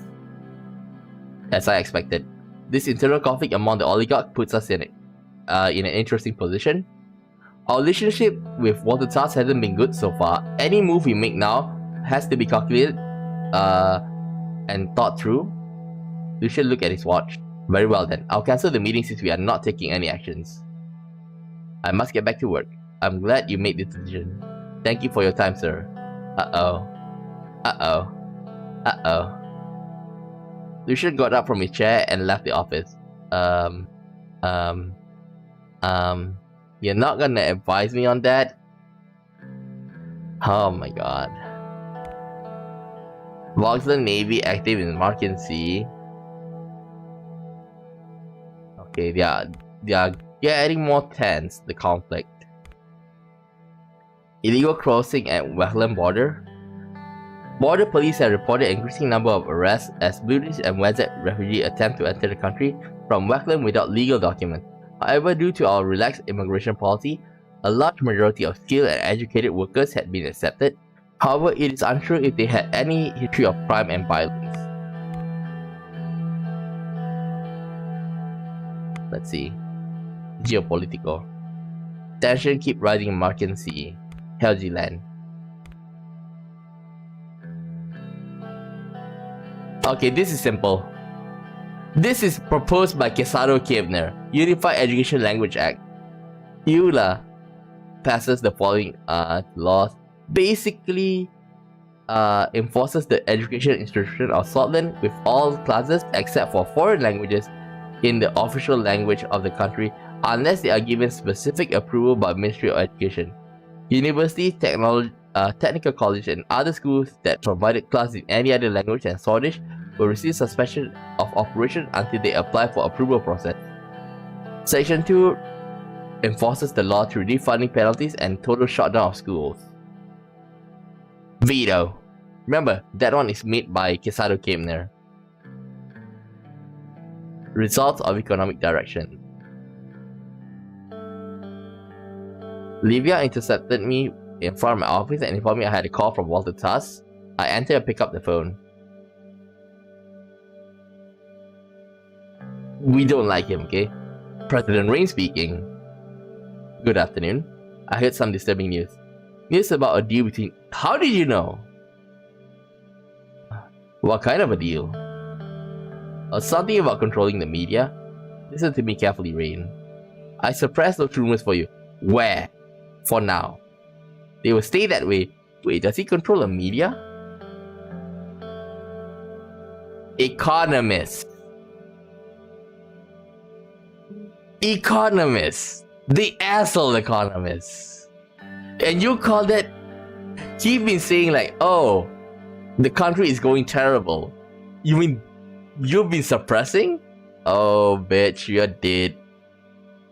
As I expected, this internal conflict among the oligarchs puts us in an interesting position. Our relationship with Walter Tars hasn't been good so far. Any move we make now has to be calculated and thought through. Lucian looked at his watch. Very well then, I'll cancel the meeting since we are not taking any actions. I must get back to work. I'm glad you made this decision. Thank you for your time, sir. Lucian got up from his chair and left the office. You're not gonna advise me on that? Oh my god. Vauxhall Navy active in Marken Sea. Okay, they are getting more tense, the conflict. Illegal crossing at Wetland border. Border police have reported an increasing number of arrests as British and Wessex refugees attempt to enter the country from Wetland without legal documents. However, due to our relaxed immigration policy, a large majority of skilled and educated workers had been accepted. However, it is unsure if they had any history of crime and violence. Let's see. Geopolitical. Tension keep rising in Marken Sea. Helgeland. Okay, this is simple. This is proposed by Quesado Kibner, Unified Education Language Act. EULA passes the following laws. Basically, enforces the education institution of Sordland with all classes except for foreign languages in the official language of the country unless they are given specific approval by Ministry of Education. University, technical college and other schools that provided classes in any other language than Swordish will receive suspension of operation until they apply for approval process. Section 2 enforces the law through defunding penalties and total shutdown of schools. Veto. Remember, that one is made by Quesado Kibner. Results of economic direction. Livia intercepted me in front of my office and informed me I had a call from Walter Tuss. I entered and picked up the phone. We don't like him, okay? President Rayne speaking. Good afternoon. I heard some disturbing news. News about a deal between... How did you know? What kind of a deal? Something about controlling the media? Listen to me carefully, Rayne. I suppressed those rumors for you. Where? For now. They will stay that way. Wait, does he control the media? Economist. economist. The asshole economist. And you call that... He's been saying like, oh, the country is going terrible. You mean you've been suppressing? Oh, bitch, you're dead.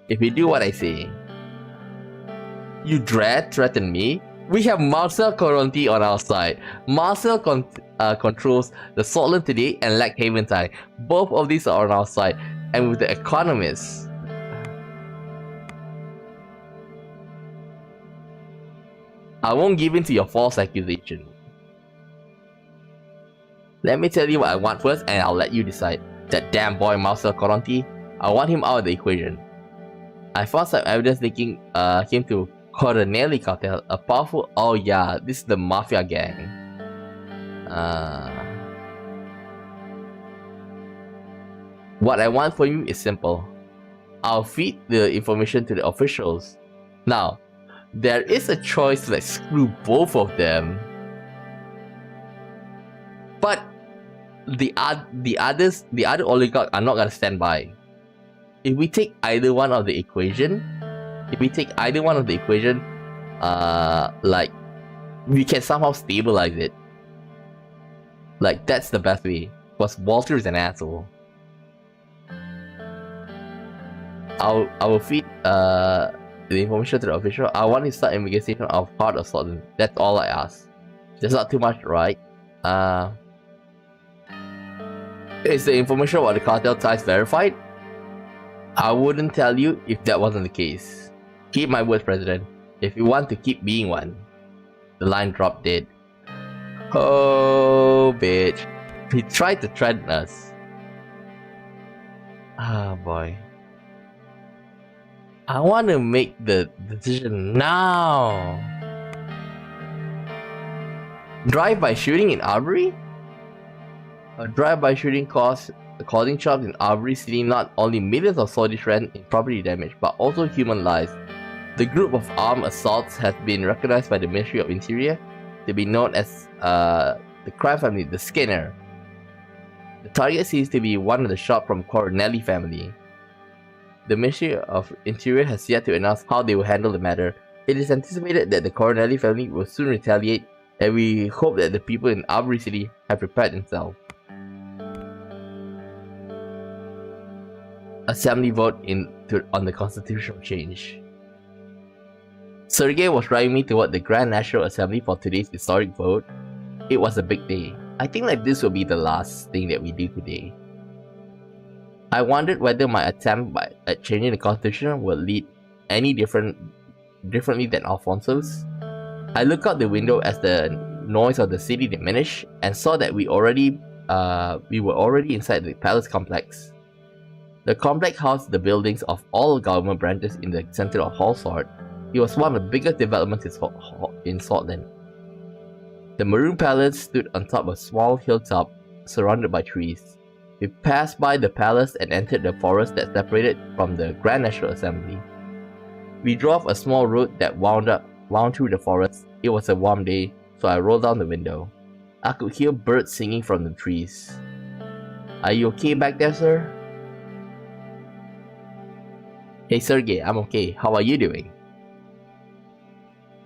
If you do what I say. You threaten me? We have Marcel Coronti on our side. Marcel controls the Sordland today and Lack Haventine. Both of these are on our side. And with the economists, I won't give in to your false accusation. Let me tell you what I want first and I'll let you decide. That damn boy Marcel Coronti, I want him out of the equation. I found some evidence linking him to Coronelli cartel, a powerful... Oh yeah, this is the mafia gang. What I want for you is simple. I'll feed the information to the officials. Now, there is a choice to like screw both of them. But the other oligarchs are not gonna stand by. If we take either one of the equation, like we can somehow stabilize it. Like that's the best way. Because Walter is an asshole. I will feed the information to the official. I want to start investigation of part of Sordland. That's all I ask. There's not too much, right? Is the information about the cartel ties verified? I wouldn't tell you if that wasn't the case. Keep my word, President. If you want to keep being one. The line dropped dead. Oh, bitch. He tried to threaten us. Ah, boy. I want to make the decision now. Drive-by shooting in Arbery? A drive-by shooting caused causing shops in Arbery City not only millions of Swedish rand in property damage, but also human lives. The group of armed assaults has been recognized by the Ministry of Interior to be known as the crime family, the Skinner. The target seems to be one of the shops from Coronelli family. The Ministry of Interior has yet to announce how they will handle the matter. It is anticipated that the Coronelli family will soon retaliate, and we hope that the people in Arbery City have prepared themselves. Assembly vote on the constitutional change. Sergey was driving me toward the Grand National Assembly for today's historic vote. It was a big day. I think like this will be the last thing that we do today. I wondered whether my attempt at changing the constitution would lead any differently than Alfonso's. I looked out the window as the noise of the city diminished and saw that we were already inside the palace complex. The complex housed the buildings of all government branches in the center of Hallsort. It was one of the biggest developments in Sordland. The Maroon Palace stood on top of a small hilltop surrounded by trees. We passed by the palace and entered the forest that separated from the Grand National Assembly. We drove a small road that wound through the forest. It was a warm day, so I rolled down the window. I could hear birds singing from the trees. Are you okay back there, sir? Hey Sergey, I'm okay. How are you doing?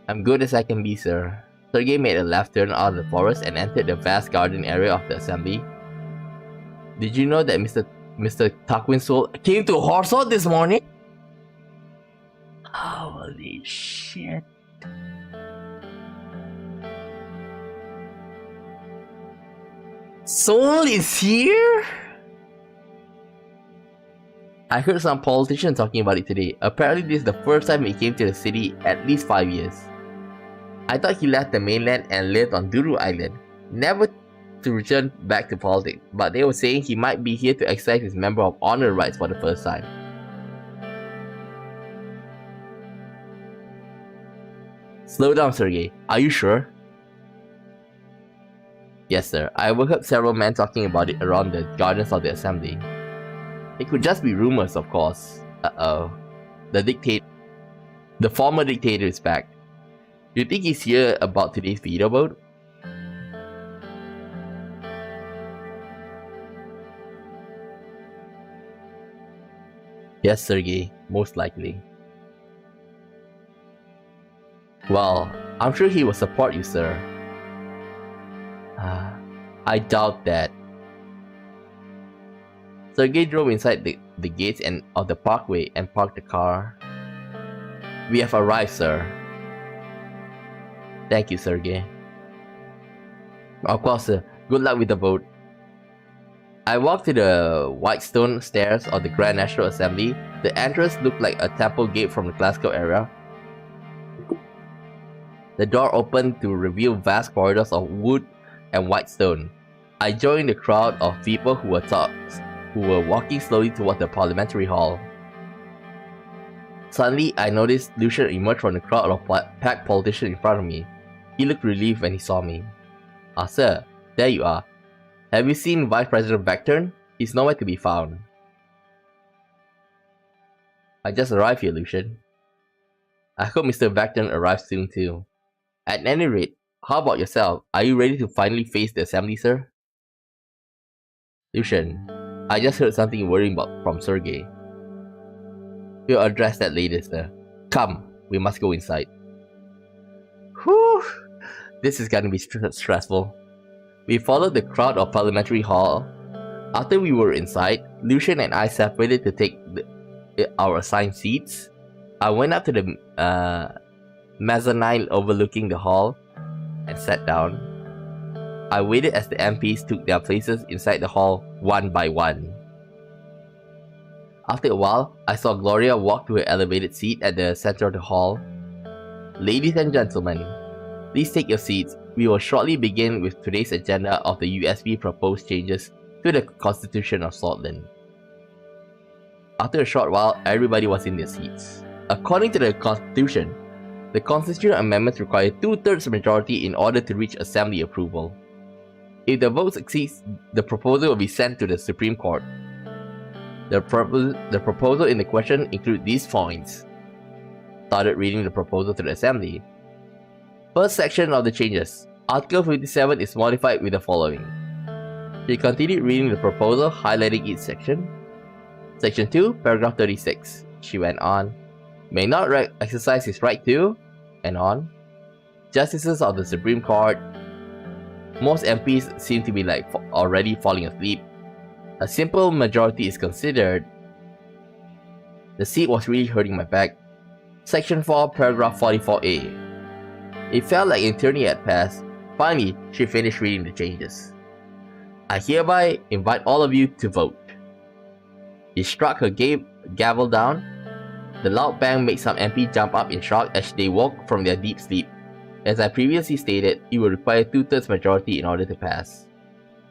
I'm good as I can be, sir. Sergey made a left turn out of the forest and entered the vast garden area of the assembly. Did you know that Mr. Tarquin Soul came to Horsot this morning? Holy shit. Soul is here? I heard some politicians talking about it today. Apparently this is the first time he came to the city at least 5 years. I thought he left the mainland and lived on Duru Island, never to return back to politics, but they were saying he might be here to exercise his Member of Honor rights for the first time. Slow down, Sergey. Are you sure? Yes, sir. I overheard several men talking about it around the gardens of the assembly. It could just be rumors, of course. Uh-oh. The former dictator is back. You think he's here about today's veto vote? Yes, Sergey, most likely. Well, I'm sure he will support you, sir. I doubt that. Sergey drove inside the gates of the parkway and parked the car. We have arrived, sir. Thank you, Sergey. Of course, sir. Good luck with the vote. I walked to the white stone stairs of the Grand National Assembly. The entrance looked like a temple gate from the classical era. The door opened to reveal vast corridors of wood and white stone. I joined the crowd of people who were walking slowly towards the parliamentary hall. Suddenly, I noticed Lucian emerge from the crowd of packed politicians in front of me. He looked relieved when he saw me. Ah, sir, there you are. Have you seen Vice President Vectorn? He's nowhere to be found. I just arrived here, Lucian. I hope Mr. Vectorn arrives soon too. At any rate, how about yourself? Are you ready to finally face the assembly, sir? Lucian, I just heard something worrying from Sergey. We'll address that later, sir. Come, we must go inside. Whew! This is gonna be stressful. We followed the crowd of parliamentary hall. After we were inside, Lucian and I separated to take our assigned seats. I went up to the mezzanine overlooking the hall and sat down. I waited as the MPs took their places inside the hall one by one. After a while, I saw Gloria walk to her elevated seat at the center of the hall. Ladies and gentlemen, please take your seats. We will shortly begin with today's agenda of the USB proposed changes to the Constitution of Sordland. After a short while, everybody was in their seats. According to the Constitution, the constitutional amendments require 2/3 majority in order to reach Assembly approval. If the vote succeeds, the proposal will be sent to the Supreme Court. The proposal in the question includes these points. Started reading the proposal to the Assembly. First section of the changes. Article 57 is modified with the following. She continued reading the proposal, highlighting each section. Section 2, paragraph 36. She went on. May not exercise his right to, and on. Justices of the Supreme Court. Most MPs seem to be already falling asleep. A simple majority is considered. The seat was really hurting my back. Section 4, paragraph 44A. It felt like eternity had passed. Finally, she finished reading the changes. I hereby invite all of you to vote. She struck her gavel down. The loud bang made some MP jump up in shock as they woke from their deep sleep. As I previously stated, it will require 2/3 majority in order to pass.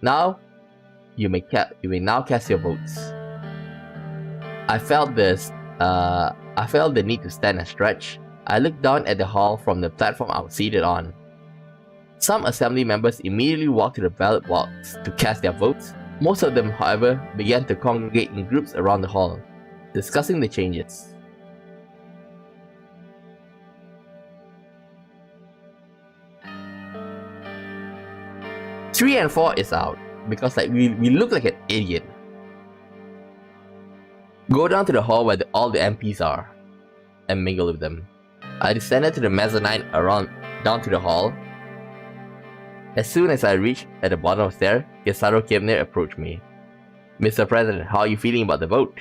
Now, you may now cast your votes. I felt the need to stand and stretch. I looked down at the hall from the platform I was seated on. Some assembly members immediately walked to the ballot box to cast their votes. Most of them, however, began to congregate in groups around the hall, discussing the changes. Three and 4 is out, because we look like an idiot. Go down to the hall where all the MPs are, and mingle with them. I descended to the mezzanine down to the hall. As soon as I reached at the bottom of the stair, Gesaro came near and approached me. Mr. President, how are you feeling about the vote?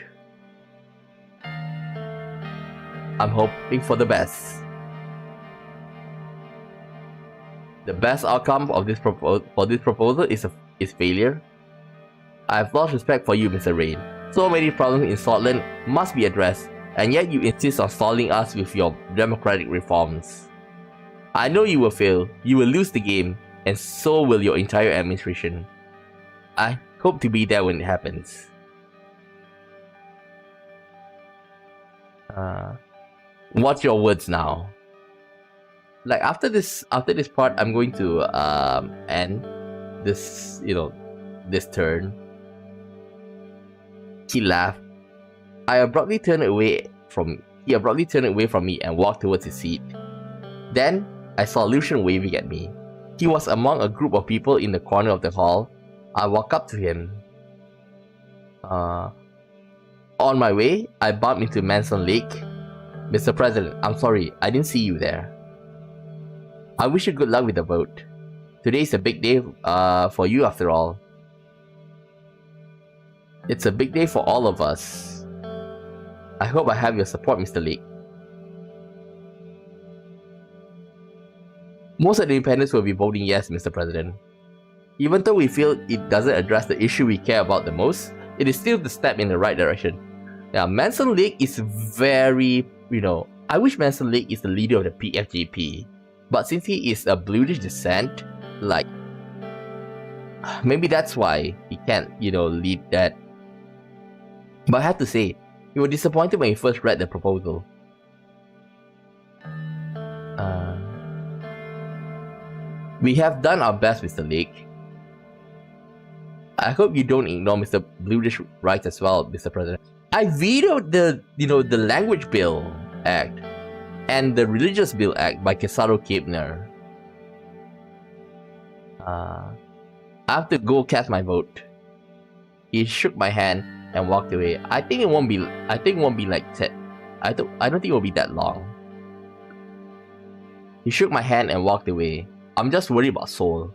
I'm hoping for the best. The best outcome of this proposal is failure. I have lost respect for you, Mr. Rayne. So many problems in Sordland must be addressed, and yet you insist on stalling us with your democratic reforms. I know you will fail, you will lose the game, and so will your entire administration. I hope to be there when it happens. Watch your words now. After this part, I'm going to end this this turn. He laughed. He abruptly turned away from me and walked towards his seat. Then I saw Lucian waving at me. He was among a group of people in the corner of the hall. I walked up to him. On my way, I bumped into Manson Lake. Mr. President, I'm sorry, I didn't see you there. I wish you good luck with the vote. Today is a big day for you after all. It's a big day for all of us. I hope I have your support, Mr. Lake. Most of the independents will be voting yes, Mr. President. Even though we feel it doesn't address the issue we care about the most, it is still the step in the right direction. Now, Manson Lake is very, I wish Manson Lake is the leader of the PFJP. But since he is a bluish descent, maybe that's why he can't, lead that. But I have to say, we were disappointed when we first read the proposal. We have done our best, Mr. Lake. I hope you don't ignore Mr. Bluish rights as well, Mr. President. I vetoed the Language Bill Act and the Religious Bill Act by Kesaro Kepner. I have to go cast my vote. He shook my hand and walked away. I think it won't be like 10. I don't think it will be that long. He shook my hand and walked away. I'm just worried about Seoul.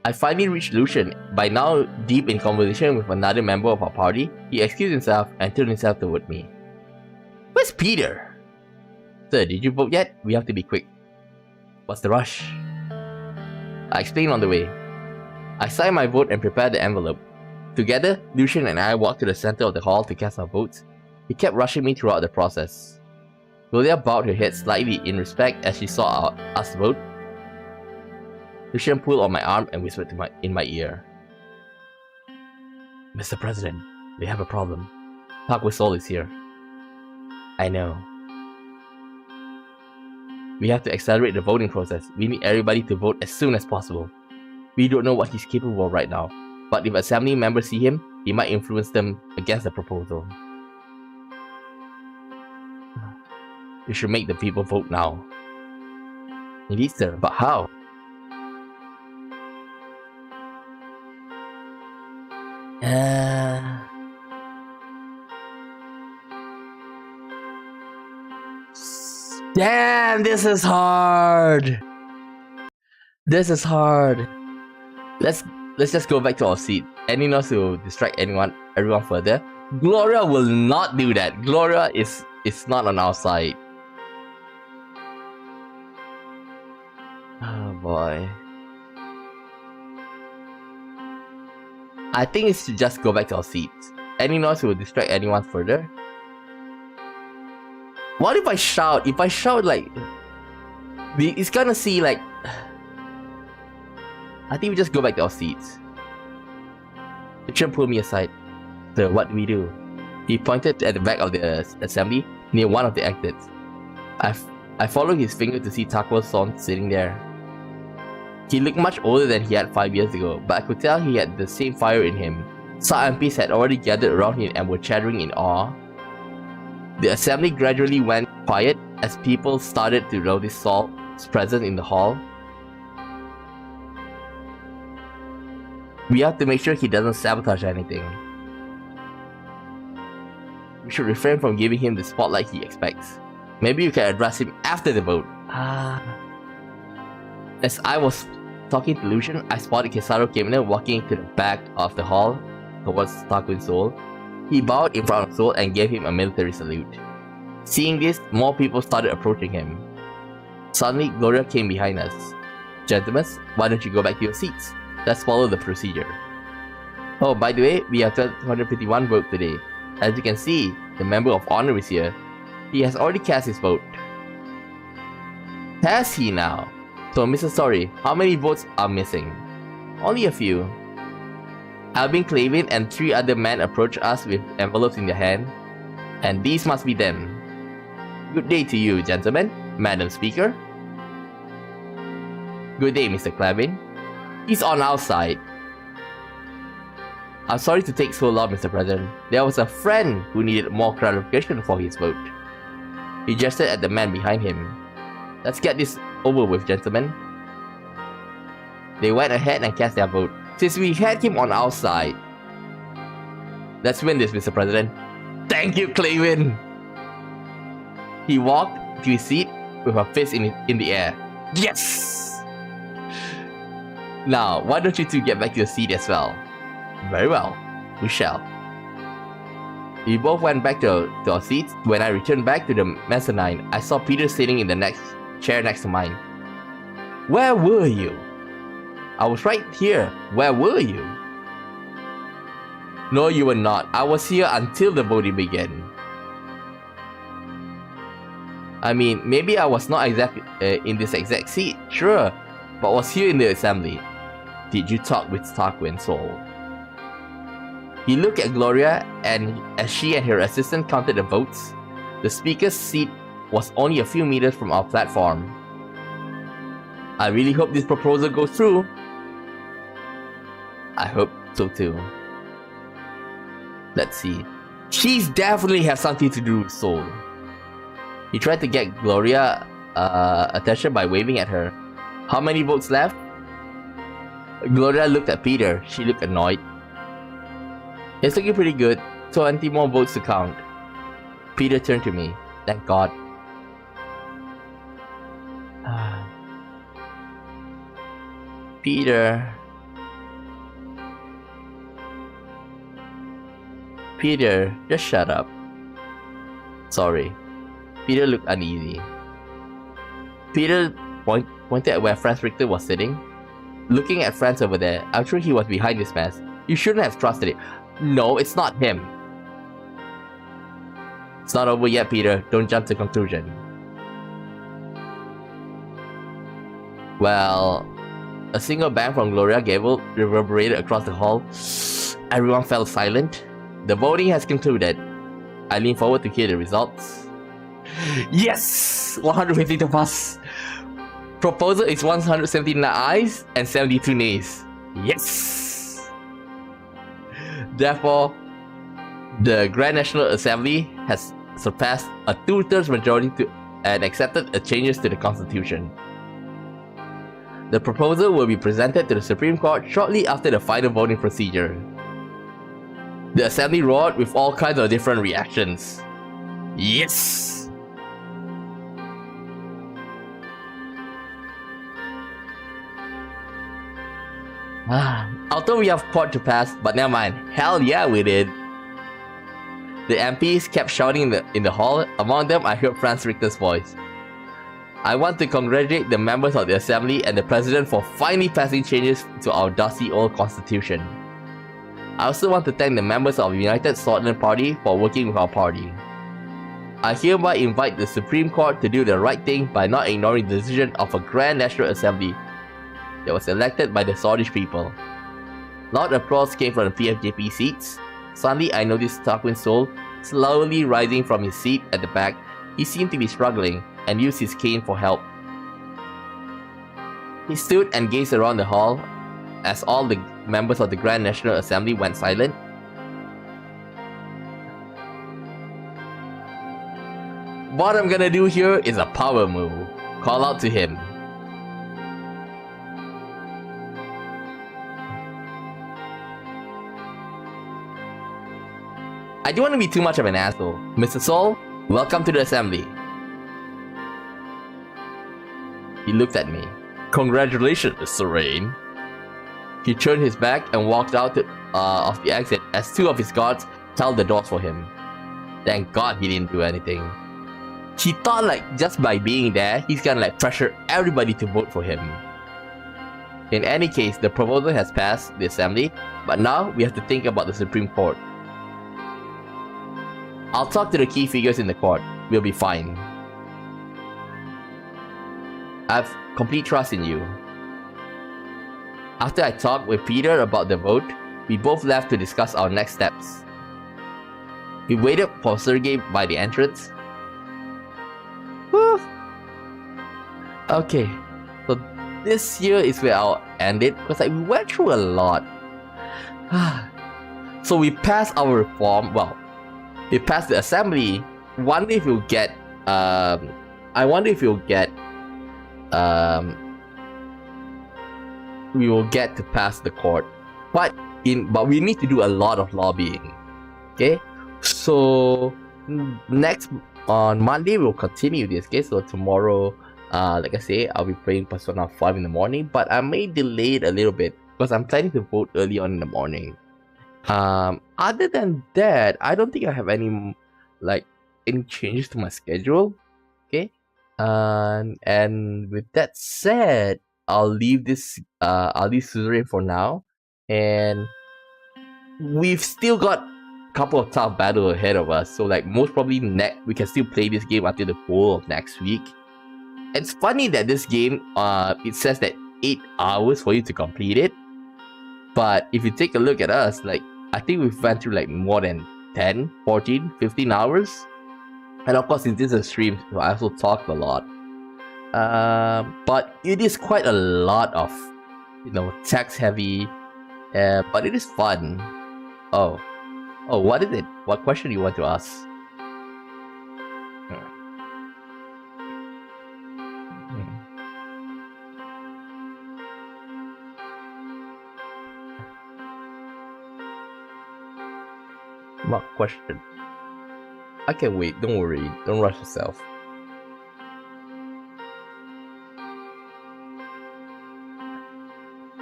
I finally reached Lucian, by now deep in conversation with another member of our party. He excused himself and turned himself toward me. Where's Peter? Sir, did you vote yet? We have to be quick. What's the rush? I explained on the way. I signed my vote and prepared the envelope. Together, Lucian and I walked to the center of the hall to cast our votes. He kept rushing me throughout the process. Gloria bowed her head slightly in respect as she saw us vote. Lucian pulled on my arm and whispered in my ear. Mr. President, we have a problem. Park with Seoul is here. I know. We have to accelerate the voting process. We need everybody to vote as soon as possible. We don't know what he's capable of right now, but if assembly members see him, he might influence them against the proposal. We should make the people vote now. Indeed, sir, but how? Damn, this is hard. This is hard. Let's just go back to our seat. Any noise will distract everyone further. Gloria will not do that. Gloria is not on our side. Oh boy. I think it should just go back to our seats. Any noise will distract anyone further. What if I shout? If I shout it's gonna see I think we just go back to our seats. Richard pulled me aside. Sir, what do we do? He pointed at the back of the assembly, near one of the exits. I followed his finger to see Taco Son sitting there. He looked much older than he had 5 years ago, but I could tell he had the same fire in him. Some MPs had already gathered around him and were chattering in awe. The assembly gradually went quiet as people started to notice Saul's presence in the hall. We have to make sure he doesn't sabotage anything. We should refrain from giving him the spotlight he expects. Maybe you can address him after the vote. As I was talking to Lucian, I spotted Kesaro Kemner walking to the back of the hall towards Taco Seoul. He bowed in front of Seoul and gave him a military salute. Seeing this, more people started approaching him. Suddenly, Gloria came behind us. Gentlemen, why don't you go back to your seats? Let's follow the procedure. Oh, by the way, we have 251 votes today. As you can see, the member of honor is here. He has already cast his vote. Has he now? So, Mr. Story, how many votes are missing? Only a few. Albin Clavin and 3 other men approached us with envelopes in their hand. And these must be them. Good day to you, gentlemen, Madam Speaker. Good day, Mr. Clavin. He's on our side. I'm sorry to take so long, Mr. President. There was a friend who needed more clarification for his vote. He gestured at the man behind him. Let's get this over with, gentlemen. They went ahead and cast their vote. Since we had him on our side, let's win this, Mr. President. Thank you, Clavin. He walked to his seat with a fist in the air. Yes! Now, why don't you two get back to your seat as well? Very well, we shall. We both went back to our seats. When I returned back to the mezzanine, I saw Peter sitting in the next chair next to mine. Where were you? I was right here. Where were you? No, you were not. I was here until the voting began. I mean, maybe I was not exactly in this exact seat, sure, but was here in the assembly. Did you talk with Tarquin, Soul? He looked at Gloria, and as she and her assistant counted the votes, the speaker's seat was only a few meters from our platform. I really hope this proposal goes through. I hope so too. Let's see. She's definitely has something to do with Soul. He tried to get Gloria attention by waving at her. How many votes left? Gloria looked at Peter. She looked annoyed. It's looking pretty good. 20 more votes to count. Peter turned to me. Thank God. Peter. Peter, just shut up. Sorry. Peter looked uneasy. Peter pointed at where Franz Richter was sitting. Looking at Franz over there, I'm sure he was behind this mess. You shouldn't have trusted it. No, it's not him. It's not over yet, Peter. Don't jump to conclusion. Well, a single bang from Gloria Gable reverberated across the hall. Everyone fell silent. The voting has concluded. I leaned forward to hear the results. Yes! 150 to pass. Proposal is 179 ayes and 72 nays. Yes! Therefore, the Grand National Assembly has surpassed a 2/3 majority and accepted the changes to the Constitution. The proposal will be presented to the Supreme Court shortly after the final voting procedure. The Assembly roared with all kinds of different reactions. Yes! Although we have court to pass, but never mind. Hell yeah, we did. The MPs kept shouting in the hall. Among them, I heard Franz Richter's voice. I want to congratulate the members of the Assembly and the President for finally passing changes to our dusty old constitution. I also want to thank the members of the United Sordland Party for working with our party. I hereby invite the Supreme Court to do the right thing by not ignoring the decision of a Grand National Assembly that was elected by the Sordish people. Loud applause came from the PFJP seats. Suddenly, I noticed Tarquin Soul slowly rising from his seat at the back. He seemed to be struggling and used his cane for help. He stood and gazed around the hall as all the members of the Grand National Assembly went silent. What I'm gonna do here is a power move. Call out to him. I don't want to be too much of an asshole. Mr. Soul, welcome to the Assembly. He looked at me. Congratulations, Mr. Rayne. He turned his back and walked out of the exit as two of his guards held the doors for him. Thank God he didn't do anything. He thought just by being there, he's gonna pressure everybody to vote for him. In any case, the proposal has passed the Assembly, but now we have to think about the Supreme Court. I'll talk to the key figures in the court. We'll be fine. I have complete trust in you. After I talked with Peter about the vote, we both left to discuss our next steps. We waited for Sergei by the entrance. Whew. Okay, so this here is where I'll end it because we went through a lot. So we passed our reform. Well, we passed the Assembly. Wonder if we'll get. I wonder if we'll get. We will get to pass the court, but we need to do a lot of lobbying. Okay, So next on Monday we'll continue this. Okay, so tomorrow, like I say, I'll be playing Persona 5 in the morning, but I may delay it a little bit because I'm planning to vote early on in the morning. Other than that, I don't think I have any any changes to my schedule. Okay, and with that said, I'll leave Suzerain for now, and we've still got a couple of tough battles ahead of us. So most probably we can still play this game until the fall of next week. It's funny that this game it says that 8 hours for you to complete it, but if you take a look at us, I think we've went through more than 10, 14, 15 hours. And of course, since this is a stream, so I also talked a lot. But it is quite a lot of, text heavy, but it is fun. Oh, what is it? What question do you want to ask? What question? I can wait, don't worry, don't rush yourself.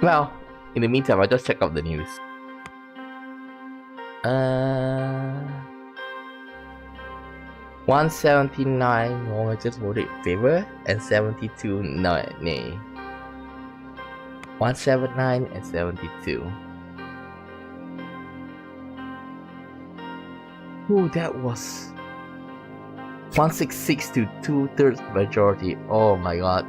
Well, in the meantime, I just check out the news. 179 Norwegians voted in favor and 72 nay. 179 and 72. Ooh, that was 166 to 2/3 majority. Oh my god.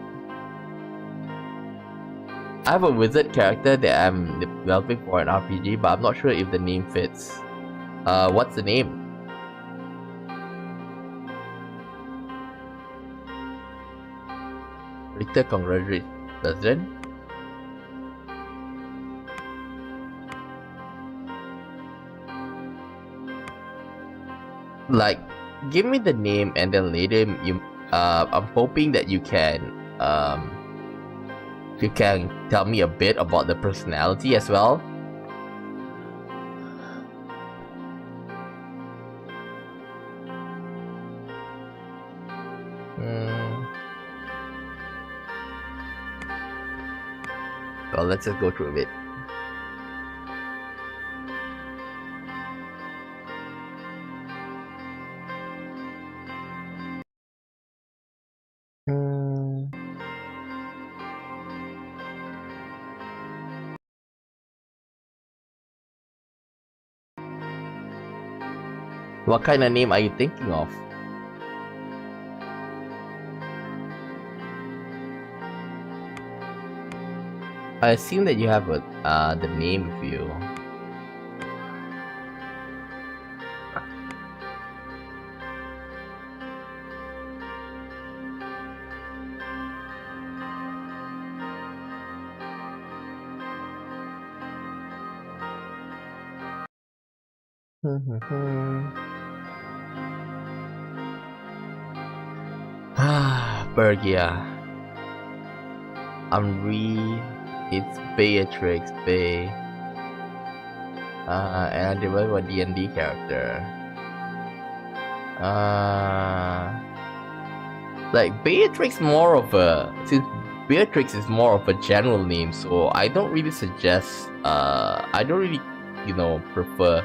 I have a wizard character that I'm developing for an RPG, but I'm not sure if the name fits. What's the name? Richter, congratulations, President. Give me the name and then later I'm hoping that you can tell me a bit about the personality as well. Well, let's just go through a bit. What kind of name are you thinking of? I assume that you have the name view. Bergia. It's Beatrix Bay. And I developed a D&D character. Beatrix since Beatrix is more of a general name, so I don't really suggest I don't really prefer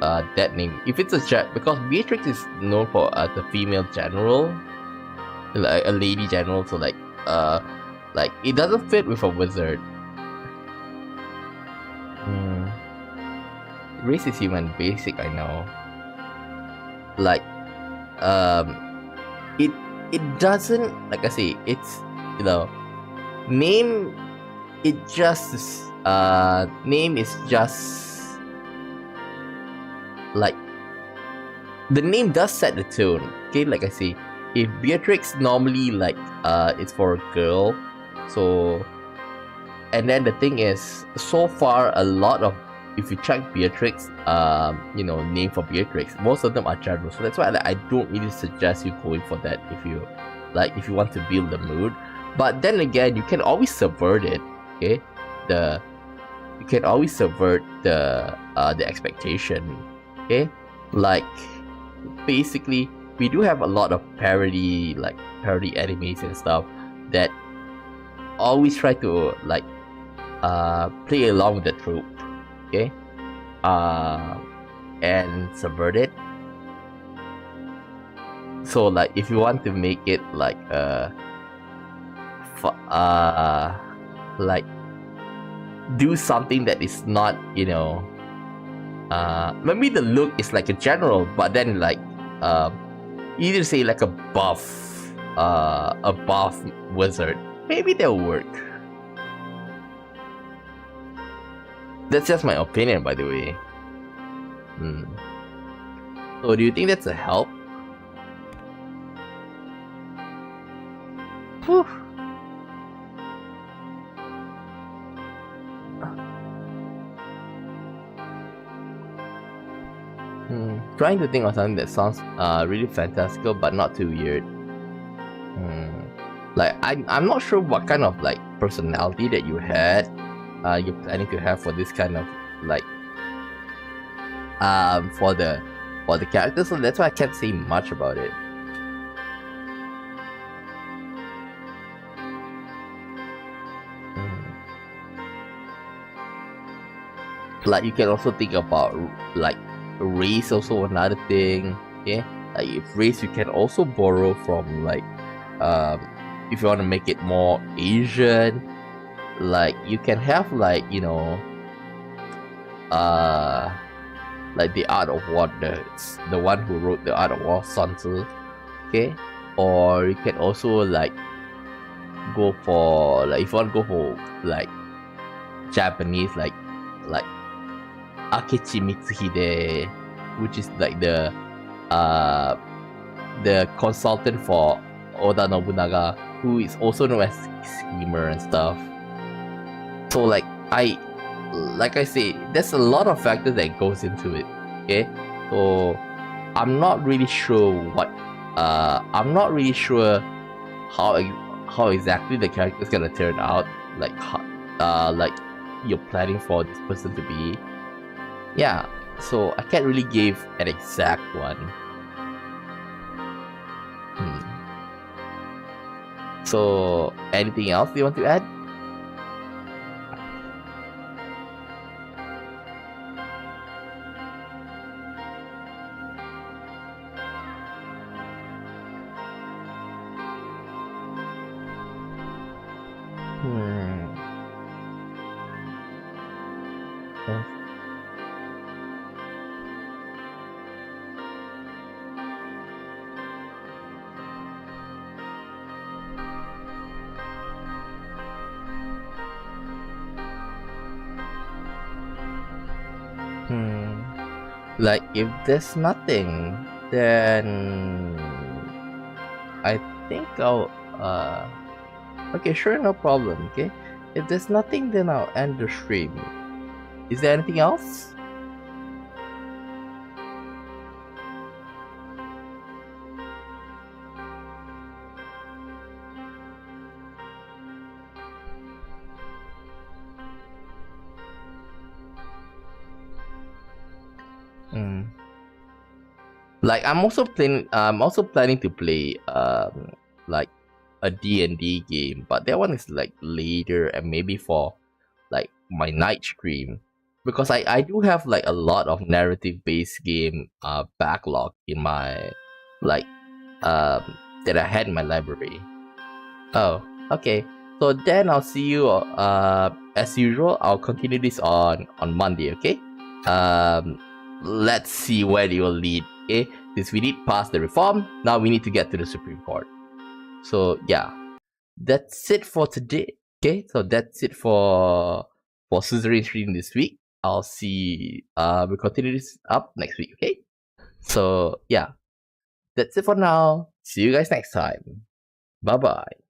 that name. If it's because Beatrix is known for the female general, a lady general, so it doesn't fit with a wizard. Race is human, basic, I know. It doesn't, like I say, it's name. It just name is just the name does set the tone. Okay, like I say, if Beatrix normally it's for a girl, so and then the thing is, so far a lot of, if you check Beatrix name for Beatrix, most of them are general, so that's why I don't really suggest you going for that if you want to build the mood. But then again, you can always subvert it. Okay, you can always subvert the expectation. Okay, Like, basically, we do have a lot of parody animes and stuff that always try to like play along with the trope, okay, and subvert it. So like, if you want to make it like like do something that is not, you know, maybe the look is like a general, but then like either say like a buff wizard, maybe they'll work. That's just my opinion, by the way. So do you think that's a help? Whew. Trying to think of something that sounds really fantastical but not too weird. Like, I'm not sure what kind of like personality that you had you're planning to have for this kind of like for the characters, so that's why I can't say much about it. Like, you can also think about like race, also another thing. Okay, like if race, you can also borrow from like if you want to make it more Asian, like you can have like, you know, like the Art of War, the one who wrote the Art of War, Sun Tzu. Okay, or you can also like go for like, if you want to go for like Japanese, like Akechi Mitsuhide, which is like the consultant for Oda Nobunaga, who is also known as schemer and stuff. So like I say, there's a lot of factors that goes into it. Okay, so I'm not really sure what I'm not really sure how exactly the character is gonna turn out, like how, like you're planning for this person to be. Yeah, so I can't really give an exact one. So anything else you want to add? Like, if there's nothing, then I think I'll okay, sure, no problem. Okay, if there's nothing, then I'll end the stream. Is there anything else? Like, I'm also planning to play like a D&D game, but that one is like later, and maybe for like my night stream, because I do have like a lot of narrative based game backlog in my like that I had in my library. Oh, okay. So then I'll see you as usual. I'll continue this on Monday, okay? Let's see where they will lead. Okay, since we did pass the reform, now we need to get to the Supreme Court. So yeah, that's it for today. Okay, so that's it for Suzerain stream this week. I'll see. We'll continue this up next week. Okay, so yeah, that's it for now. See you guys next time. Bye bye.